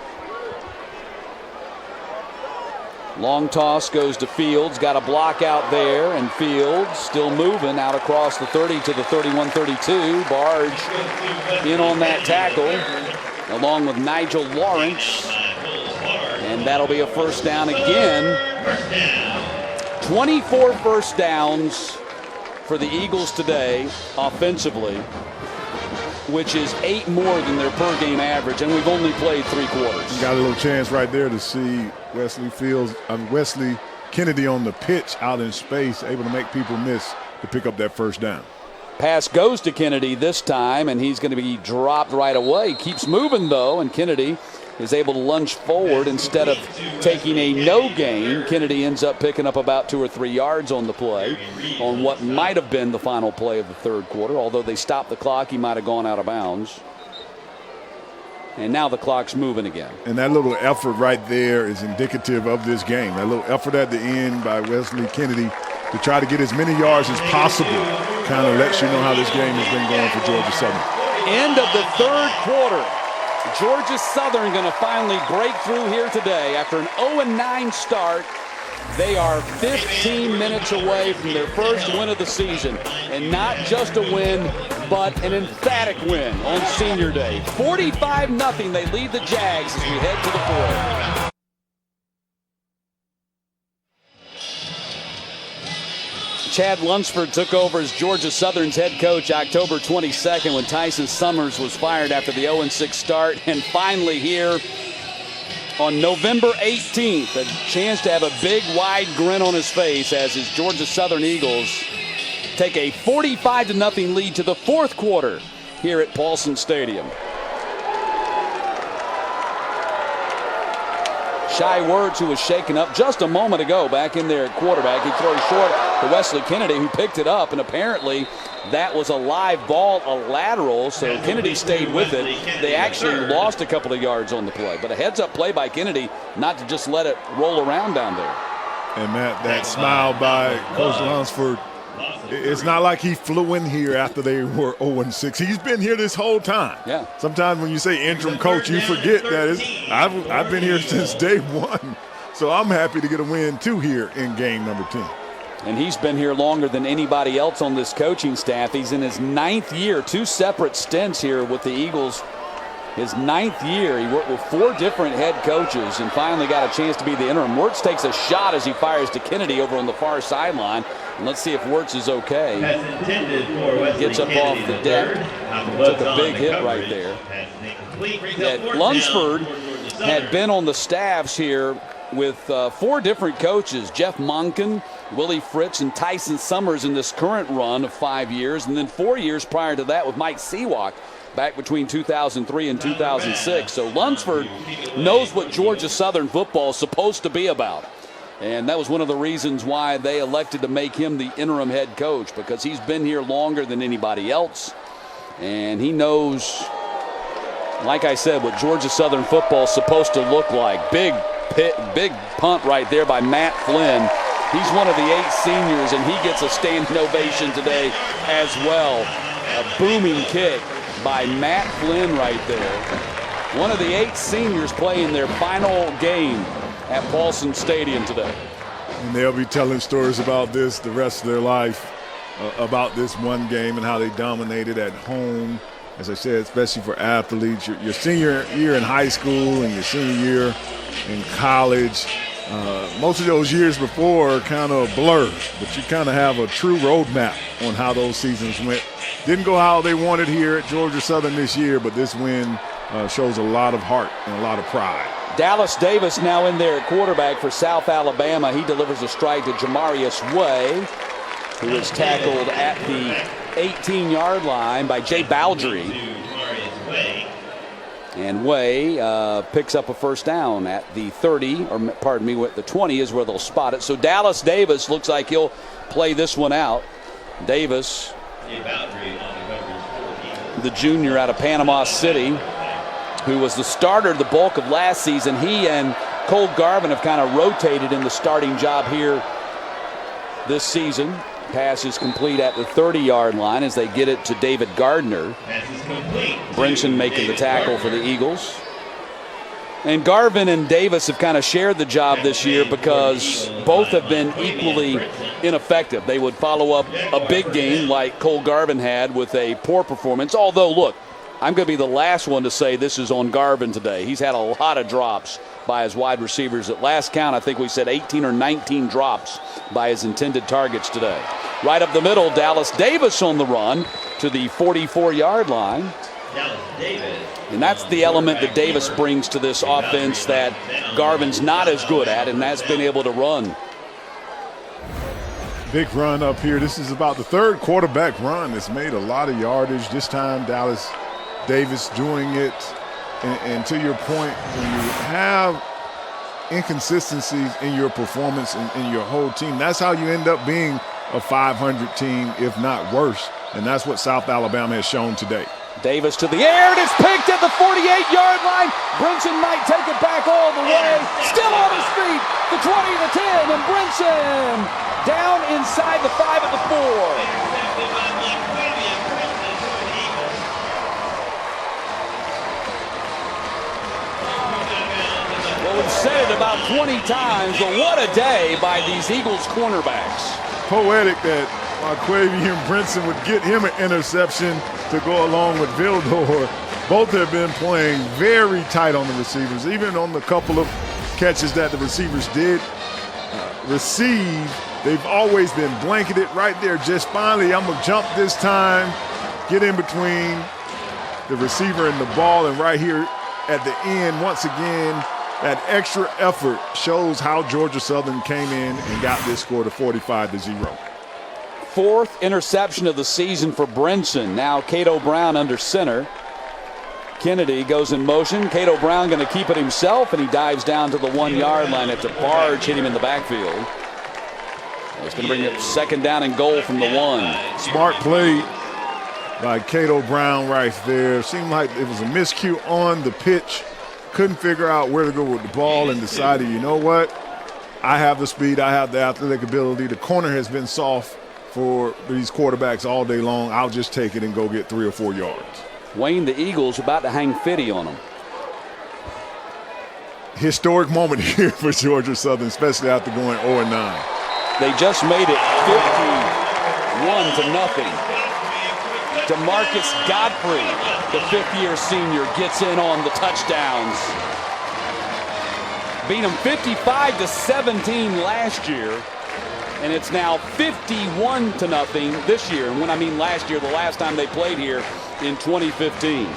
Long toss goes to Fields, got a block out there, and Fields still moving out across the 30 to the 31-32. Barge in on that tackle, along with Nigel Lawrence, and that'll be a first down again. 24 first downs for the Eagles today offensively, which is 8 more than their per game average, and we've only played 3 quarters. You got a little chance right there to see Wesley Kennedy on the pitch out in space, able to make people miss to pick up that first down. Pass goes to Kennedy this time, and he's going to be dropped right away. Keeps moving, though, and Kennedy is able to lunge forward instead of taking a no gain. Kennedy ends up picking up about 2 or 3 yards on the play on what might have been the final play of the third quarter. Although they stopped the clock, he might have gone out of bounds. And now the clock's moving again. And that little effort right there is indicative of this game. That little effort at the end by Wesley Kennedy to try to get as many yards as possible kind of lets you know how this game has been going for Georgia Southern. End of the third quarter. Georgia Southern going to finally break through here today. After an 0-9 start, they are 15 minutes away from their first win of the season. And not just a win, but an emphatic win on Senior Day. 45-0, they lead the Jags as we head to the fourth. Chad Lunsford took over as Georgia Southern's head coach October 22nd when Tyson Summers was fired after the 0-6 start. And finally here on November 18th, a chance to have a big, wide grin on his face as his Georgia Southern Eagles take a 45-0 lead to the fourth quarter here at Paulson Stadium. Shai Werts, who was shaken up just a moment ago back in there at quarterback. He throws short to Wesley Kennedy, who picked it up, and apparently that was a live ball, a lateral, so Kennedy stayed with it. They actually lost a couple of yards on the play, but a heads-up play by Kennedy not to just let it roll around down there. And that smile by Coach Lunsford, it's not like he flew in here after they were 0-6. He's been here this whole time. Yeah. Sometimes when you say interim coach, you forget that I've been here since day one. So I'm happy to get a win, too, here in game number 10. And he's been here longer than anybody else on this coaching staff. He's in his 9th year, 2 separate stints here with the Eagles. His 9th year, he worked with 4 different head coaches and finally got a chance to be the interim. Werts takes a shot as he fires to Kennedy over on the far sideline. And let's see if Werts is okay. Gets up off the deck. Took a big hit right there. Lunsford had been on the staffs here with 4 different coaches, Jeff Monken, Willie Fritz, and Tyson Summers in this current run of 5 years, and then 4 years prior to that with Mike Seawalk back between 2003 and 2006. So Lunsford knows what Georgia Southern football is supposed to be about. And that was one of the reasons why they elected to make him the interim head coach, because he's been here longer than anybody else. And he knows, like I said, what Georgia Southern football is supposed to look like. Big punt right there by Matt Flynn. He's one of the 8 seniors, and he gets a standing ovation today as well. A booming kick by Matt Flynn right there. One of the 8 seniors playing their final game at Paulson Stadium today. And they'll be telling stories about this the rest of their life, about this one game and how they dominated at home. As I said, especially for athletes, your senior year in high school and your senior year in college, most of those years before kind of blur, but you kind of have a true roadmap on how those seasons went. Didn't go how they wanted here at Georgia Southern this year, but this win shows a lot of heart and a lot of pride. Dallas Davis now in there at quarterback for South Alabama. He delivers a strike to Jamarius Way, who is tackled at the 18-yard line by Jay Baldry. And Way picks up a first down at the 30, or pardon me, at the 20 is where they'll spot it. So Dallas Davis looks like he'll play this one out. Davis, the junior out of Panama City, who was the starter the bulk of last season. He and Cole Garvin have kind of rotated in the starting job here this season. Pass is complete at the 30-yard line as they get it to David Gardner. Brinson making the tackle for the Eagles. And Garvin and Davis have kind of shared the job this year because both have been equally ineffective. They would follow up a big game like Cole Garvin had with a poor performance. Although, look, I'm going to be the last one to say this is on Garvin today. He's had a lot of drops by his wide receivers. At last count, I think we said 18 or 19 drops by his intended targets today. Right up the middle, Dallas Davis on the run to the 44-yard line. And that's the element that Davis brings to this offense that Garvin's not as good at, and that's been able to run. Big run up here. This is about the 3rd quarterback run that's made a lot of yardage. This time, Dallas Davis doing it. And to your point, when you have inconsistencies in your performance in your whole team, that's how you end up being a 500 team, if not worse. And that's what South Alabama has shown today. Davis to the air, and it's picked at the 48-yard line. Brinson might take it back all the way. Still on his feet, the 20, the 10, and Brinson down inside the 5 at the 4. Well, we've said it about 20 times, but what a day by these Eagles cornerbacks. Poetic that Quavian Brinson would get him an interception to go along with Vildor. Both have been playing very tight on the receivers, even on the couple of catches that the receivers did receive. They've always been blanketed right there. Just finally, I'm going to jump this time, get in between the receiver and the ball, and right here at the end, once again, that extra effort shows how Georgia Southern came in and got this score to 45-0. 4th interception of the season for Brinson. Now Cato Brown under center. Kennedy goes in motion. Cato Brown going to keep it himself, and he dives down to the 1-yard line after Barge hit him in the backfield. It's going to bring up 2nd down and goal from the 1. Smart play by Cato Brown right there. Seemed like it was a miscue on the pitch. Couldn't figure out where to go with the ball and decided, you know what? I have the speed. I have the athletic ability. The corner has been soft for these quarterbacks all day long. I'll just take it and go get 3 or 4 yards. Wayne, the Eagles about to hang 50 on them. Historic moment here for Georgia Southern, especially after going 0-9. They just made it 51-0. DeMarcus Godfrey, the 5th-year senior, gets in on the touchdowns. Beat them 55-17 last year, and it's now 51-0 this year. And when I mean last year, the last time they played here in 2015.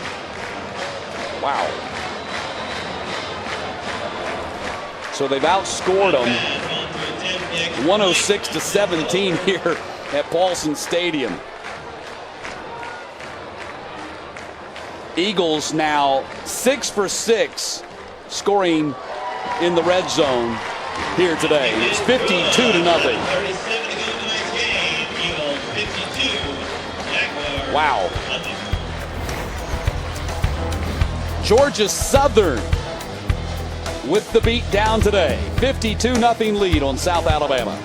Wow. So they've outscored them 106-17 here at Paulson Stadium. Eagles now 6 for 6 scoring in the red zone here today. It's 52-0. Wow. Georgia Southern with the beat down today. 52-0 lead on South Alabama.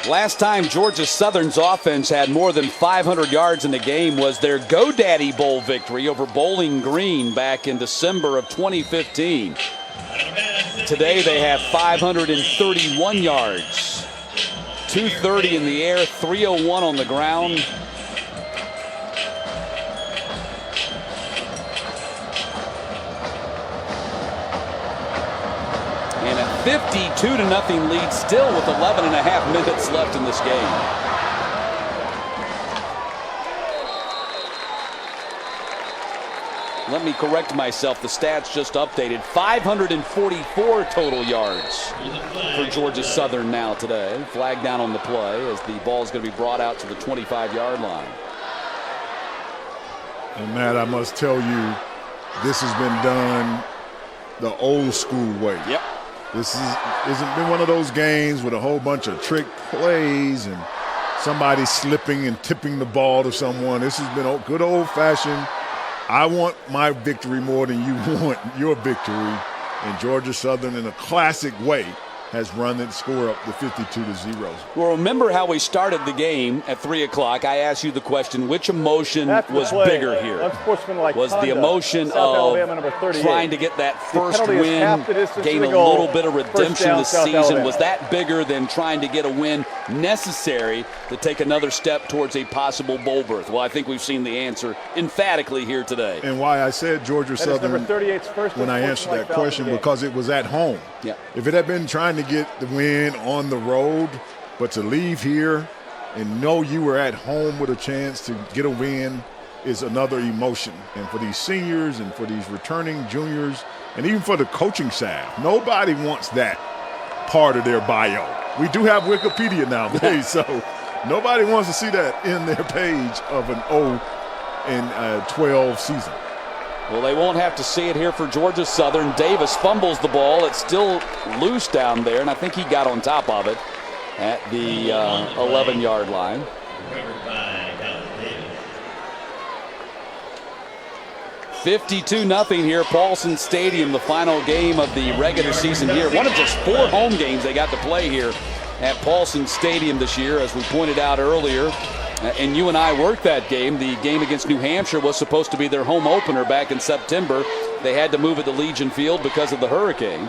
Last time Georgia Southern's offense had more than 500 yards in the game was their GoDaddy Bowl victory over Bowling Green back in December of 2015. Today they have 531 yards, 230 in the air, 301 on the ground. And a 52-0 lead still with 11.5 minutes left in this game. Let me correct myself. The stats just updated. 544 total yards for Georgia Southern now today. Flag down on the play as the ball is going to be brought out to the 25-yard line. And Matt, I must tell you, this has been done the old school way. Yep. This isn't been one of those games with a whole bunch of trick plays and somebody slipping and tipping the ball to someone. This has been a good old-fashioned, I want my victory more than you want your victory. And Georgia Southern, in a classic way, has run and score up the 52-0. Well, remember how we started the game at 3 o'clock. I asked you the question, which emotion was bigger here? Was the emotion of trying to get that first win, gain a little bit of redemption this season? Was that bigger than trying to get a win necessary to take another step towards a possible bowl berth? Well, I think we've seen the answer emphatically here today. And why I said Georgia Southern when I answered that question, because it was at home. Yeah. If it had been trying to get the win on the road, but to leave here and know you were at home with a chance to get a win is another emotion. And for these seniors and for these returning juniors and even for the coaching staff, nobody wants that part of their bio. We do have Wikipedia nowadays, so nobody wants to see that in their page of an 0-12 season. Well, they won't have to see it here for Georgia Southern. Davis fumbles the ball. It's still loose down there, and I think he got on top of it at the 11-yard line. $52-0 here, Paulson Stadium, the final game of the regular season here. One of just 4 home games they got to play here at Paulson Stadium this year, as we pointed out earlier. And you and I worked that game. The game against New Hampshire was supposed to be their home opener back in September. They had to move it to Legion Field because of the hurricane.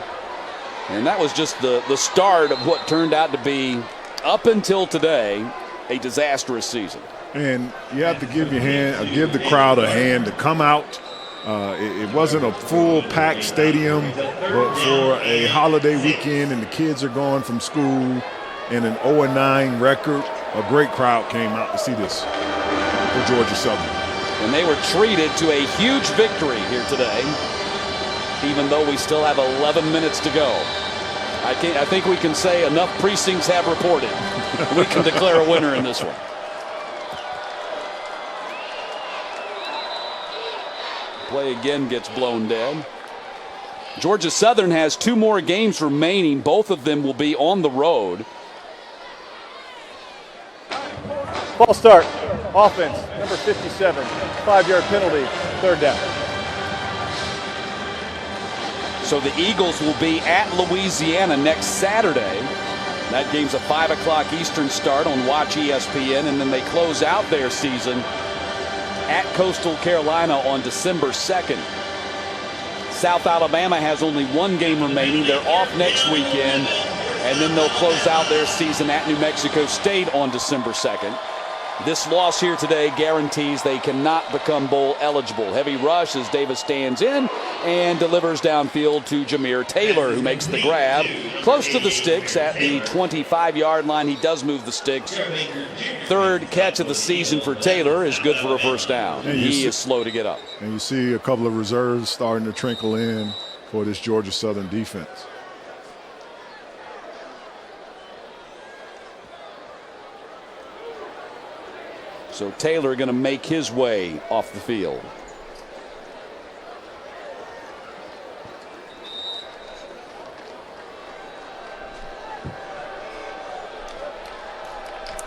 And that was just the start of what turned out to be, up until today, a disastrous season. And you have to give the crowd a hand to come out. It wasn't a full packed stadium, but for a holiday weekend and the kids are going from school and an 0-9 record, a great crowd came out to see this for Georgia Southern. And they were treated to a huge victory here today. even though we still have 11 minutes to go. I think we can say enough precincts have reported. We can declare a winner in this one. Play again gets blown dead. Georgia Southern has 2 more games remaining. Both of them will be on the road. Ball start. Offense, number 57. 5-yard penalty, 3rd down. So the Eagles will be at Louisiana next Saturday. That game's a 5 o'clock Eastern start on Watch ESPN, and then they close out their season at Coastal Carolina on December 2nd. South Alabama has only 1 game remaining. They're off next weekend, and then they'll close out their season at New Mexico State on December 2nd. This loss here today guarantees they cannot become bowl eligible. Heavy rush as Davis stands in and delivers downfield to Jameer Taylor, who makes the grab close to the sticks at the 25-yard line. He does move the sticks. 3rd catch of the season for Taylor is good for a 1st down. He is slow to get up. And you see a couple of reserves starting to trickle in for this Georgia Southern defense. So Taylor going to make his way off the field.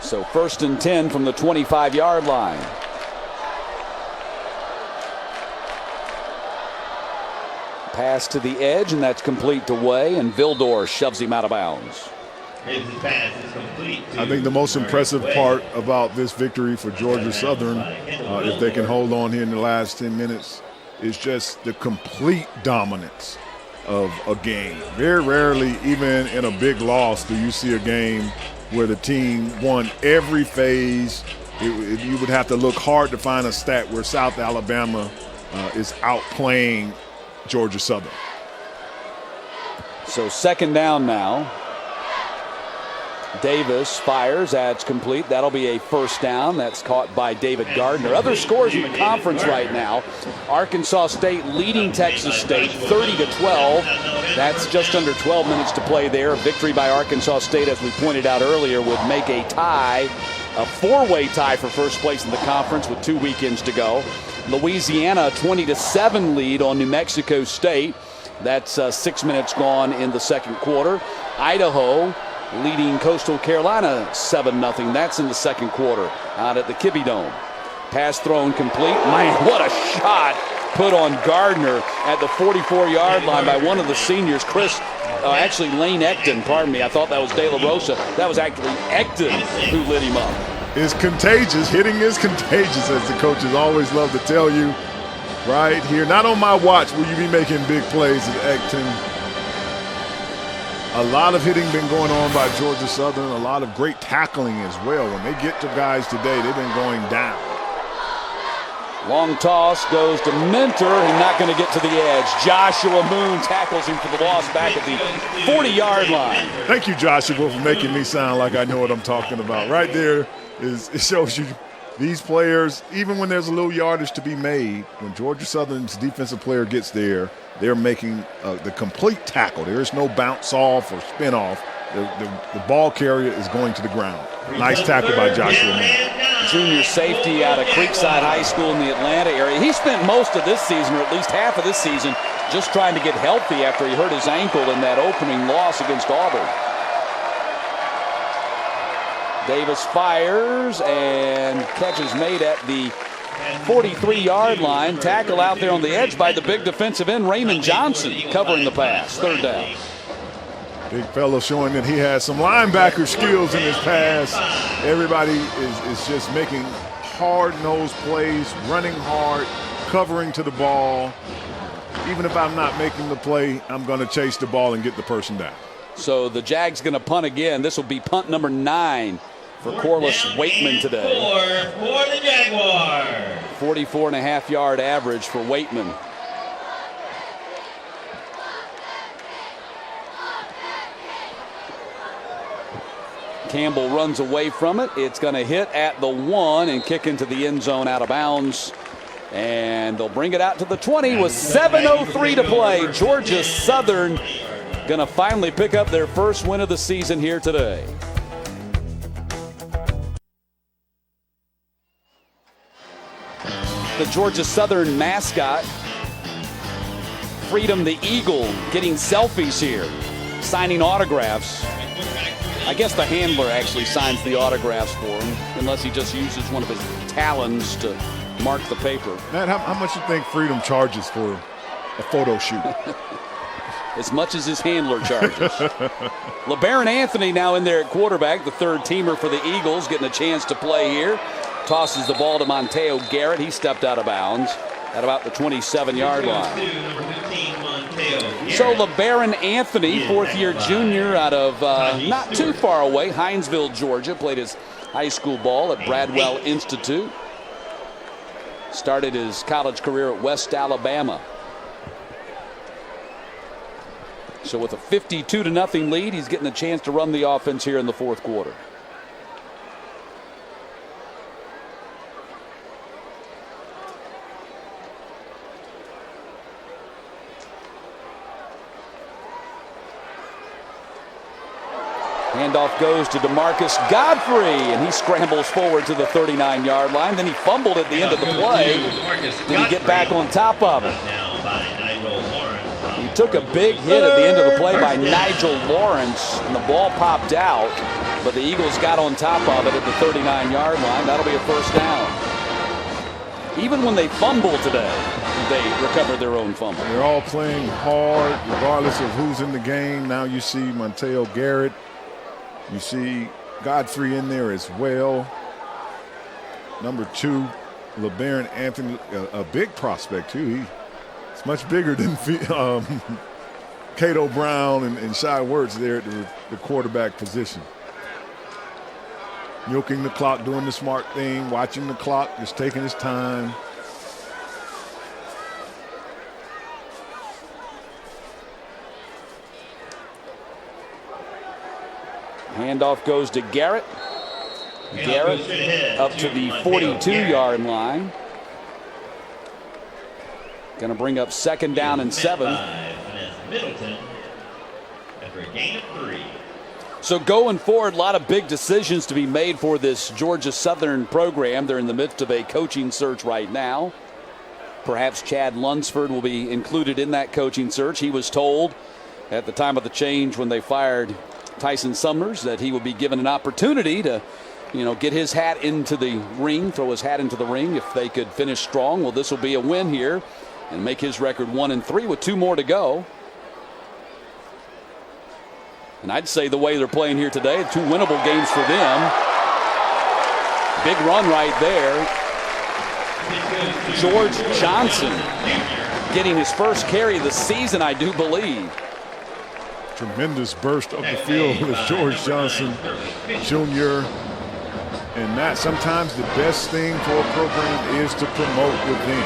So 1st and 10 from the 25-yard line. Pass to the edge, and that's complete to Way, and Vildor shoves him out of bounds. I think the most impressive part about this victory for Georgia Southern, if they can hold on here in the last 10 minutes, is just the complete dominance of a game. Very rarely, even in a big loss, do you see a game where the team won every phase. You would have to look hard to find a stat where South Alabama is outplaying Georgia Southern. So 2nd down now. Davis fires, that's complete. That'll be a 1st down. That's caught by David Gardner. Other scores in the conference right now. Arkansas State leading Texas State 30-12. That's just under 12 minutes to play there. A victory by Arkansas State, as we pointed out earlier, would make a tie, a 4-way tie for 1st place in the conference with 2 weekends to go. Louisiana, 20-7 lead on New Mexico State. That's 6 minutes gone in the 2nd quarter. Idaho leading Coastal Carolina 7-0. That's in the 2nd quarter out at the Kibbe Dome. Pass thrown complete. Man, what a shot put on Gardner at the 44-yard line by one of the seniors, actually Lane Ecton, pardon me. I thought that was De La Rosa. That was actually Ecton who lit him up. It's contagious. Hitting is contagious, as the coaches always love to tell you. Right here, not on my watch will you be making big plays at Ecton. A lot of hitting been going on by Georgia Southern, a lot of great tackling as well. When they get to guys today, they've been going down. Long toss goes to Mentor, and not going to get to the edge. Joshua Moon tackles him for the loss back at the 40-yard line. Thank you, Joshua, for making me sound like I know what I'm talking about. Right there, it shows you these players, even when there's a little yardage to be made, when Georgia Southern's defensive player gets there, they're making the complete tackle. There is no bounce off or spin off. The ball carrier is going to the ground. Nice tackle by Joshua Moon. Junior safety out of Creekside High School in the Atlanta area. He spent most of this season, or at least half of this season, just trying to get healthy after he hurt his ankle in that opening loss against Auburn. Davis fires, and catch is made at the 43-yard line. Tackle out there on the edge by the big defensive end, Raymond Johnson, covering the pass. 3rd down. Big fellow showing that he has some linebacker skills in his pass. Everybody is just making hard-nosed plays, running hard, covering to the ball. Even if I'm not making the play, I'm going to chase the ball and get the person down. So the Jags going to punt again. This will be punt number 9 for Corliss Waitman today. For the Jaguars. 44.5-yard average for Waitman. Campbell runs away from it. It's going to hit at the 1 and kick into the end zone out of bounds. And they'll bring it out to the 20 with 7:03 to play. Georgia Southern going to finally pick up their first win of the season here today. The Georgia Southern mascot, Freedom the Eagle, getting selfies here, signing autographs. I guess the handler actually signs the autographs for him, unless he just uses one of his talons to mark the paper. Matt, how much do you think Freedom charges for a photo shoot? As much as his handler charges. LeBaron Anthony now in there at quarterback, the third teamer for the Eagles, getting a chance to play here. Tosses the ball to Monteo Garrett. He stepped out of bounds at about the 27-yard line. So LeBaron Anthony, fourth-year junior out of not too far away, Hinesville, Georgia, played his high school ball at Bradwell Institute. Started his college career at West Alabama. So with a 52-0 lead, he's getting a chance to run the offense here in the fourth quarter. Handoff goes to DeMarcus Godfrey, and he scrambles forward to the 39-yard line. Then he fumbled at the end of the play. Did he get back on top of it? He took a big hit at the end of the play by Nigel Lawrence, and the ball popped out, but the Eagles got on top of it at the 39-yard line. That'll be a first down. Even when they fumble today, they recover their own fumble. They're all playing hard, regardless of who's in the game. Now you see Monteo Garrett. You see Godfrey in there as well. Number 2, LeBaron Anthony, a big prospect too. He's much bigger than Cato Brown and Shai Werts there at the quarterback position. Milking the clock, doing the smart thing, watching the clock, just taking his time. Handoff goes to Garrett. Garrett up to the 42-yard line. Going to bring up second down and 7. So going forward, a lot of big decisions to be made for this Georgia Southern program. They're in the midst of a coaching search right now. Perhaps Chad Lunsford will be included in that coaching search. He was told at the time of the change when they fired Tyson Summers that he would be given an opportunity to, get his hat into the ring, throw his hat into the ring if they could finish strong. Well, this will be a win here and make his record 1-3 with 2 more to go. And I'd say the way they're playing here today, 2 winnable games for them. Big run right there. George Johnson getting his first carry of the season, I do believe. Tremendous burst up the field with George Johnson Jr. And Matt, sometimes the best thing for a program is to promote within.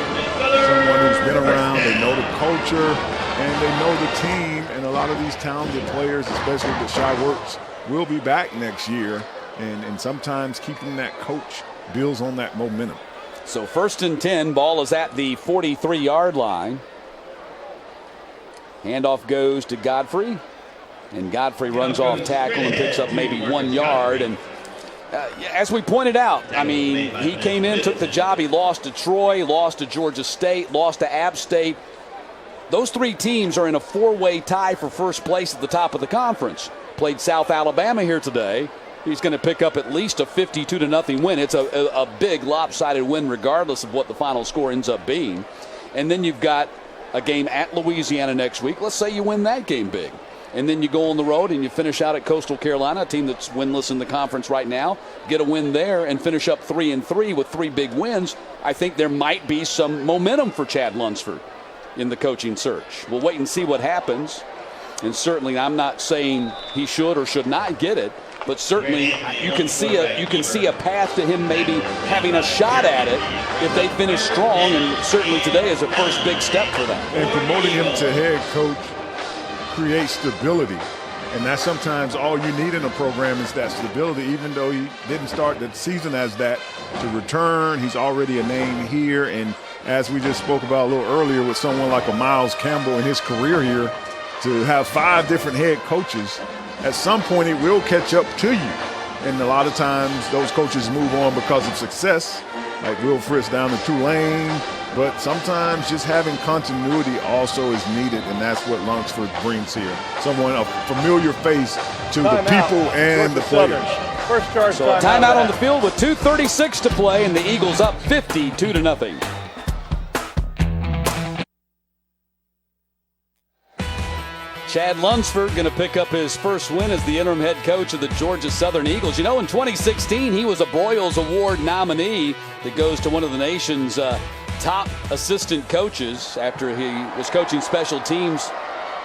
Someone who's been around, they know the culture, and they know the team. And a lot of these talented players, especially the Shai Werts, will be back next year. And sometimes keeping that coach builds on that momentum. So 1st and 10, ball is at the 43-yard line. Handoff goes to Godfrey. And Godfrey runs off tackle and picks up maybe 1 yard. And as we pointed out, he came in, took the job. He lost to Troy, lost to Georgia State, lost to App State. Those 3 teams are in a 4-way tie for first place at the top of the conference. Played South Alabama here today. He's going to pick up at least a 52-0 win. It's a big lopsided win regardless of what the final score ends up being. And then you've got a game at Louisiana next week. Let's say you win that game big. And then you go on the road and you finish out at Coastal Carolina, a team that's winless in the conference right now, get a win there and finish up 3-3 with 3 big wins. I think there might be some momentum for Chad Lunsford in the coaching search. We'll wait and see what happens. And certainly I'm not saying he should or should not get it, but certainly you can see a path to him maybe having a shot at it if they finish strong, and certainly today is a first big step for them. And promoting him to head coach creates stability And that's sometimes all you need in a program is that stability, even though he didn't start the season as that. To return, he's already a name here. And as we just spoke about a little earlier with someone like a Miles Campbell in his career here, to have 5 different head coaches, at some point it will catch up to you. And a lot of times those coaches move on because of success, like Will Fritz down in Tulane. But sometimes just having continuity also is needed, and that's what Lunsford brings here. Someone, a familiar face to the people and the players. First charge. So a timeout on the field with 2:36 to play, and the Eagles up 52-0. Chad Lunsford going to pick up his first win as the interim head coach of the Georgia Southern Eagles. You know, in 2016, he was a Broyles Award nominee that goes to one of the nation's top assistant coaches after he was coaching special teams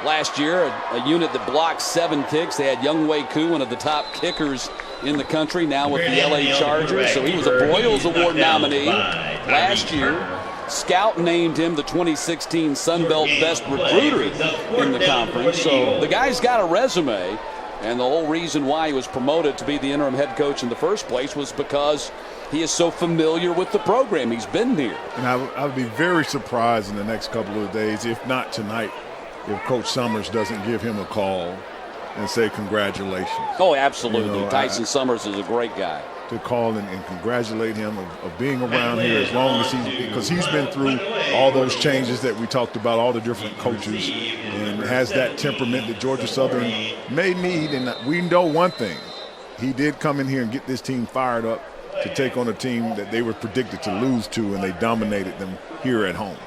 last year, a unit that blocked 7 kicks. They had Younghoe Koo, one of the top kickers in the country, now with the LA Chargers. So he was a Broyles Award nominee last year. Scout named him the 2016 Sun Belt Best Recruiter in the conference. So the guy's got a resume, and the whole reason why he was promoted to be the interim head coach in the first place was because he is so familiar with the program. He's been here. And I would be very surprised in the next couple of days, if not tonight, if Coach Summers doesn't give him a call and say congratulations. Oh, absolutely. You know, Tyson Summers is a great guy. To call and congratulate him of being around here as long as because he's been through all those changes that we talked about, all the different coaches, and has that temperament that Georgia Southern may need. And we know one thing. He did come in here and get this team fired up to take on a team that they were predicted to lose to, and they dominated them here at home.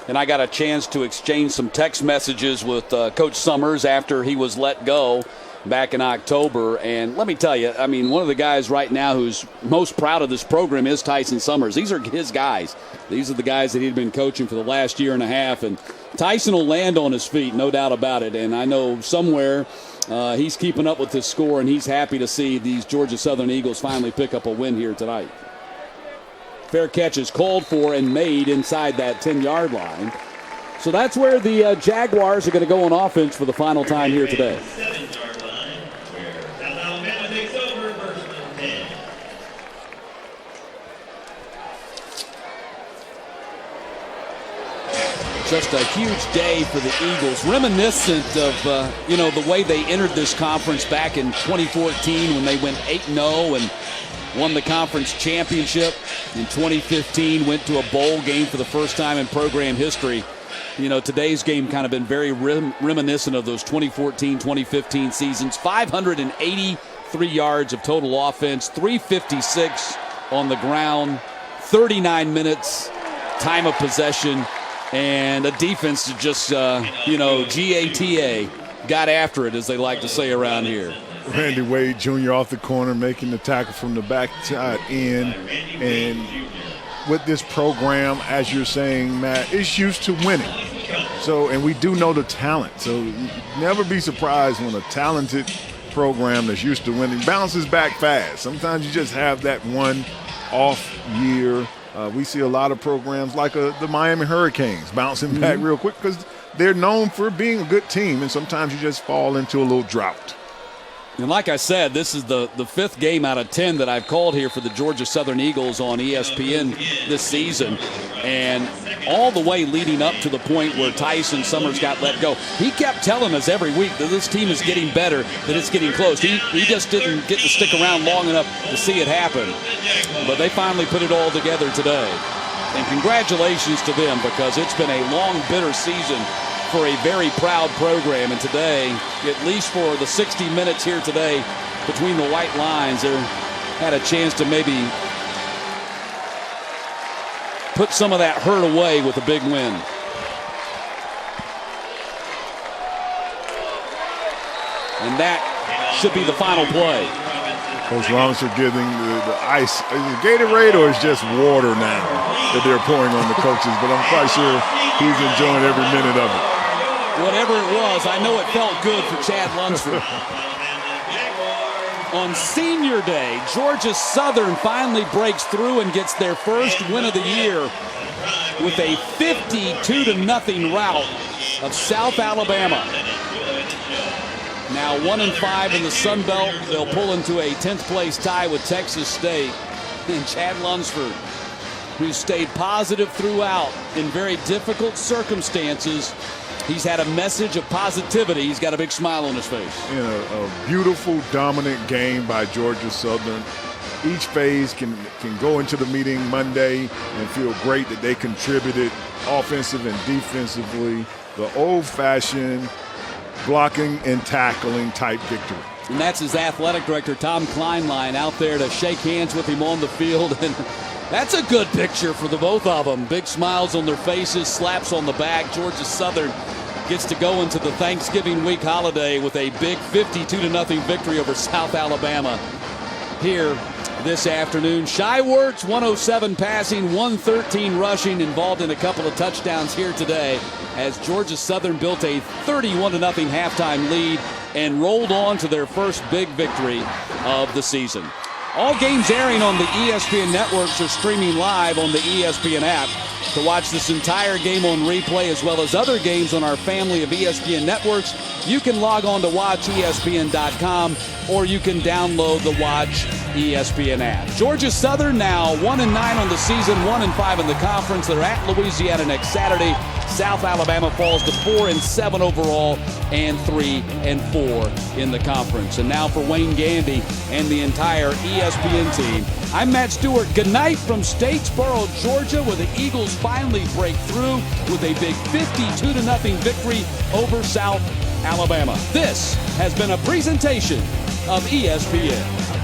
And I got a chance to exchange some text messages with Coach Summers after he was let go back in October. And let me tell you, I mean, one of the guys right now who's most proud of this program is Tyson Summers. These are his guys. These are the guys that he'd been coaching for the last year and a half. And Tyson will land on his feet, no doubt about it. And I know somewhere he's keeping up with this score, and he's happy to see these Georgia Southern Eagles finally pick up a win here tonight. Fair catch is called for and made inside that 10-yard line. So that's where the Jaguars are going to go on offense for the final time here today. Just a huge day for the Eagles, reminiscent of the way they entered this conference back in 2014 when they went 8-0 and won the conference championship. In 2015, went to a bowl game for the first time in program history. You know, today's game kind of been very reminiscent of those 2014, 2015 seasons. 583 yards of total offense, 356 on the ground, 39 minutes time of possession, and a defense that just, GATA, got after it, as they like to say around here. Randy Wade Jr. off the corner, making the tackle from the backside in. And with this program, as you're saying, Matt, it's used to winning. So, and we do know the talent. So never be surprised when a talented program that's used to winning bounces back fast. Sometimes you just have that one off year. We see a lot of programs like the Miami Hurricanes bouncing back real quick because they're known for being a good team, and sometimes you just fall into a little drought. And like I said, this is the 5th game out of 10 that I've called here for the Georgia Southern Eagles on ESPN this season. And all the way leading up to the point where Tyson Summers got let go, he kept telling us every week that this team is getting better, that it's getting close. He just didn't get to stick around long enough to see it happen. But they finally put it all together today. And congratulations to them, because it's been a long, bitter season for a very proud program. And today, at least for the 60 minutes here today between the white lines, they had a chance to maybe put some of that hurt away with a big win. And that should be the final play. Coach Robinson giving the ice. Is it Gatorade or is it just water now that they're pouring on the coaches? But I'm quite sure he's enjoying every minute of it. Whatever it was, I know it felt good for Chad Lunsford. On senior day, Georgia Southern finally breaks through and gets their first win of the year with a 52-0 rout of South Alabama. Now 1-5 in the Sun Belt. They'll pull into a 10th place tie with Texas State. And Chad Lunsford, who stayed positive throughout in very difficult circumstances, he's had a message of positivity. He's got a big smile on his face. In a beautiful, dominant game by Georgia Southern. Each phase can go into the meeting Monday and feel great that they contributed offensive and defensively. The old-fashioned blocking and tackling type victory. And that's his athletic director, Tom Kleinlein, out there to shake hands with him on the field. And that's a good picture for the both of them. Big smiles on their faces, slaps on the back. Georgia Southern gets to go into the Thanksgiving week holiday with a big 52-0 victory over South Alabama here this afternoon. Shai Werts, 107 passing, 113 rushing, involved in a couple of touchdowns here today as Georgia Southern built a 31-0 halftime lead and rolled on to their first big victory of the season. All games airing on the ESPN networks are streaming live on the ESPN app. To watch this entire game on replay as well as other games on our family of ESPN networks, you can log on to watchespn.com or you can download the Watch ESPN app. Georgia Southern now 1-9 on the season, 1-5 in the conference. They're at Louisiana next Saturday. South Alabama falls to 4-7 overall and 3-4 in the conference. And now for Wayne Gandy and the entire ESPN team, I'm Matt Stewart. Good night from Statesboro, Georgia, where the Eagles finally break through with a big 52-0 victory over South Alabama. This has been a presentation of ESPN.